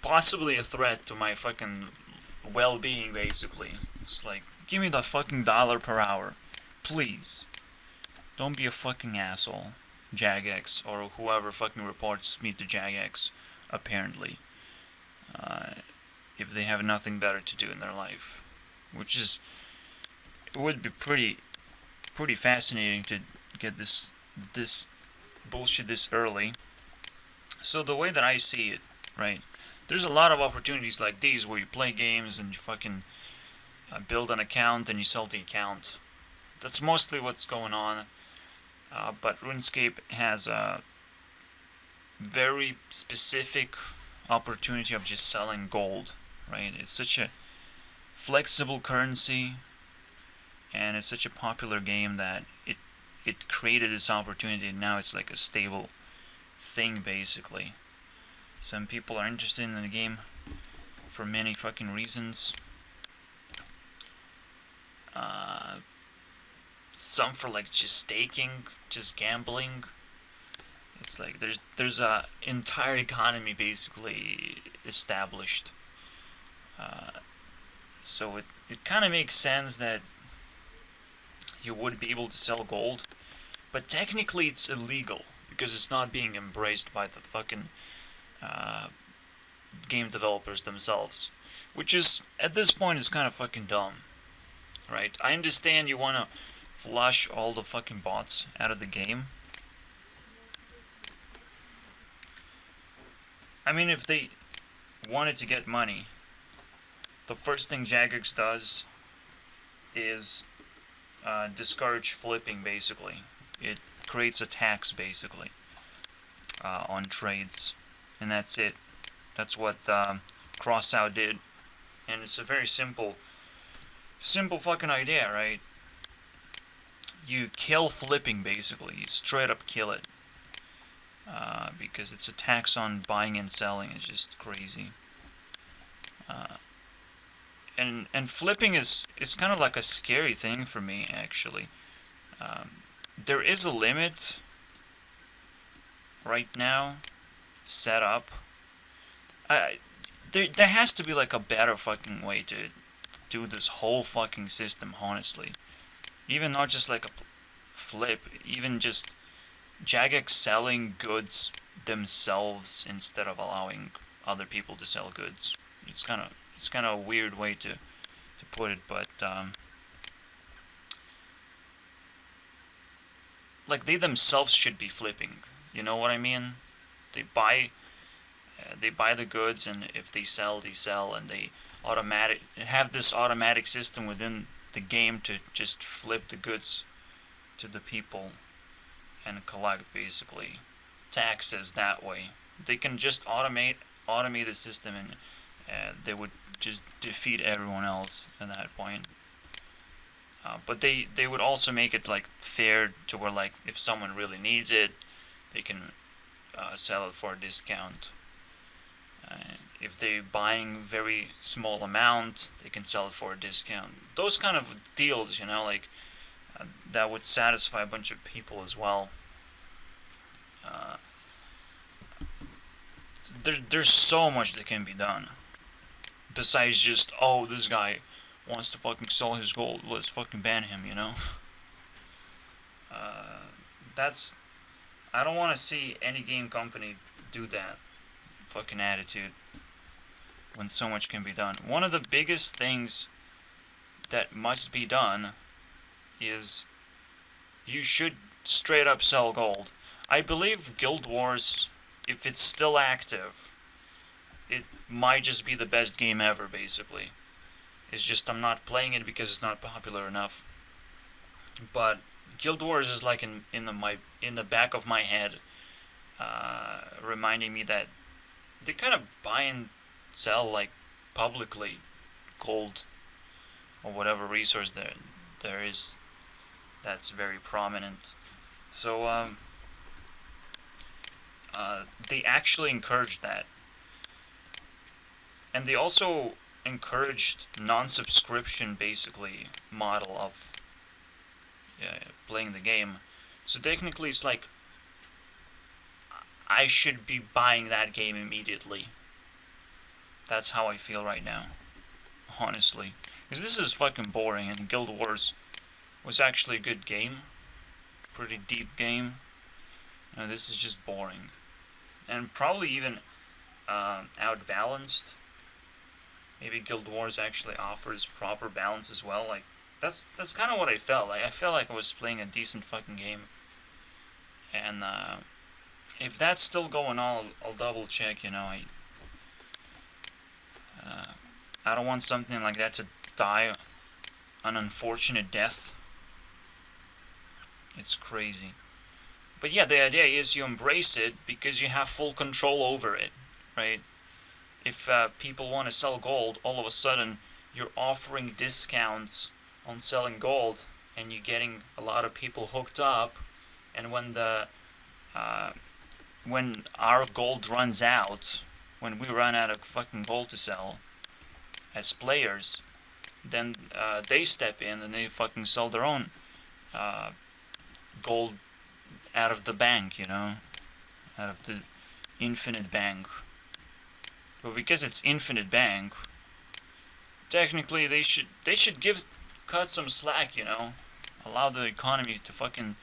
possibly a threat to my fucking well-being, basically. It's like, give me the fucking dollar per hour. Please. Don't be a fucking asshole. Jagex, or whoever fucking reports me to Jagex, apparently. If they have nothing better to do in their life. Which is, it would be pretty fascinating to get this bullshit this early. So the way that I see it, right, there's a lot of opportunities like these where you play games and you fucking build an account and you sell the account. That's mostly what's going on. But RuneScape has a very specific opportunity of just selling gold, right? It's such a flexible currency, and it's such a popular game that it created this opportunity, and now it's like a stable thing, basically. Some people are interested in the game for many fucking reasons. Some for like just staking, just gambling. It's like there's a entire economy basically established. So it kind of makes sense that you would be able to sell gold, but technically it's illegal because it's not being embraced by the fucking game developers themselves, which is, at this point, is kind of fucking dumb. right? I understand you want to flush all the fucking bots out of the game. I mean, if they wanted to get money, the first thing Jagex does is discourage flipping, basically. It creates a tax, basically, on trades. And that's it. That's what Crossout did. And it's a very simple fucking idea, right? You kill flipping, basically. You straight up kill it. Because it's a tax on buying and selling. It's just crazy. And flipping is kind of like a scary thing for me, actually. There is a limit right now set up. There has to be like a better fucking way to do this whole fucking system, honestly. Even not just like a flip, even just Jagex selling goods themselves instead of allowing other people to sell goods. It's kind of a weird way to put it, but like they themselves should be flipping. You know what I mean? They buy the goods, and if they sell, they sell, and they have this automatic system within the game to just flip the goods to the people and collect, basically, taxes that way. They can just automate the system, and they would just defeat everyone else at that point. But they would also make it like fair to where, like, if someone really needs it, they can sell it for a discount. If they're buying very small amount, they can sell it for a discount. Those kind of deals, like that would satisfy a bunch of people as well. There's so much that can be done besides just, oh, this guy wants to fucking sell his gold, let's fucking ban him. That's I don't want to see any game company do that fucking attitude when so much can be done. One of the biggest things that must be done is you should straight up sell gold. I believe Guild Wars, if it's still active, it might just be the best game ever, basically. It's just I'm not playing it because it's not popular enough. But Guild Wars is like in the back of my head, reminding me that they kind of buy and sell, like, publicly gold or whatever resource there is that's very prominent. So they actually encouraged that, and they also encouraged non-subscription, basically, model of playing the game. So technically it's like I should be buying that game immediately. That's how I feel right now, honestly. Because this is fucking boring, and Guild Wars was actually a good game. Pretty deep game. And this is just boring. And probably even outbalanced. Maybe Guild Wars actually offers proper balance as well. Like, that's kind of what I felt. Like, I felt like I was playing a decent fucking game. And if that's still going on, I'll double check. I don't want something like that to die an unfortunate death. It's crazy. But yeah, the idea is you embrace it because you have full control over it, right? If people want to sell gold, all of a sudden you're offering discounts on selling gold, and you're getting a lot of people hooked up. And when our gold runs out, when we run out of fucking gold to sell as players, then they step in and they fucking sell their own gold out of the bank, out of the infinite bank. But because it's infinite bank, technically they should cut some slack, allow the economy to fucking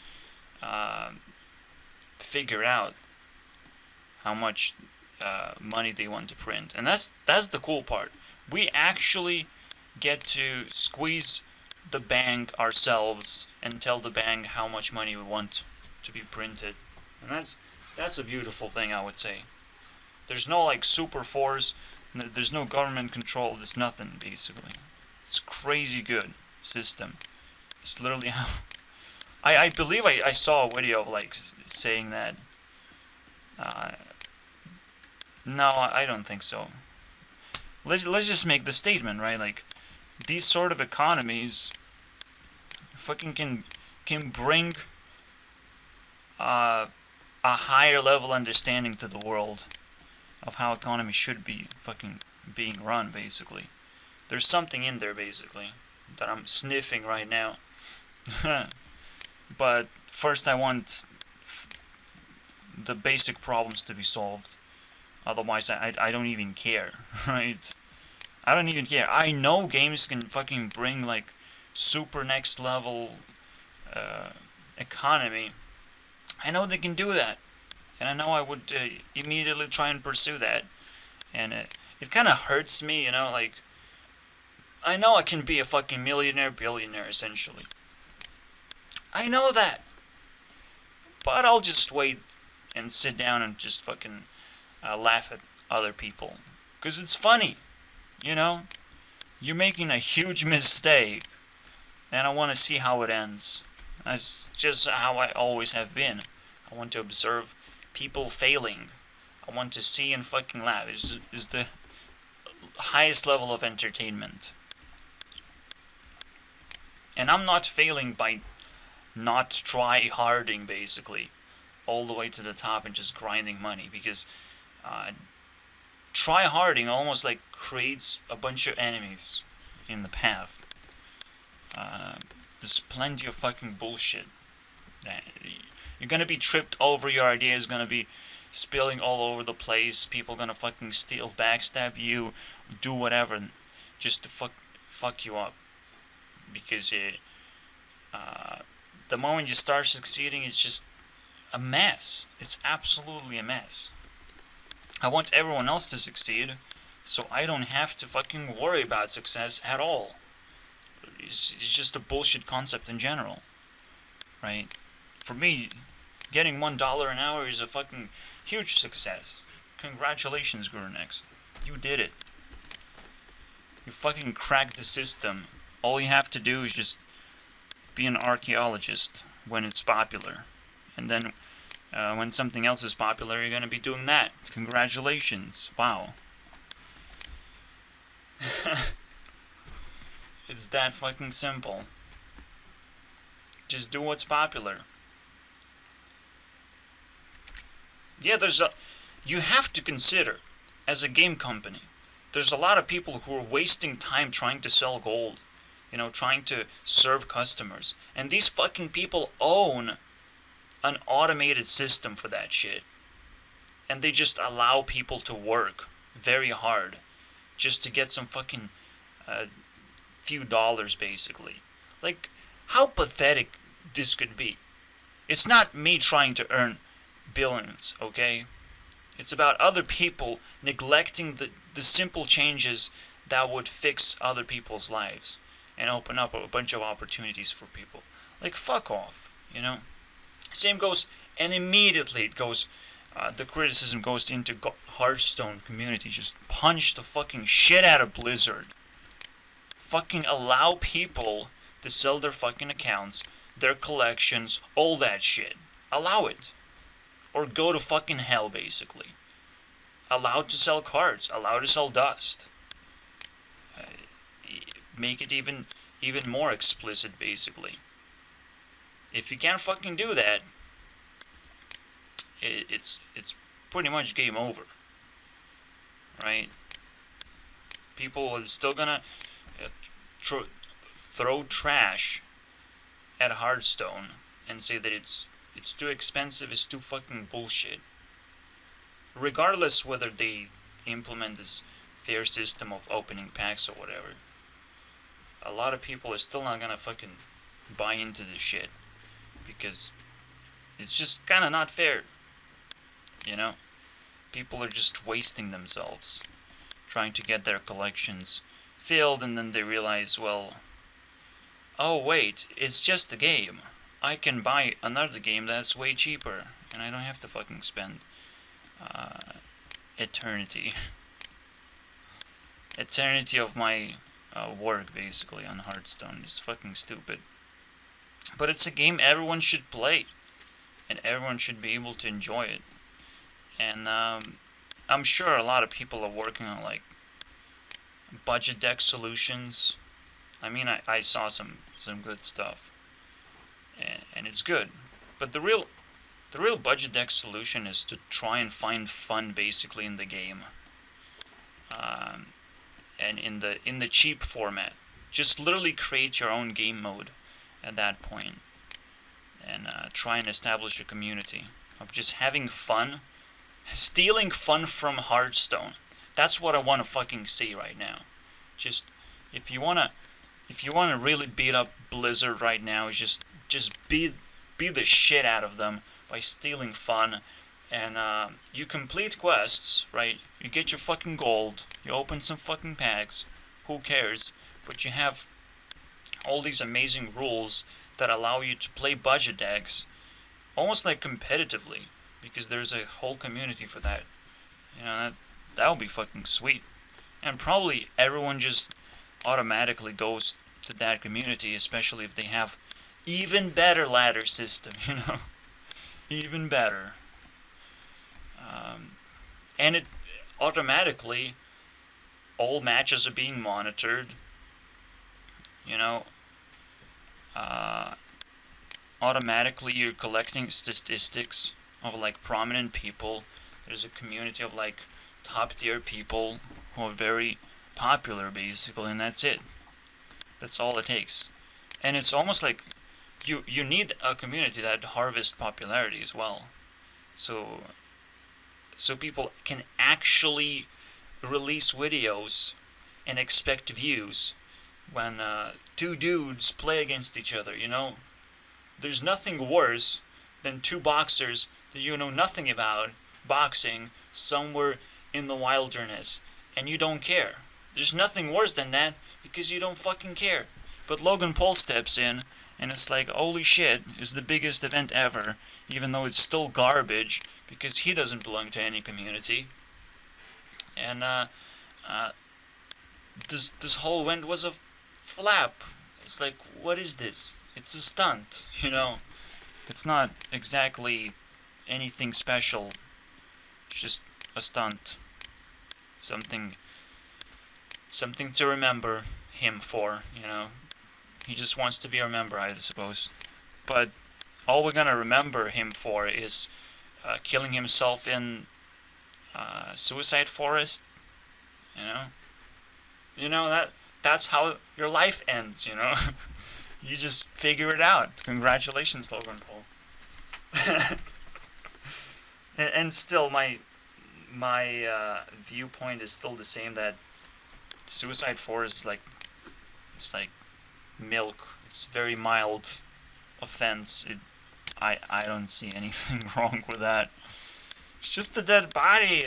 figure out how much money they want to print. And that's the cool part. We actually get to squeeze the bank ourselves and tell the bank how much money we want to be printed. And that's a beautiful thing, I would say. There's no like super force, there's no government control, there's nothing basically. It's crazy good system. It's literally how I believe I saw a video of like saying that. No, I don't think so. Let's just make the statement, right? Like these sort of economies fucking can bring a higher level understanding to the world of how economy should be fucking being run, basically. There's something in there, basically, that I'm sniffing right now. But first I want the basic problems to be solved. Otherwise, I don't even care, right? I don't even care. I know games can fucking bring, like, super next level economy. I know they can do that. And I know I would immediately try and pursue that. And it kind of hurts me, you know, like, I know I can be a fucking millionaire, billionaire, essentially. I know that. But I'll just wait and sit down and just fucking laugh at other people. Because it's funny, you know? You're making a huge mistake. And I want to see how it ends. That's just how I always have been. I want to observe people failing. I want to see and fucking laugh. Is the highest level of entertainment. And I'm not failing by not try-harding, basically, all the way to the top and just grinding money, because try-harding almost like creates a bunch of enemies in the path. There's plenty of fucking bullshit. You're gonna be tripped over, your idea is gonna be spilling all over the place, people gonna fucking steal, backstab you, do whatever, just to fuck you up. Because the moment you start succeeding, it's just a mess. It's absolutely a mess. I want everyone else to succeed, so I don't have to fucking worry about success at all. It's just a bullshit concept in general, right? For me, getting $1 an hour is a fucking huge success. Congratulations, Gurnex. You did it. You fucking cracked the system. All you have to do is just be an archaeologist when it's popular. And then when something else is popular, you're gonna be doing that. Congratulations. Wow. It's that fucking simple. Just do what's popular. Yeah, you have to consider, as a game company, there's a lot of people who are wasting time trying to sell gold. You know, trying to serve customers. And these fucking people own an automated system for that shit. And they just allow people to work very hard just to get some fucking few dollars, basically. Like, how pathetic this could be. It's not me trying to earn billions, okay? It's about other people neglecting the simple changes that would fix other people's lives and open up a bunch of opportunities for people. Like, fuck off, you know? Same goes, and immediately it goes, the criticism goes into Hearthstone community. Just punch the fucking shit out of Blizzard. Fucking allow people to sell their fucking accounts, their collections, all that shit. Allow it. Or go to fucking hell, basically. Allowed to sell cards. Allowed to sell dust. Make it even more explicit, basically. If you can't fucking do that, it's pretty much game over, right? People are still gonna throw trash at Hearthstone and say that it's too expensive, it's too fucking bullshit. Regardless whether they implement this fair system of opening packs or whatever, a lot of people are still not gonna fucking buy into this shit because it's just kind of not fair, you know? People are just wasting themselves trying to get their collections filled, and then they realize, well, oh wait, it's just a game. I can buy another game that's way cheaper, and I don't have to fucking spend uh, eternity. Eternity of my work, basically, on Hearthstone. It's fucking stupid. But it's a game everyone should play, and everyone should be able to enjoy it. And I'm sure a lot of people are working on, like, budget deck solutions. I mean, I saw some good stuff, and it's good. But the real budget deck solution is to try and find fun, basically, in the game. And in the cheap format, just literally create your own game mode at that point, and try and establish a community of just having fun, stealing fun from Hearthstone. That's what I want to fucking see right now. Just if you wanna really beat up Blizzard right now, just beat the shit out of them by stealing fun. And you complete quests, right? You get your fucking gold, you open some fucking packs, who cares? But you have all these amazing rules that allow you to play budget decks almost like competitively, because there's a whole community for that. You know, that would be fucking sweet. And probably everyone just automatically goes to that community, especially if they have even better ladder system, you know? Even better. And it automatically, all matches are being monitored, you know. Automatically you're collecting statistics of, like, prominent people. There's a community of, like, top tier people who are very popular, basically, and that's it. That's all it takes. And it's almost like you need a community that harvests popularity as well. So people can actually release videos and expect views when two dudes play against each other, you know? There's nothing worse than two boxers that you know nothing about boxing somewhere in the wilderness, and you don't care. There's nothing worse than that, because you don't fucking care. But Logan Paul steps in, and it's like, holy shit, it's the biggest event ever, even though it's still garbage, because he doesn't belong to any community. And this whole event was a flap. It's like, what is this? It's a stunt, you know? It's not exactly anything special. It's just a stunt. Something to remember him for, you know? He just wants to be remembered, I suppose. But all we're gonna remember him for is killing himself in Suicide Forest, you know? You know, that's how your life ends, you know? You just figure it out. Congratulations, Logan Paul. and still, my viewpoint is still the same, that Suicide Forest is like, it's like milk. It's very mild offense. I don't see anything wrong with that. It's just a dead body.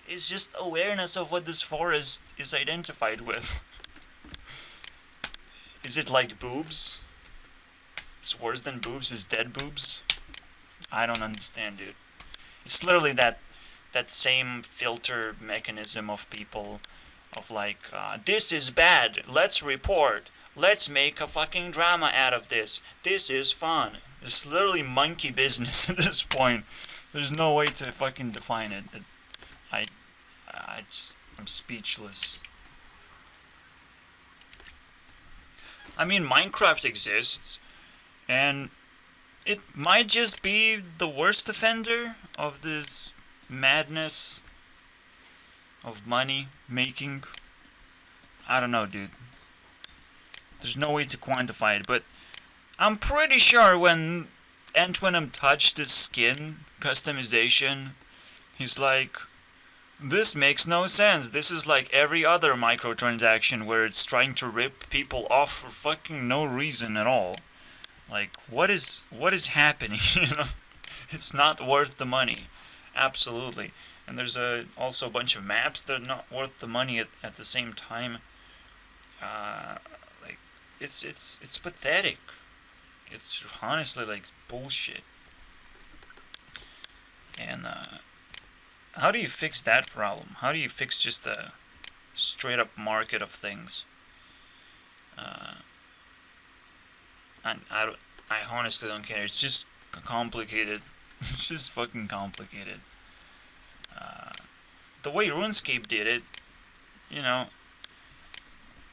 It's just awareness of what this forest is identified with. Is it like boobs? It's worse than boobs is dead boobs? I don't understand, dude. It's literally that same filter mechanism of people, of like, this is bad, let's report, let's make a fucking drama out of this is fun. It's literally monkey business at this point. There's no way to fucking define it. I'm speechless. I mean, Minecraft exists, and it might just be the worst offender of this madness of money making. I don't know, dude. There's no way to quantify it, but I'm pretty sure when Antwinem touched his skin customization, he's like, this makes no sense. This is like every other microtransaction where it's trying to rip people off for fucking no reason at all. Like, what is happening? You know, it's not worth the money. Absolutely. And there's also a bunch of maps that are not worth the money at the same time. Like, it's pathetic. It's honestly like bullshit. And how do you fix that problem? How do you fix just the straight up market of things? And I honestly don't care. It's just complicated. It's just fucking complicated. The way RuneScape did it, you know,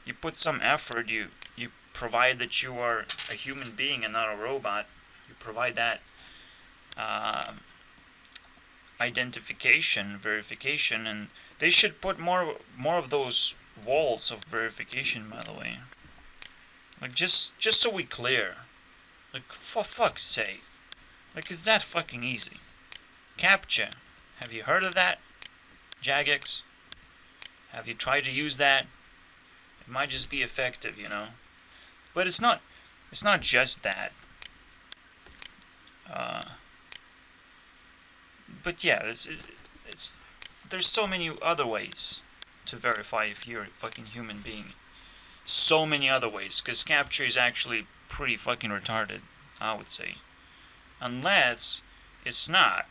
you put some effort, you provide that you are a human being and not a robot. You provide that identification, verification, and they should put more of those walls of verification, by the way. Like, just so we clear. Like, for fuck's sake. Like, it's that fucking easy. CAPTCHA. Have you heard of that? Jagex? Have you tried to use that? It might just be effective, you know? But it's not just that. But yeah, it's there's so many other ways to verify if you're a fucking human being. So many other ways, because CAPTCHA is actually pretty fucking retarded, I would say. Unless it's not.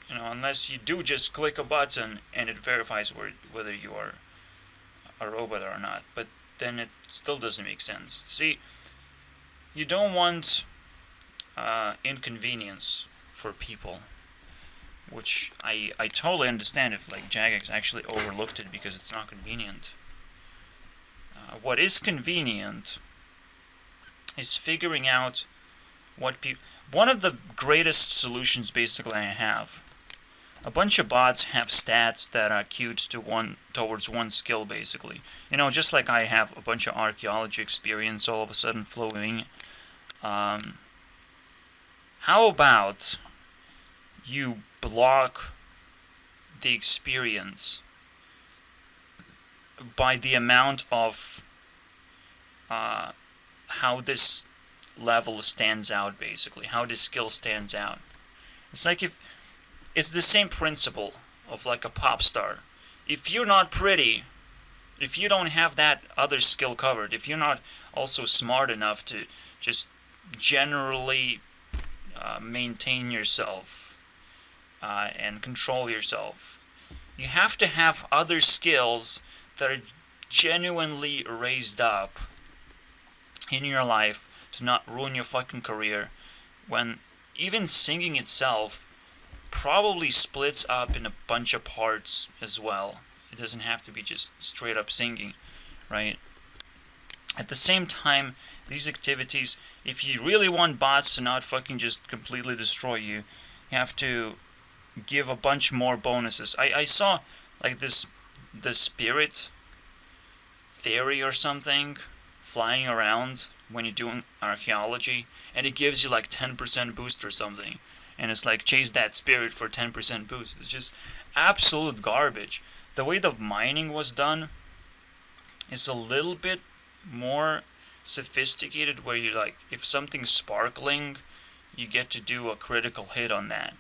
You know, unless you do just click a button and it verifies whether you are a robot or not. But then it still doesn't make sense. See, you don't want inconvenience for people. Which I totally understand if like Jagex actually overlooked it because it's not convenient. What is convenient is figuring out what people... One of the greatest solutions basically I have. A bunch of bots have stats that are queued towards one skill basically. You know, just like I have a bunch of archaeology experience all of a sudden flowing. How about you block the experience by the amount of how this level stands out, basically, how this skill stands out. It's like if it's the same principle of like a pop star. If you're not pretty, if you don't have that other skill covered, if you're not also smart enough to just generally maintain yourself and control yourself, you have to have other skills that are genuinely raised up in your life to not ruin your fucking career, when even singing itself probably splits up in a bunch of parts as well. It doesn't have to be just straight up singing, right? At the same time, these activities, if you really want bots to not fucking just completely destroy you, you have to give a bunch more bonuses. I saw like the spirit theory or something flying around when you're doing archaeology, and it gives you like 10% boost or something, and it's like chase that spirit for 10% boost. It's just absolute garbage. The way the mining was done is a little bit more sophisticated, where you like, if something's sparkling, you get to do a critical hit on that.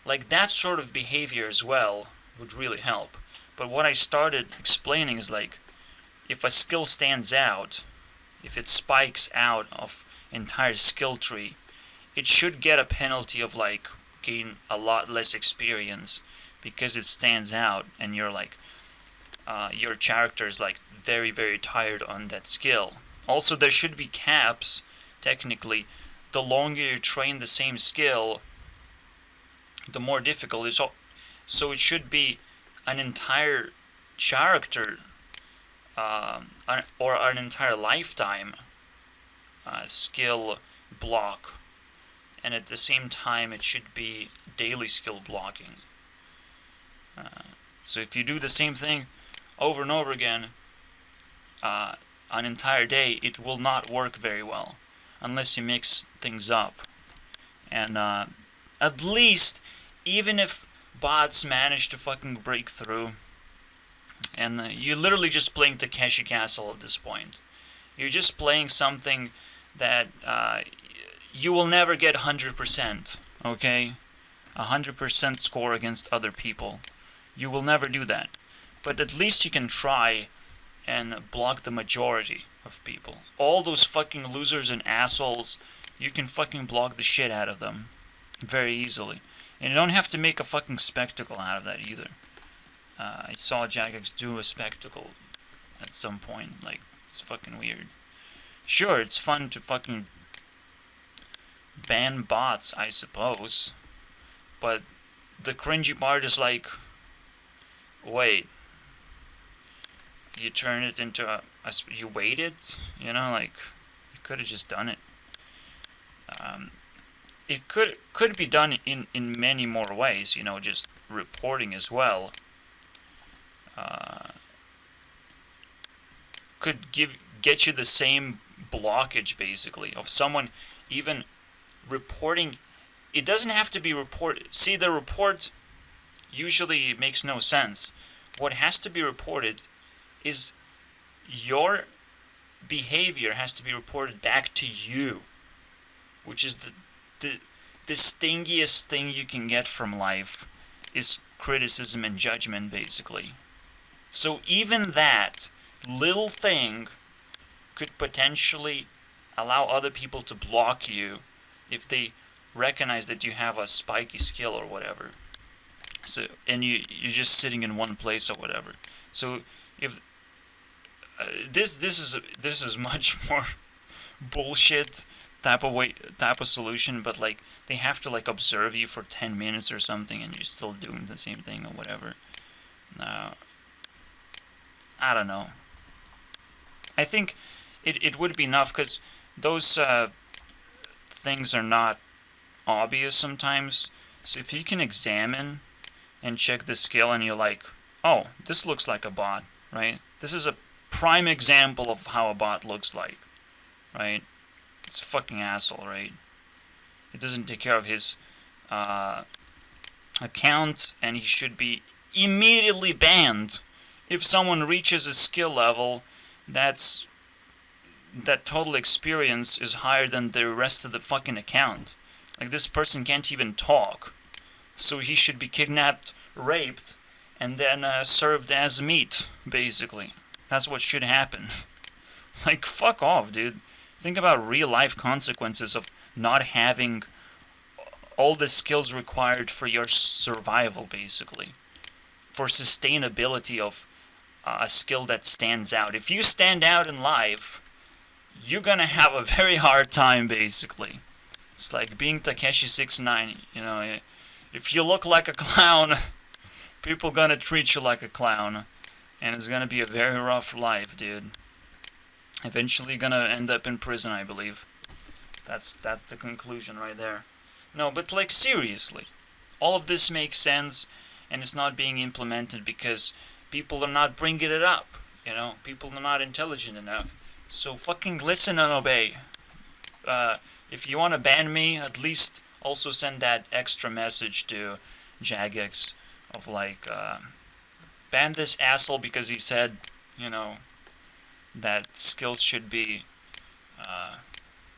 Like that sort of behavior as well would really help. But what I started explaining is like, if a skill stands out, if it spikes out of entire skill tree, it should get a penalty of like gain a lot less experience because it stands out, and you're like your character is like very, very tired on that skill. Also, there should be caps, technically. The longer you train the same skill, the more difficult it is. So it should be an entire character or an entire lifetime skill block, and at the same time it should be daily skill blocking. So if you do the same thing over and over again an entire day, it will not work very well unless you mix things up. And at least, even if bots manage to fucking break through, and you're literally just playing Takeshi Castle at this point. You're just playing something that you will never get 100%, okay? 100% score against other people. You will never do that. But at least you can try and block the majority of people. All those fucking losers and assholes, you can fucking block the shit out of them very easily. And you don't have to make a fucking spectacle out of that either. I saw Jagex do a spectacle at some point. Like, it's fucking weird. Sure, it's fun to fucking ban bots, I suppose. But the cringy part is like, wait, you turn it into you waited? You know, like, you could have just done it. It could be done in many more ways, you know, just reporting as well. Could get you the same blockage, basically, of someone even reporting. It doesn't have to be reported. See, the report usually makes no sense. What has to be reported is your behavior has to be reported back to you, which is the stingiest thing you can get from life, is criticism and judgment, basically. So even that little thing could potentially allow other people to block you if they recognize that you have a spiky skill or whatever. So, and you're just sitting in one place or whatever. So if this is much more bullshit type of solution, but like they have to like observe you for 10 minutes or something, and you're still doing the same thing or whatever. I don't know. I think it would be enough, because those things are not obvious sometimes. So if you can examine and check the skill and you're like, oh, this looks like a bot, right? This is a prime example of how a bot looks like, right? It's a fucking asshole, right? It doesn't take care of his account, and he should be immediately banned if someone reaches a skill level that total experience is higher than the rest of the fucking account. Like, this person can't even talk, so he should be kidnapped, raped, and then served as meat, basically. That's what should happen. Like, fuck off, dude. Think about real life consequences of not having all the skills required for your survival, basically. For sustainability of a skill that stands out. If you stand out in life, you're gonna have a very hard time, basically. It's like being Takeshi 69, you know. If you look like a clown, people gonna treat you like a clown. And it's gonna be a very rough life, dude. Eventually gonna end up in prison, I believe. That's the conclusion right there. No, but like, seriously. All of this makes sense, and it's not being implemented because people are not bringing it up, you know? People are not intelligent enough. So fucking listen and obey. If you want to ban me, at least also send that extra message to Jagex of like, ban this asshole because he said, you know, that skills should be,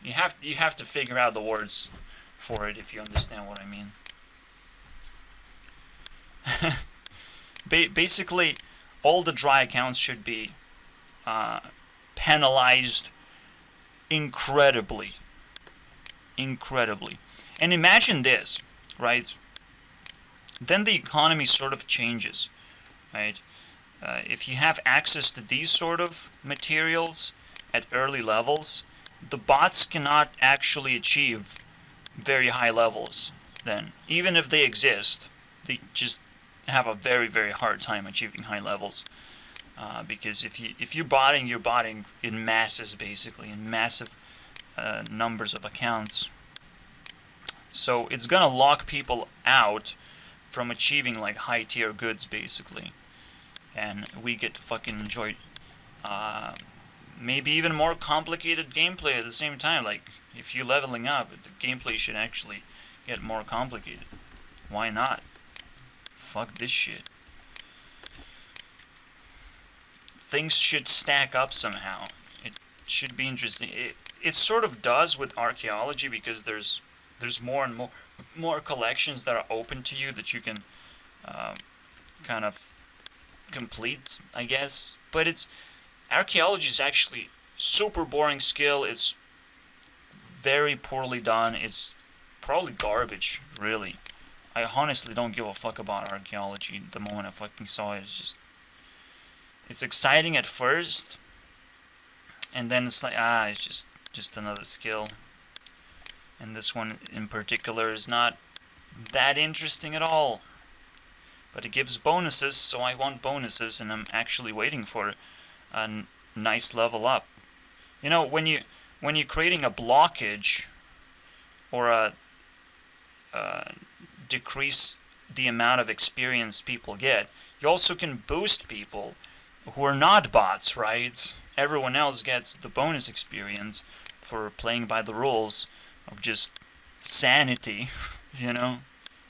you have to figure out the words for it, if you understand what I mean. Basically, all the dry accounts should be penalized incredibly. And imagine this, right? Then the economy sort of changes, right? If you have access to these sort of materials at early levels, the bots cannot actually achieve very high levels then. Even if they exist, they just have a very, very hard time achieving high levels. Because if you're botting in masses, basically, in massive numbers of accounts. So it's gonna lock people out from achieving like high tier goods, basically. And we get to fucking enjoy maybe even more complicated gameplay at the same time. Like, if you're leveling up, the gameplay should actually get more complicated. Why not? Fuck this shit. Things should stack up somehow. It should be interesting. It sort of does with archaeology, because there's more and more collections that are open to you that you can kind of complete, I guess. But Archaeology is actually super boring skill. It's very poorly done. It's probably garbage, really. I honestly don't give a fuck about archaeology. The moment I fucking saw it, it's exciting at first, and then it's like, it's just another skill. And this one in particular is not that interesting at all. But it gives bonuses, so I want bonuses, and I'm actually waiting for a nice level up. You know, when you're creating a blockage or a decrease the amount of experience people get, you also can boost people who are not bots, right? Everyone else gets the bonus experience for playing by the rules of just sanity, you know?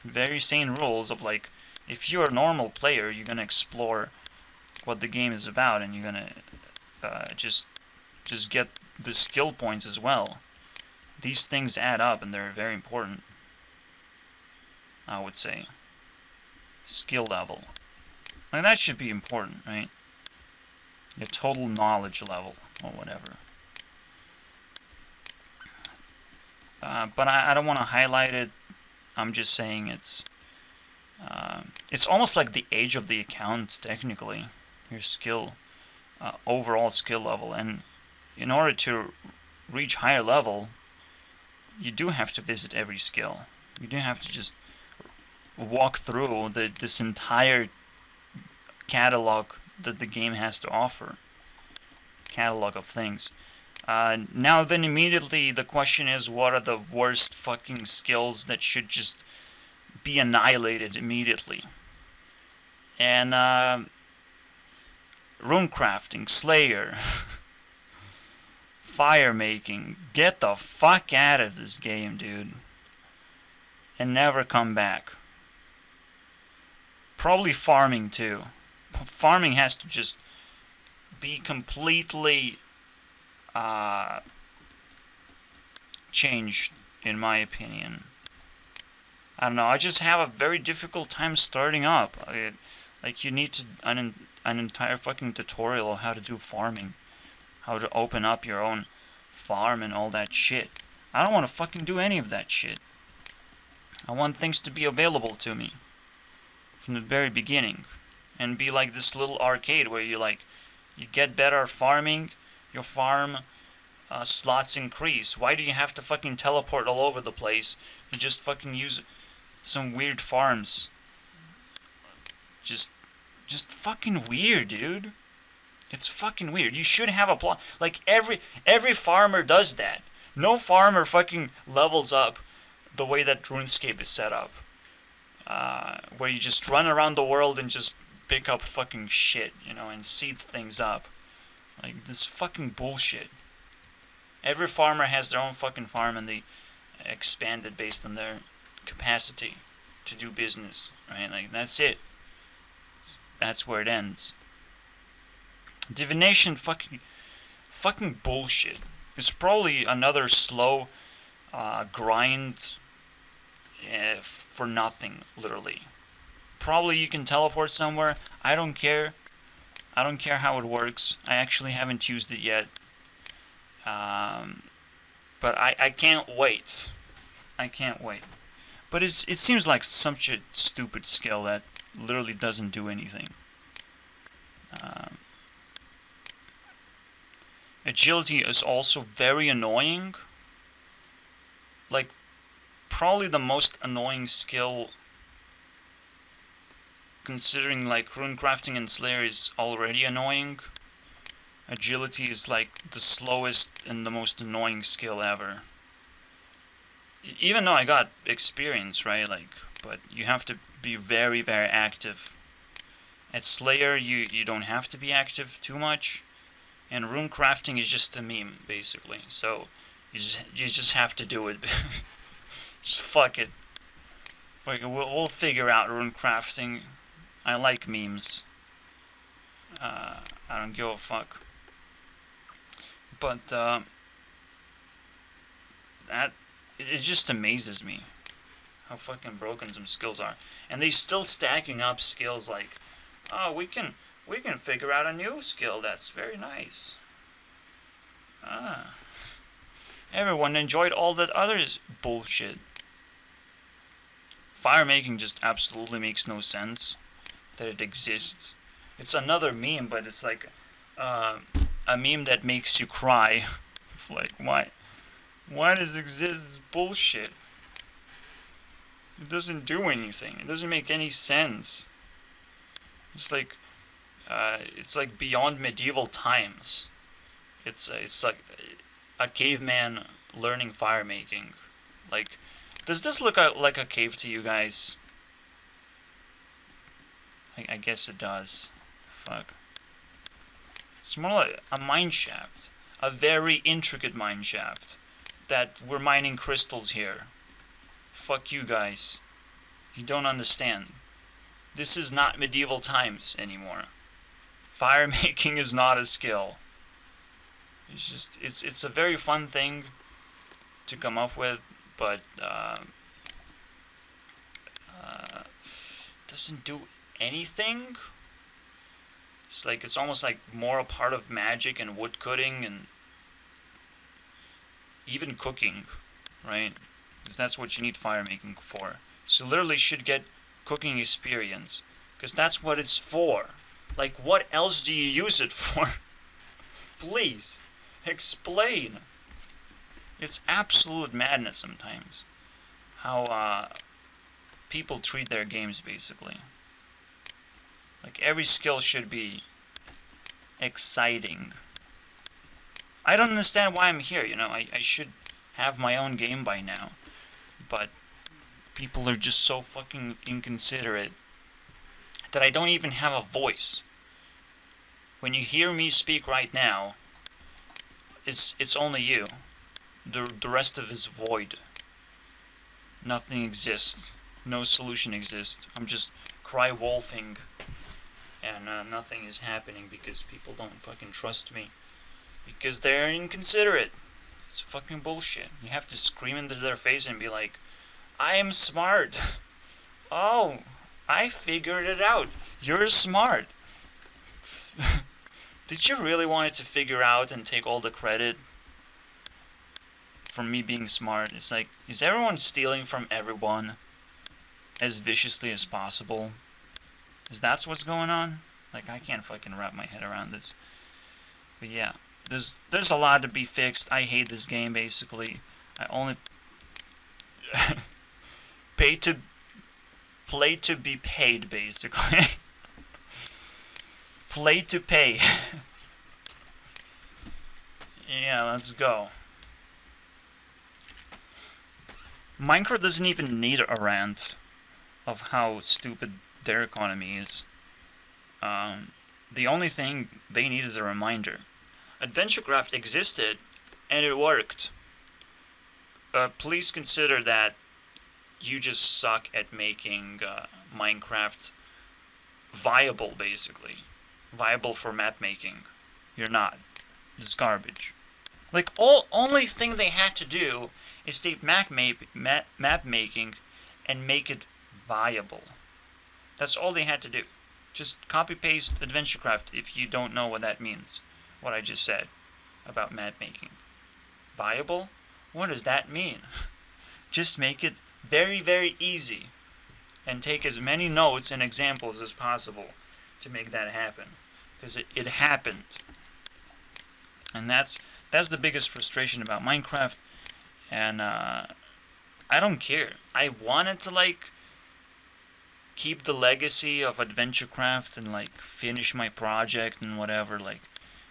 Very sane rules of like, if you're a normal player, you're gonna explore what the game is about, and you're gonna just get the skill points as well. These things add up, and they're very important, I would say. Skill level. Like, that should be important, right? Your total knowledge level, or whatever. But I don't want to highlight it. I'm just saying it's almost like the age of the account, technically. Your skill, overall skill level. And in order to reach higher level, you do have to visit every skill. You do have to just walk through this entire catalog that the game has to offer. Catalog of things. Now then immediately the question is, what are the worst fucking skills that should just be annihilated immediately? And rune crafting, slayer, fire making, get the fuck out of this game, dude. And never come back. Probably farming too. Farming has to just be completely changed, in my opinion. I don't know, I just have a very difficult time starting up. Like, you need an entire fucking tutorial of how to do farming. How to open up your own farm and all that shit. I don't want to fucking do any of that shit. I want things to be available to me from the very beginning. And be like this little arcade where you get better at farming, your farm slots increase. Why do you have to fucking teleport all over the place? You just fucking use some weird farms. Just fucking weird, dude. It's fucking weird. You should have a plot. Like, every farmer does that. No farmer fucking levels up the way that RuneScape is set up. Where you just run around the world and just pick up fucking shit, and seed things up. Like, this fucking bullshit. Every farmer has their own fucking farm, and they expand it based on their capacity to do business, right? Like, that's it. That's where it ends. Divination, fucking bullshit. It's probably another slow grind for nothing, literally. Probably you can teleport somewhere. I don't care. I don't care how it works. I actually haven't used it yet. But I can't wait. I can't wait. But it seems like such a stupid skill that literally doesn't do anything. Agility is also very annoying. Like, probably the most annoying skill, considering like rune crafting and slayer is already annoying. Agility is like the slowest and the most annoying skill ever. Even though I got experience, right? Like, but you have to be very, very active. At Slayer, you don't have to be active too much, and rune crafting is just a meme, basically. So you just have to do it. Just fuck it. We'll figure out rune crafting. I like memes. I don't give a fuck. But it just amazes me how fucking broken some skills are, and they still stacking up skills like, oh, we can We can figure out a new skill. That's very nice. Ah. Everyone enjoyed all that other bullshit. Fire making just absolutely makes no sense that it exists. It's another meme, but it's like a meme that makes you cry. Like, why? Why does it exist? It's bullshit. It doesn't do anything. It doesn't make any sense. It's like beyond medieval times. It's like a caveman learning fire making. Like, does this look like a cave to you guys? I guess it does. Fuck. It's more like a mine shaft. A very intricate mine shaft. That we're mining crystals here. Fuck you guys. You don't understand. This is not medieval times anymore. Fire making is not a skill. It's just, it's a very fun thing to come up with, but doesn't do anything. It's almost like more a part of magic and wood cutting and even cooking, right? Because that's what you need fire making for. So literally should get cooking experience, because that's what it's for. Like, what else do you use it for? Please, explain. It's absolute madness sometimes how people treat their games, basically. Like, every skill should be exciting. I don't understand why I'm here, you know. I should have my own game by now. But people are just so fucking inconsiderate that I don't even have a voice. When you hear me speak right now, it's only you. The rest of it is void. Nothing exists. No solution exists. I'm just cry-wolfing, and nothing is happening because people don't fucking trust me. Because they're inconsiderate. It's fucking bullshit. You have to scream into their face and be like, I am smart. Oh, I figured it out. You're smart. Did you really want it to figure out and take all the credit for me being smart? It's like, is everyone stealing from everyone as viciously as possible? Is that what's going on? Like, I can't fucking wrap my head around this. But yeah, there's a lot to be fixed. I hate this game, basically. I only play to be paid, basically. Play to pay. Yeah, let's go. Minecraft doesn't even need a rant of how stupid their economy is. The only thing they need is a reminder. AdventureCraft existed, and it worked. Please consider that you just suck at making Minecraft viable, basically. Viable for map making. You're not. It's garbage. Like, only thing they had to do is take map making and make it viable. That's all they had to do. Just copy-paste AdventureCraft if you don't know what that means. What I just said about map making. Viable? What does that mean? Just make it very, very easy. And take as many notes and examples as possible to make that happen. Because it happened. And that's the biggest frustration about Minecraft. And I don't care. I wanted to, like, keep the legacy of AdventureCraft and, like, finish my project and whatever. Like,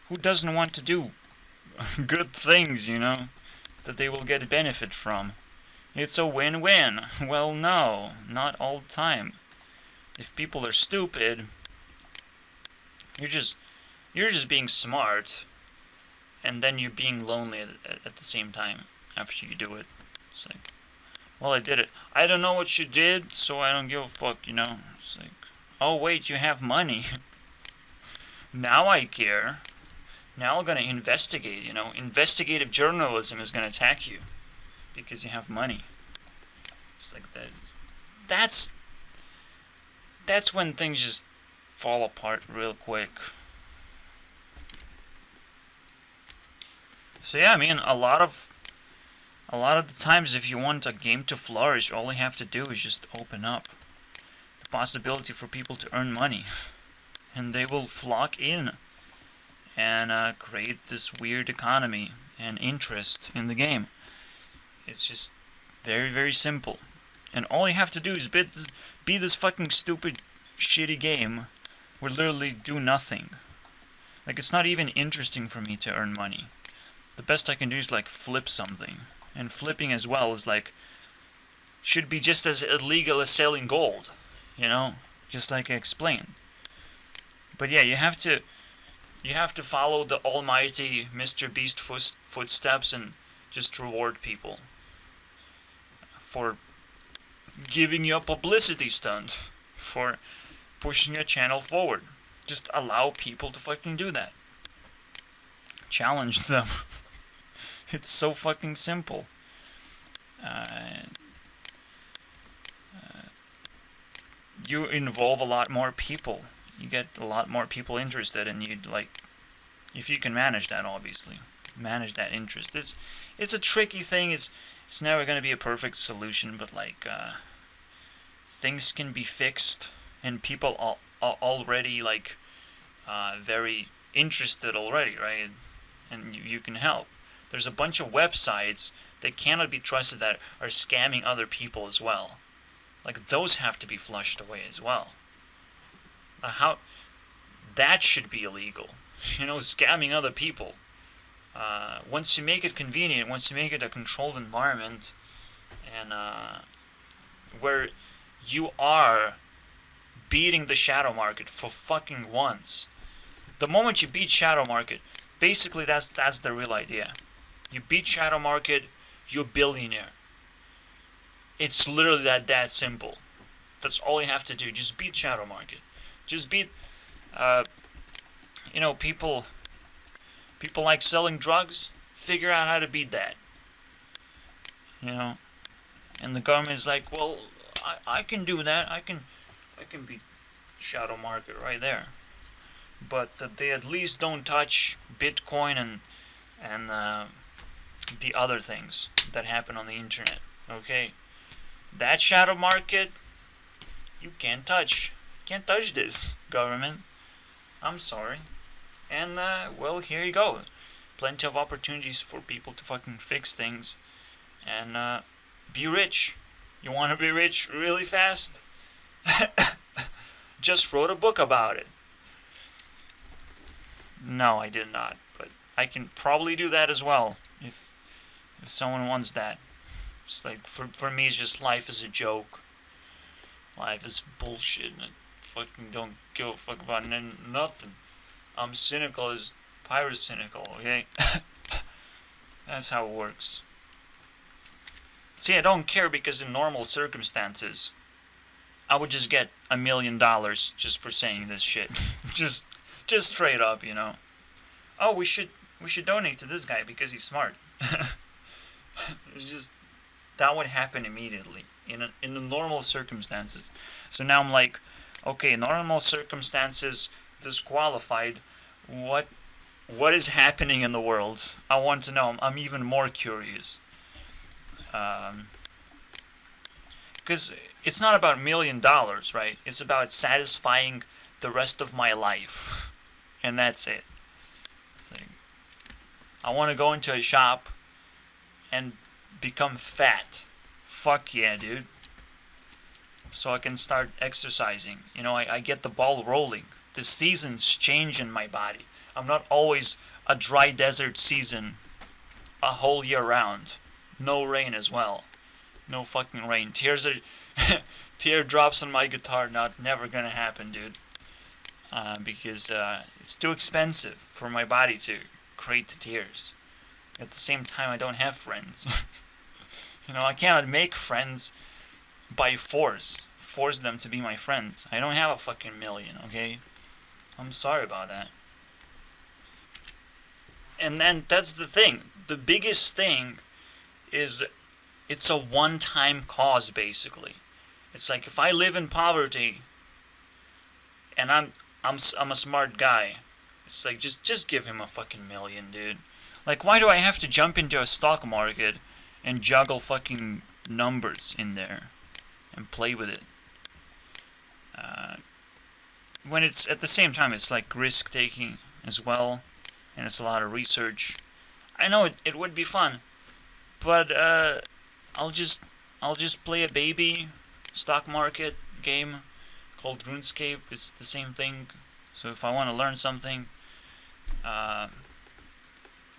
who doesn't want to do good things, you know, that they will get benefit from? It's a win-win. Well, no, not all the time. If people are stupid, you're just being smart, and then you're being lonely at the same time after you do it. It's like, well, I did it. I don't know what you did, so I don't give a fuck, you know? It's like, oh wait, you have money. Now I care. Now I'm gonna investigate, you know? Investigative journalism is gonna attack you because you have money. It's like that. That's when things just fall apart real quick. So yeah, I mean, a lot of the times, if you want a game to flourish, all you have to do is just open up the possibility for people to earn money, and they will flock in and create this weird economy and interest in the game. It's just very, very simple. And all you have to do is be this fucking stupid, shitty game where literally do nothing. Like, it's not even interesting for me to earn money. The best I can do is, like, flip something. And flipping as well is, like, should be just as illegal as selling gold. You know? Just like I explained. But yeah, you have to follow the almighty Mr. Beast footsteps and just reward people for giving you a publicity stunt, for pushing your channel forward. Just allow people to fucking do that. Challenge them. It's so fucking simple. You involve a lot more people. You get a lot more people interested, and you'd like, if you can manage that, obviously, manage that interest. It's a tricky thing. It's never gonna be a perfect solution, but like, things can be fixed, and people are already like very interested already, right? And you can help. There's a bunch of websites that cannot be trusted that are scamming other people as well. Like, those have to be flushed away as well. How that should be illegal, you know, scamming other people. Once you make it convenient, once you make it a controlled environment, and where you are beating the shadow market for fucking once. The moment you beat shadow market, basically that's the real idea. You beat shadow market, you're a billionaire. It's literally that simple. That's all you have to do. Just beat shadow market. Just beat, you know, people like selling drugs. Figure out how to beat that. You know, and the government is like, well, I can do that. I can beat shadow market right there. But they at least don't touch Bitcoin and the other things that happen on the internet. Okay, that shadow market, you can't touch. Can't touch this, government. I'm sorry. And well, here you go. Plenty of opportunities for people to fucking fix things and be rich. You want to be rich really fast? Just wrote a book about it. No, I did not, but I can probably do that as well if someone wants that. It's like, for me, it's just life is a joke. Life is bullshit, and I fucking don't give a fuck about nothing. I'm cynical as Pyro's cynical, okay? That's how it works. See, I don't care because in normal circumstances, I would just get $1 million just for saying this shit. just straight up, you know. Oh, we should donate to this guy because he's smart. It's just, that would happen immediately in the normal circumstances. So now I'm like, okay, normal circumstances disqualified. What is happening in the world? I want to know. I'm even more curious. Because it's not about $1 million, right? It's about satisfying the rest of my life, and that's it. It's like, I want to go into a shop and become fat. Fuck yeah, dude. So I can start exercising. You know, I get the ball rolling. The seasons change in my body. I'm not always a dry desert season a whole year round. No rain as well. No fucking rain. Teardrops on my guitar, never gonna happen, dude. Because it's too expensive for my body to create the tears. At the same time, I don't have friends. You know, I cannot make friends by force them to be my friends. I don't have a fucking million, okay? I'm sorry about that. And then that's the thing. The biggest thing is it's a one-time cause, basically. It's like, if I live in poverty and I'm a smart guy. It's like, just give him a fucking million, dude. Like, why do I have to jump into a stock market and juggle fucking numbers in there and play with it? When it's at the same time, it's like risk taking as well, and it's a lot of research. I know it would be fun, but I'll just I'll just play a baby stock market game called RuneScape. It's the same thing. So if I want to learn something, oh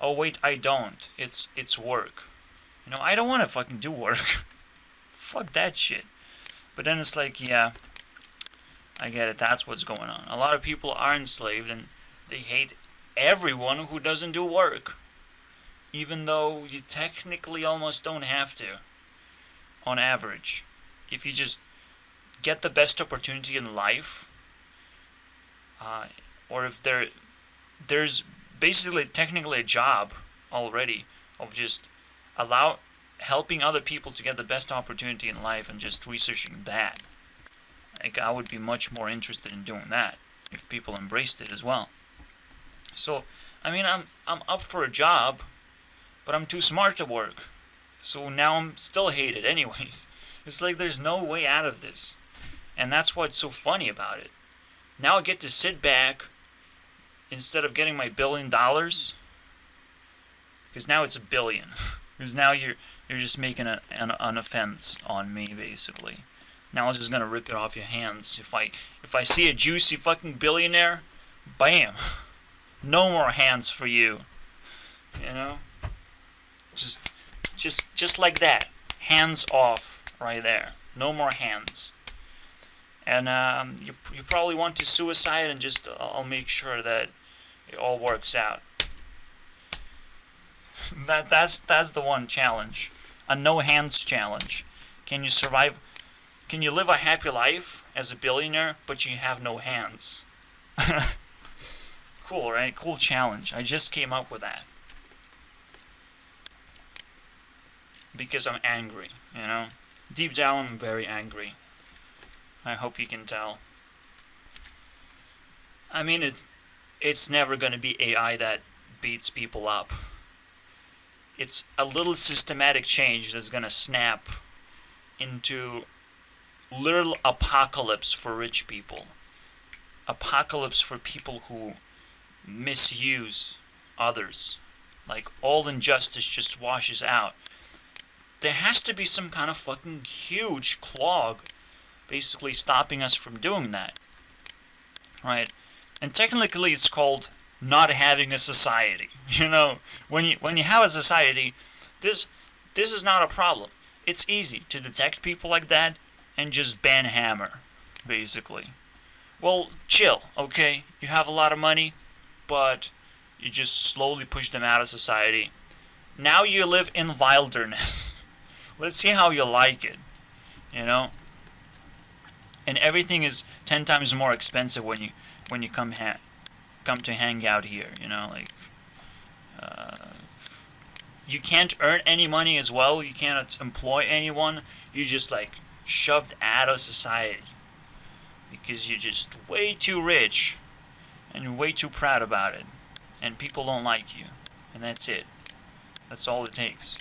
wait, I don't. It's work. You know, I don't want to fucking do work. Fuck that shit. But then it's like, yeah, I get it. That's what's going on. A lot of people are enslaved, and they hate everyone who doesn't do work, even though you technically almost don't have to. On average, if you just get the best opportunity in life, or if there's basically technically a job already of just helping other people to get the best opportunity in life and just researching that. Like, I would be much more interested in doing that if people embraced it as well. So, I mean, I'm up for a job, but I'm too smart to work. So now I'm still hated anyways. It's like there's no way out of this. And that's what's so funny about it. Now I get to sit back instead of getting my $1 billion, because now it's $1 billion. Because now you're just making an offense on me, basically. Now I'm just gonna rip it off your hands. If I see a juicy fucking billionaire, bam, no more hands for you. You know, just like that, hands off right there. No more hands. And you probably want to suicide, and just I'll make sure that it all works out. That's the one challenge, a no hands challenge. Can you survive? Can you live a happy life as a billionaire, but you have no hands? Cool, right? Cool challenge. I just came up with that because I'm angry. You know, deep down I'm very angry. I hope you can tell. I mean, it's never gonna be AI that beats people up. It's a little systematic change that's gonna snap into literal apocalypse for rich people. Apocalypse for people who misuse others. Like, all injustice just washes out. There has to be some kind of fucking huge clog basically stopping us from doing that. Right? And technically it's called not having a society. You know, when you have a society, this is not a problem. It's easy to detect people like that and just ban hammer, basically. Well, chill, okay? You have a lot of money, but you just slowly push them out of society. Now you live in wilderness. Let's see how you like it, you know? And everything is 10 times more expensive when you come to hang out here, you know, like you can't earn any money as well. You cannot employ anyone. You're just like shoved out of society because you're just way too rich and you're way too proud about it, and people don't like you, and that's it. That's all it takes.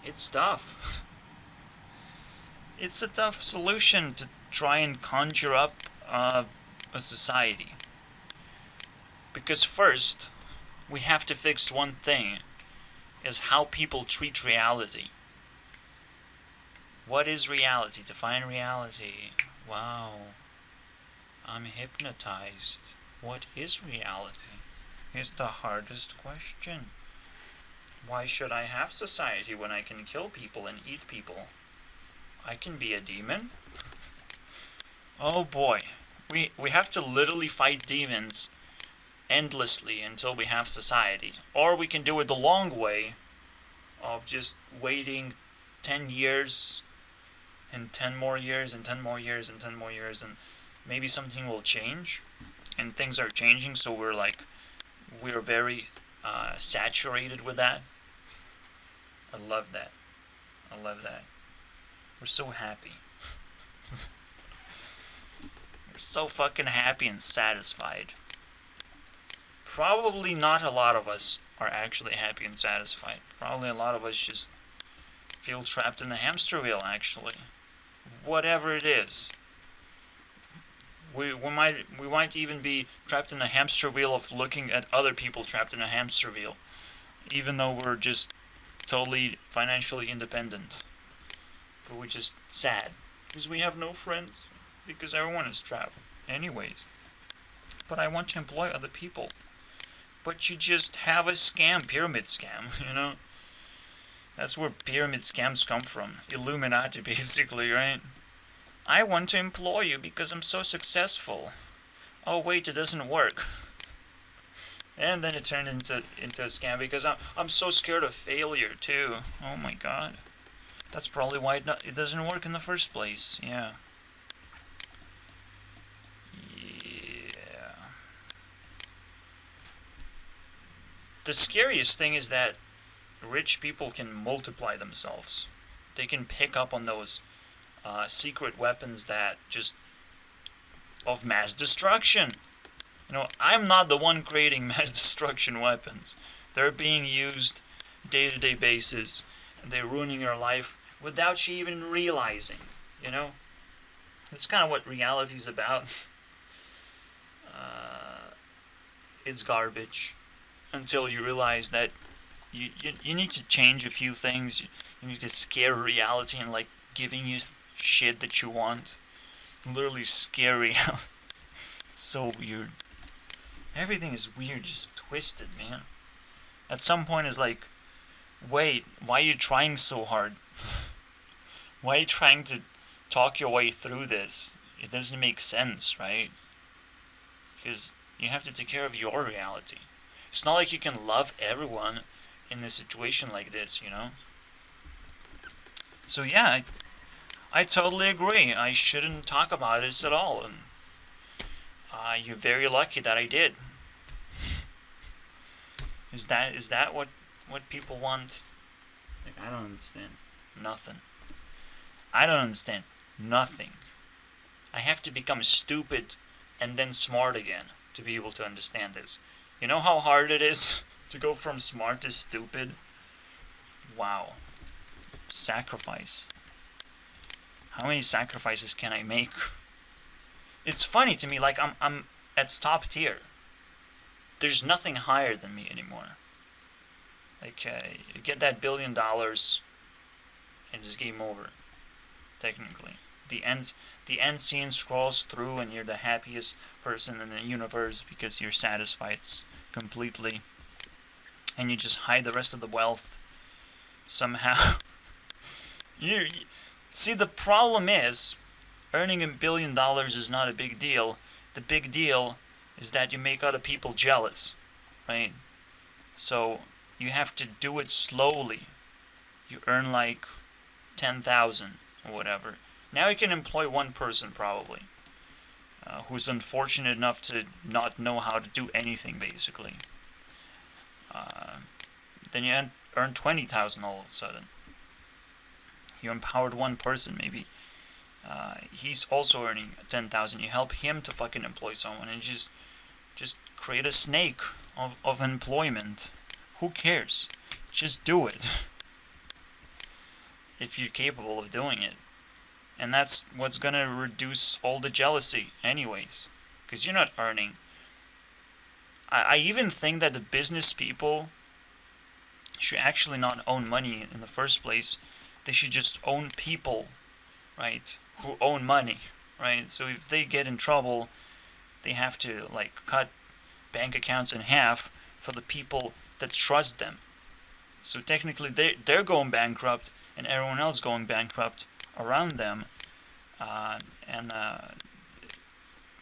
It's tough. It's a tough solution to try and conjure up a society. Because first, we have to fix one thing, is how people treat reality. What is reality? Define reality. Wow. I'm hypnotized. What is reality? Is the hardest question. Why should I have society when I can kill people and eat people? I can be a demon? Oh boy. We have to literally fight demons endlessly until we have society. Or we can do it the long way of just waiting 10 years and 10 more years and 10 more years and 10 more years, and maybe something will change. And things are changing, so we're very saturated with that. I love that. I love that. We're so happy. so fucking happy and satisfied. Probably not a lot of us are actually happy and satisfied. Probably a lot of us just feel trapped in a hamster wheel, actually. Whatever it is. We might even be trapped in a hamster wheel of looking at other people trapped in a hamster wheel. Even though we're just totally financially independent. But we're just sad. Because we have no friends. Because everyone is trapped. Anyways. But I want to employ other people. But you just have a scam, pyramid scam, you know? That's where pyramid scams come from. Illuminati, basically, right? I want to employ you because I'm so successful. Oh wait, it doesn't work. And then it turned into a scam because I'm so scared of failure too. Oh my god. That's probably why it doesn't work in the first place. Yeah. Yeah. The scariest thing is that rich people can multiply themselves. They can pick up on those secret weapons that just of mass destruction. You know, I'm not the one creating mass destruction weapons. They're being used day-to-day basis, and they're ruining your life without you even realizing, you know? That's kind of what reality's about. It's garbage until you realize that you need to change a few things. You need to scare reality and like giving you shit that you want. Literally scare reality. It's so weird. Everything is weird, just twisted, man. At some point it's like, wait, why are you trying so hard? Why are you trying to talk your way through this? It doesn't make sense, right? Because you have to take care of your reality. It's not like you can love everyone in a situation like this, you know? So yeah, I totally agree. I shouldn't talk about this at all. And you're very lucky that I did. Is that what people want? Like, I don't understand nothing. I don't understand nothing. I have to become stupid and then smart again to be able to understand this. You know how hard it is to go from smart to stupid? Wow. Sacrifice. How many sacrifices can I make? It's funny to me, like I'm at top tier. There's nothing higher than me anymore. Like you get that $1 billion and it's game over. Technically. The end scene scrolls through and you're the happiest person in the universe because you're satisfied completely. And you just hide the rest of the wealth somehow. See, the problem is, earning $1 billion is not a big deal. The big deal is that you make other people jealous, right? So you have to do it slowly. You earn like 10,000 or whatever. Now you can employ one person probably, who's unfortunate enough to not know how to do anything basically. Then you earn 20,000 all of a sudden. You empowered one person maybe. He's also earning 10,000. You help him to fucking employ someone and just create a snake of employment. Who cares? Just do it. If you're capable of doing it. And that's what's gonna reduce all the jealousy anyways. Because you're not earning. I even think that the business people should actually not own money in the first place. They should just own people, right? Who own money, right? So if they get in trouble, they have to like cut bank accounts in half for the people that trust them. So technically they're going bankrupt and everyone else going bankrupt around them. And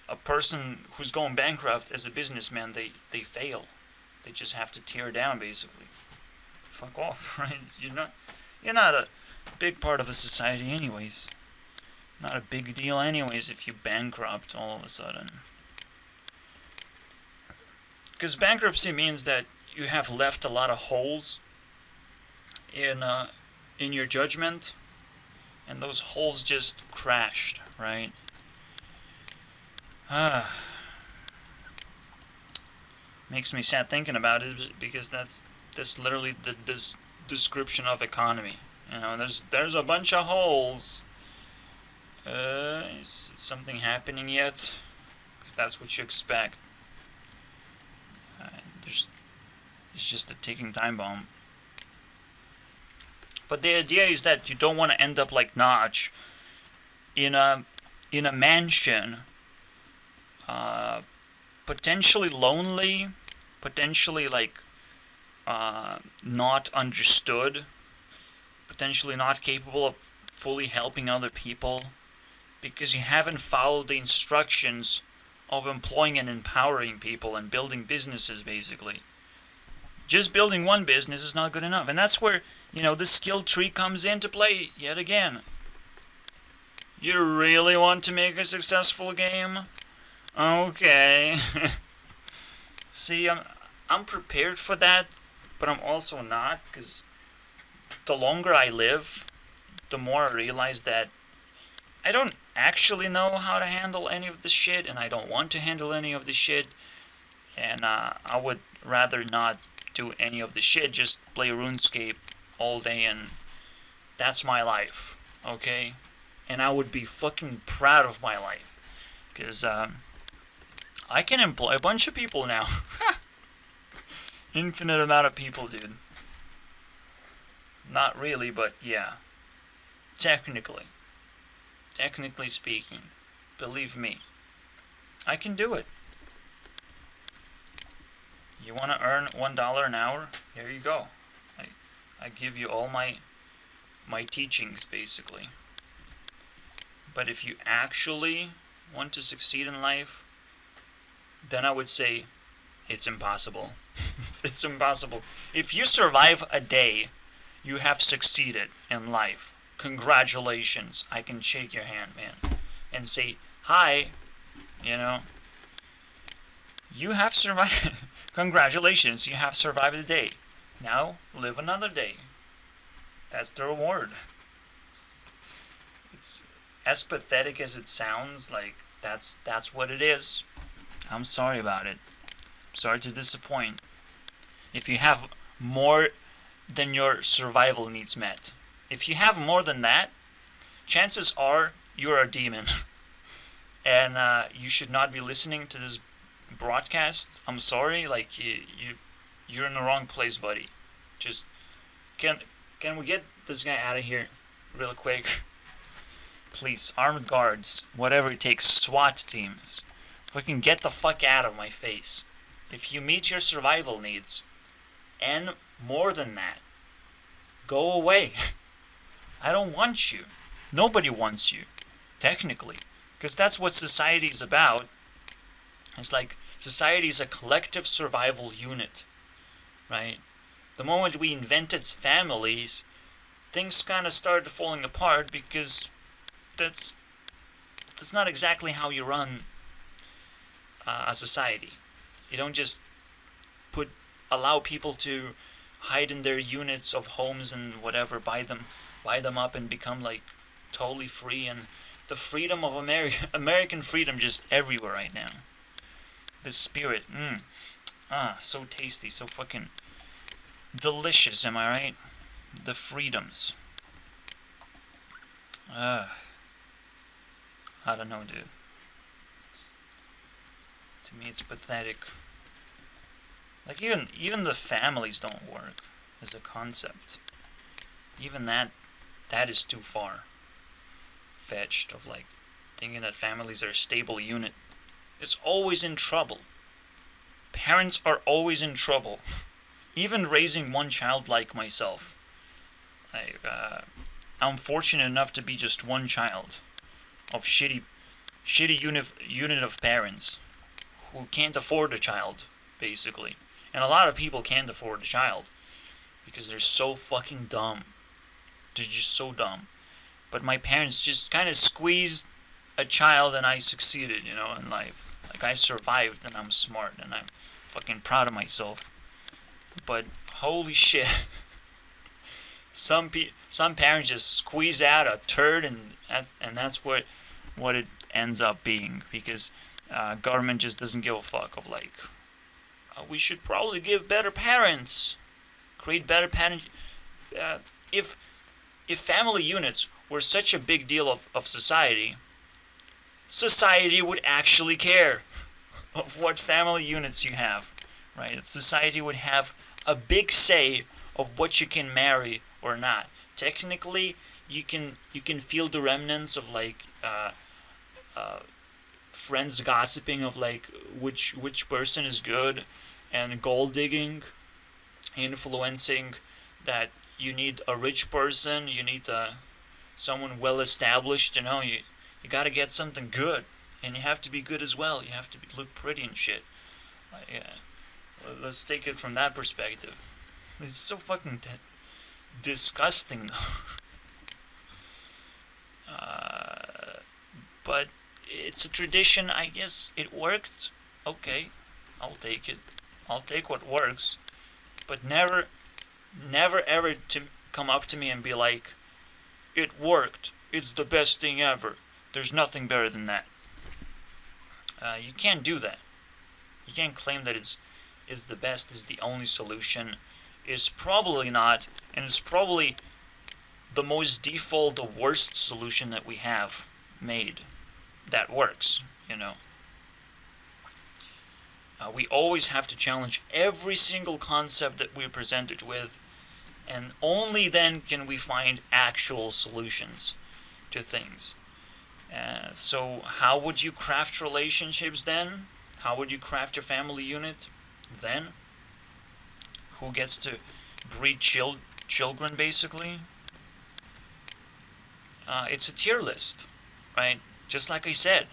a person who's going bankrupt as a businessman, they fail. They just have to tear down basically. Fuck off, right? You're not a big part of a society anyways. Not a big deal anyways if you bankrupt all of a sudden. Because bankruptcy means that you have left a lot of holes in your judgment, and those holes just crashed, right? Makes me sad thinking about it because that's literally this description of economy. You know, there's a bunch of holes. Is something happening yet? Because that's what you expect. There's It's just a ticking time bomb. But the idea is that you don't want to end up like Notch in a mansion, potentially lonely, potentially like not understood, potentially not capable of fully helping other people, because you haven't followed the instructions of employing and empowering people and building businesses, basically. Just building one business is not good enough. And that's where, the skill tree comes into play yet again. You really want to make a successful game? Okay. See, I'm prepared for that, but I'm also not, because the longer I live, the more I realize that I don't actually know how to handle any of this shit, and I don't want to handle any of this shit, and I would rather not do any of the shit, just play RuneScape all day, and that's my life, okay? And I would be fucking proud of my life, because I can employ a bunch of people now. Infinite amount of people, dude. Not really, but yeah. Technically speaking, believe me, I can do it. You want to earn $1 an hour? Here you go. I give you all my teachings, basically. But if you actually want to succeed in life, then I would say it's impossible. It's impossible. If you survive a day, you have succeeded in life. Congratulations. I can shake your hand, man, and say, hi, you have survived. Congratulations, you have survived the day. Now, live another day. That's the reward. It's as pathetic as it sounds, like, that's what it is. I'm sorry about it. Sorry to disappoint. If you have more than your survival needs met, if you have more than that, chances are you're a demon. And you should not be listening to this broadcast. I'm sorry, like you're in the wrong place, buddy. Just can we get this guy out of here real quick? Please, armed guards, whatever it takes, SWAT teams. Fucking get the fuck out of my face. If you meet your survival needs, and more than that, go away. I don't want you. Nobody wants you, technically. Because that's what society is about. It's like society is a collective survival unit, right? The moment we invented families, things kind of started falling apart, because that's not exactly how you run a society. You don't just allow people to hide in their units of homes and whatever, buy them up and become like totally free, and the freedom of American freedom just everywhere right now. The spirit, so tasty, so fucking delicious, am I right? The freedoms. I don't know, dude. To me, it's pathetic. Like, even the families don't work as a concept. Even that is too far fetched, of like thinking that families are a stable unit. It's always in trouble. Parents are always in trouble. Even raising one child like myself. I'm fortunate enough to be just one child of shitty unit of parents who can't afford a child, basically. And a lot of people can't afford a child because they're so fucking dumb. They're just so dumb. But my parents just kind of squeezed a child, and I succeeded, in life. Like, I survived, and I'm smart, and I'm fucking proud of myself. But holy shit, some parents just squeeze out a turd, and that's what ends up being, because government just doesn't give a fuck of like, we should probably give better parents, create better parent. If family units were such a big deal of society, society would actually care of what family units you have, right? Society would have a big say of what you can marry or not. Technically, you can feel the remnants of like friends gossiping of like which person is good, and gold digging, influencing that you need a rich person, you need someone well established. You gotta get something good, and you have to be good as well. You have to look pretty and shit. Yeah. Let's take it from that perspective. It's so fucking disgusting, though. But it's a tradition, I guess. It worked. Okay, I'll take it. I'll take what works. But never ever to come up to me and be like, it worked. It's the best thing ever. There's nothing better than that. You can't do that. You can't claim that it's the best, is the only solution. It's probably not, and it's probably the most default, the worst solution that we have made that works, We always have to challenge every single concept that we're presented with, and only then can we find actual solutions to things. So how would you craft relationships then? How would you craft your family unit then? Who gets to breed children, basically? It's a tier list, right? Just like I said,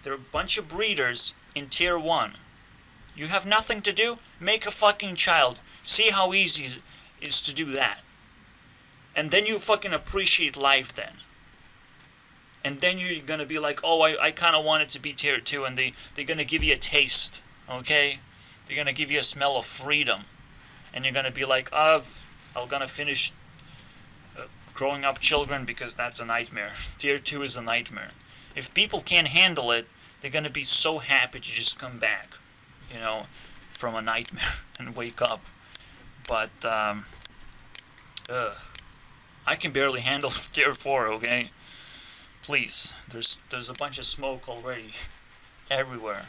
there are a bunch of breeders in tier 1. You have nothing to do? Make a fucking child. See how easy it is to do that. And then you fucking appreciate life then. And then you're gonna be like, oh, I kind of want it to be tier 2, and they're gonna give you a taste, okay? They're gonna give you a smell of freedom. And you're gonna be like, I'm gonna finish growing up children because that's a nightmare. Tier 2 is a nightmare. If people can't handle it, they're gonna be so happy to just come back, from a nightmare and wake up. But, I can barely handle tier 4, okay? Please, there's a bunch of smoke already everywhere.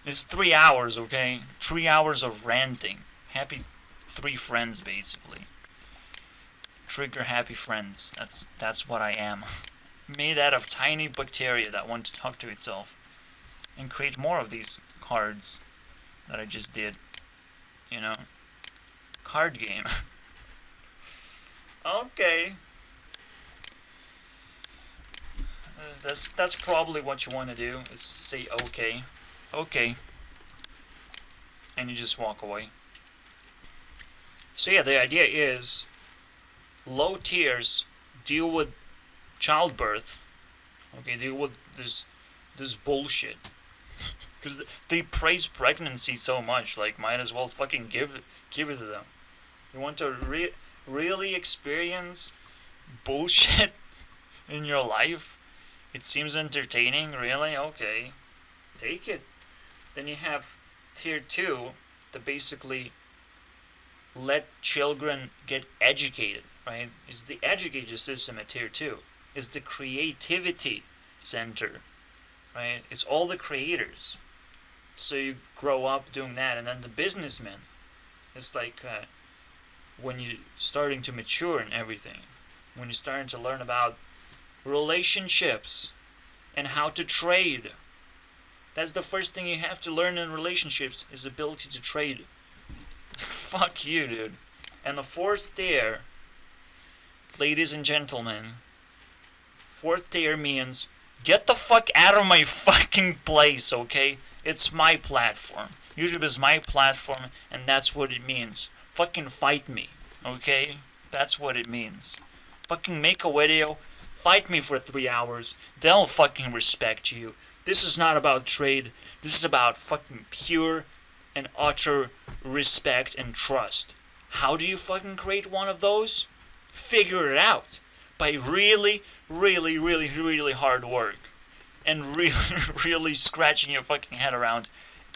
It's 3 hours, okay? 3 hours of ranting. Happy 3 friends, basically. Trigger happy friends. That's what I am. Made out of tiny bacteria that want to talk to itself. And create more of these cards that I just did. Card game. Okay. That's probably what you want to do, is say okay. Okay. And you just walk away. So yeah, the idea is low tiers deal with childbirth. Okay, deal with this bullshit. Because they praise pregnancy so much, like, might as well fucking give it to them. You want to really experience bullshit in your life? It seems entertaining, really? Okay. Take it. Then you have tier 2 that basically let children get educated, right? It's the education system at tier 2. It's the creativity center, right? It's all the creators. So you grow up doing that, and then the businessmen. It's like when you're starting to mature and everything. When you're starting to learn about relationships and how to trade. That's the first thing you have to learn in relationships, is ability to trade. Fuck you, dude. And the 4th tier, ladies and gentlemen, 4th tier means get the fuck out of my fucking place, okay? It's my platform. YouTube is my platform, and that's what it means. Fucking fight me, okay? That's what it means. Fucking make a video, fight me for 3 hours, they'll fucking respect you. This is not about trade. This is about fucking pure and utter respect and trust. How do you fucking create one of those? Figure it out by really, really, really, really hard work. and really, really scratching your fucking head around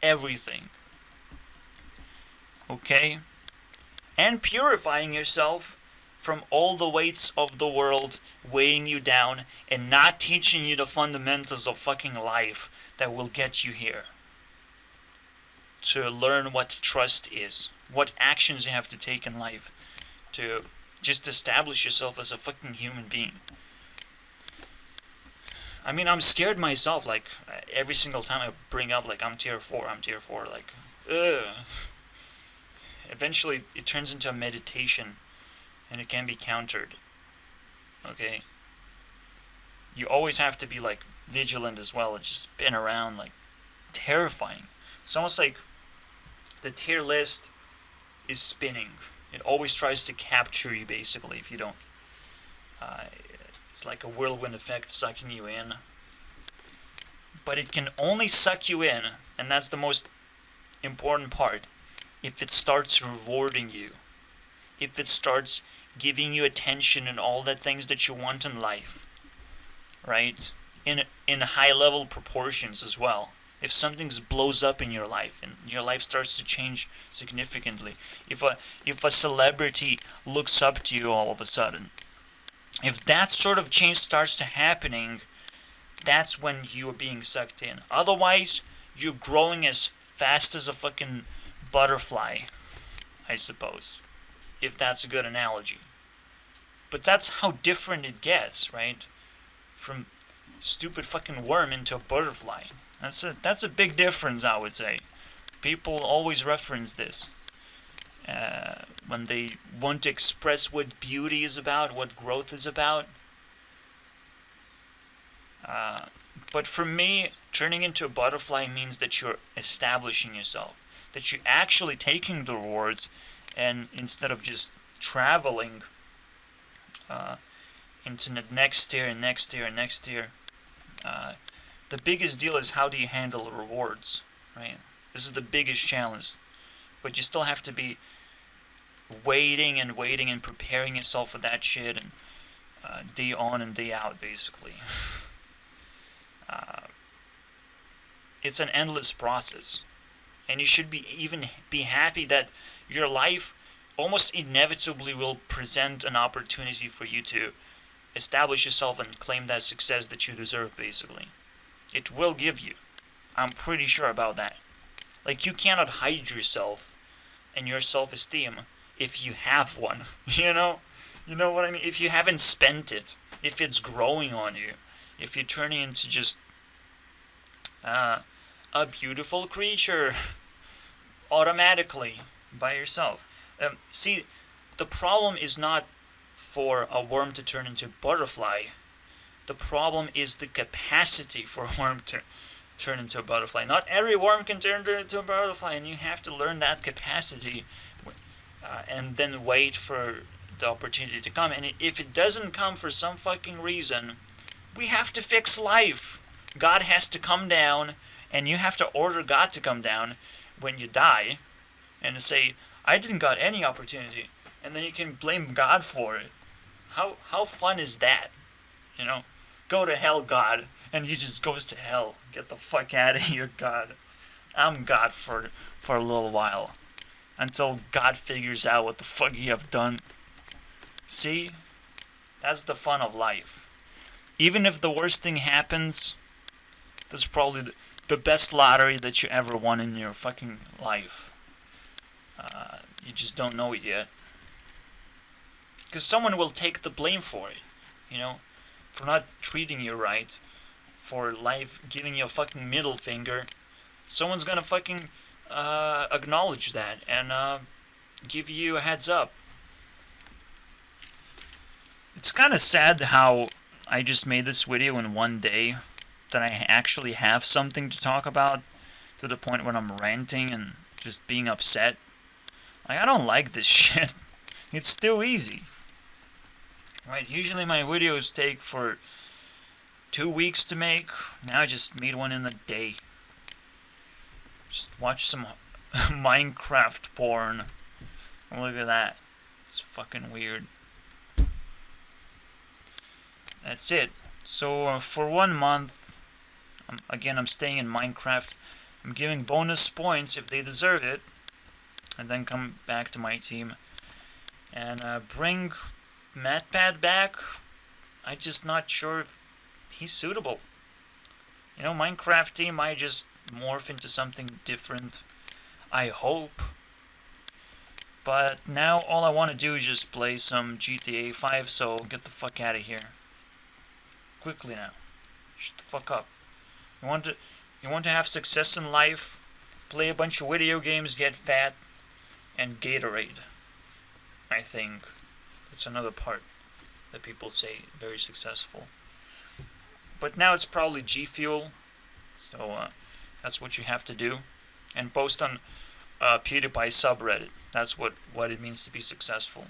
everything. Okay? And purifying yourself from all the weights of the world weighing you down and not teaching you the fundamentals of fucking life that will get you here. To learn what trust is, what actions you have to take in life to just establish yourself as a fucking human being. I mean, I'm scared myself, like, every single time I bring up, like, I'm tier 4, like, ugh. Eventually, it turns into a meditation, and it can be countered. Okay? You always have to be, like, vigilant as well, and just spin around, like, terrifying. It's almost like the tier list is spinning. It always tries to capture you, basically, if you don't. It's like a whirlwind effect sucking you in. But it can only suck you in, and that's the most important part, if it starts rewarding you. If it starts giving you attention and all the things that you want in life. Right? In high level proportions as well. If something blows up in your life and your life starts to change significantly. If a celebrity looks up to you all of a sudden. If that sort of change starts to happening, that's when you are being sucked in. Otherwise, you're growing as fast as a fucking butterfly, I suppose. If that's a good analogy. But that's how different it gets, right? From stupid fucking worm into a butterfly. That's a big difference, I would say. People always reference this. When they want to express what beauty is about, what growth is about. But for me, turning into a butterfly means that you're establishing yourself. That you're actually taking the rewards, and instead of just traveling into the next tier and next tier and next tier, the biggest deal is how do you handle the rewards, right? This is the biggest challenge. But you still have to be waiting and preparing yourself for that shit, and day on and day out, basically. It's an endless process. And you should even be happy that your life almost inevitably will present an opportunity for you to establish yourself and claim that success that you deserve, basically. It will give you. I'm pretty sure about that. Like, you cannot hide yourself and your self-esteem if you have one, you know? You know what I mean? If you haven't spent it, if it's growing on you, if you're turning into just a beautiful creature automatically by yourself. See, the problem is not for a worm to turn into a butterfly. The problem is the capacity for a worm to turn into a butterfly. Not every worm can turn into a butterfly, and you have to learn that capacity and then wait for the opportunity to come. And if it doesn't come for some fucking reason, we have to fix life. God has to come down, and you have to order God to come down when you die and say, I didn't got any opportunity. And then you can blame God for it. How fun is that? You know? Go to hell, God. And he just goes to hell. Get the fuck out of here, God. I'm God for a little while. Until God figures out what the fuck you have done. See? That's the fun of life. Even if the worst thing happens, that's probably the best lottery that you ever won in your fucking life. You just don't know it yet. Because someone will take the blame for it. You know? For not treating you right. For life giving you a fucking middle finger. Someone's gonna fucking acknowledge that and give you a heads up. It's kind of sad how I just made this video in one day, that I actually have something to talk about, to the point where I'm ranting and just being upset. Like, I don't like this shit. It's too easy. Right, usually my videos take for 2 weeks to make. Now I just made one in a day. Just watch some Minecraft porn. Look at that. It's fucking weird. That's it. So for 1 month, Again, I'm staying in Minecraft. I'm giving bonus points if they deserve it. And then come back to my team. And bring MatPat back. I'm just not sure if he's suitable. You know, Minecraft team might just morph into something different. I hope. But now all I want to do is just play some GTA 5, so get the fuck out of here. Quickly now. Shut the fuck up. You want to have success in life? Play a bunch of video games, get fat, and Gatorade. I think that's another part that people say very successful. But now it's probably G Fuel, so that's what you have to do, and post on PewDiePie subreddit. That's what it means to be successful.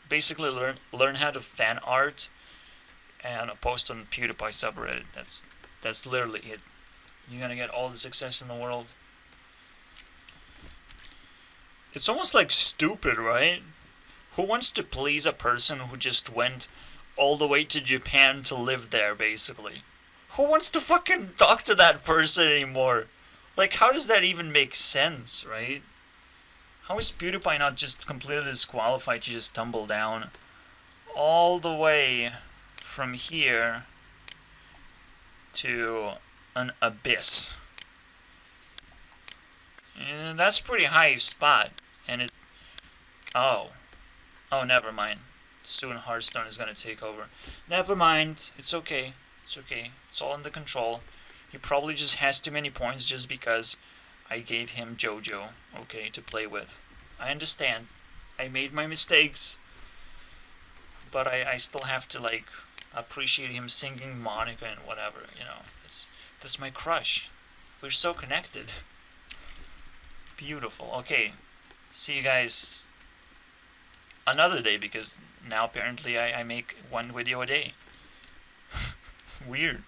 Basically, learn how to fan art and post on PewDiePie subreddit. That's literally it. You're gonna get all the success in the world. It's almost like stupid, right? Who wants to please a person who just went all the way to Japan to live there, basically? Who wants to fucking talk to that person anymore? Like, how does that even make sense, right? How is PewDiePie not just completely disqualified to just tumble down all the way from here to an abyss? And that's a pretty high spot, and it... Oh, never mind. Soon Hearthstone is gonna take over. Never mind. It's okay. It's okay. It's all under control. He probably just has too many points just because I gave him JoJo, okay, to play with. I understand. I made my mistakes. But I still have to, like, appreciate him singing Monica and whatever, you know. That's my crush. We're so connected. Beautiful. Okay. See you guys another day, because now apparently I make one video a day. Weird.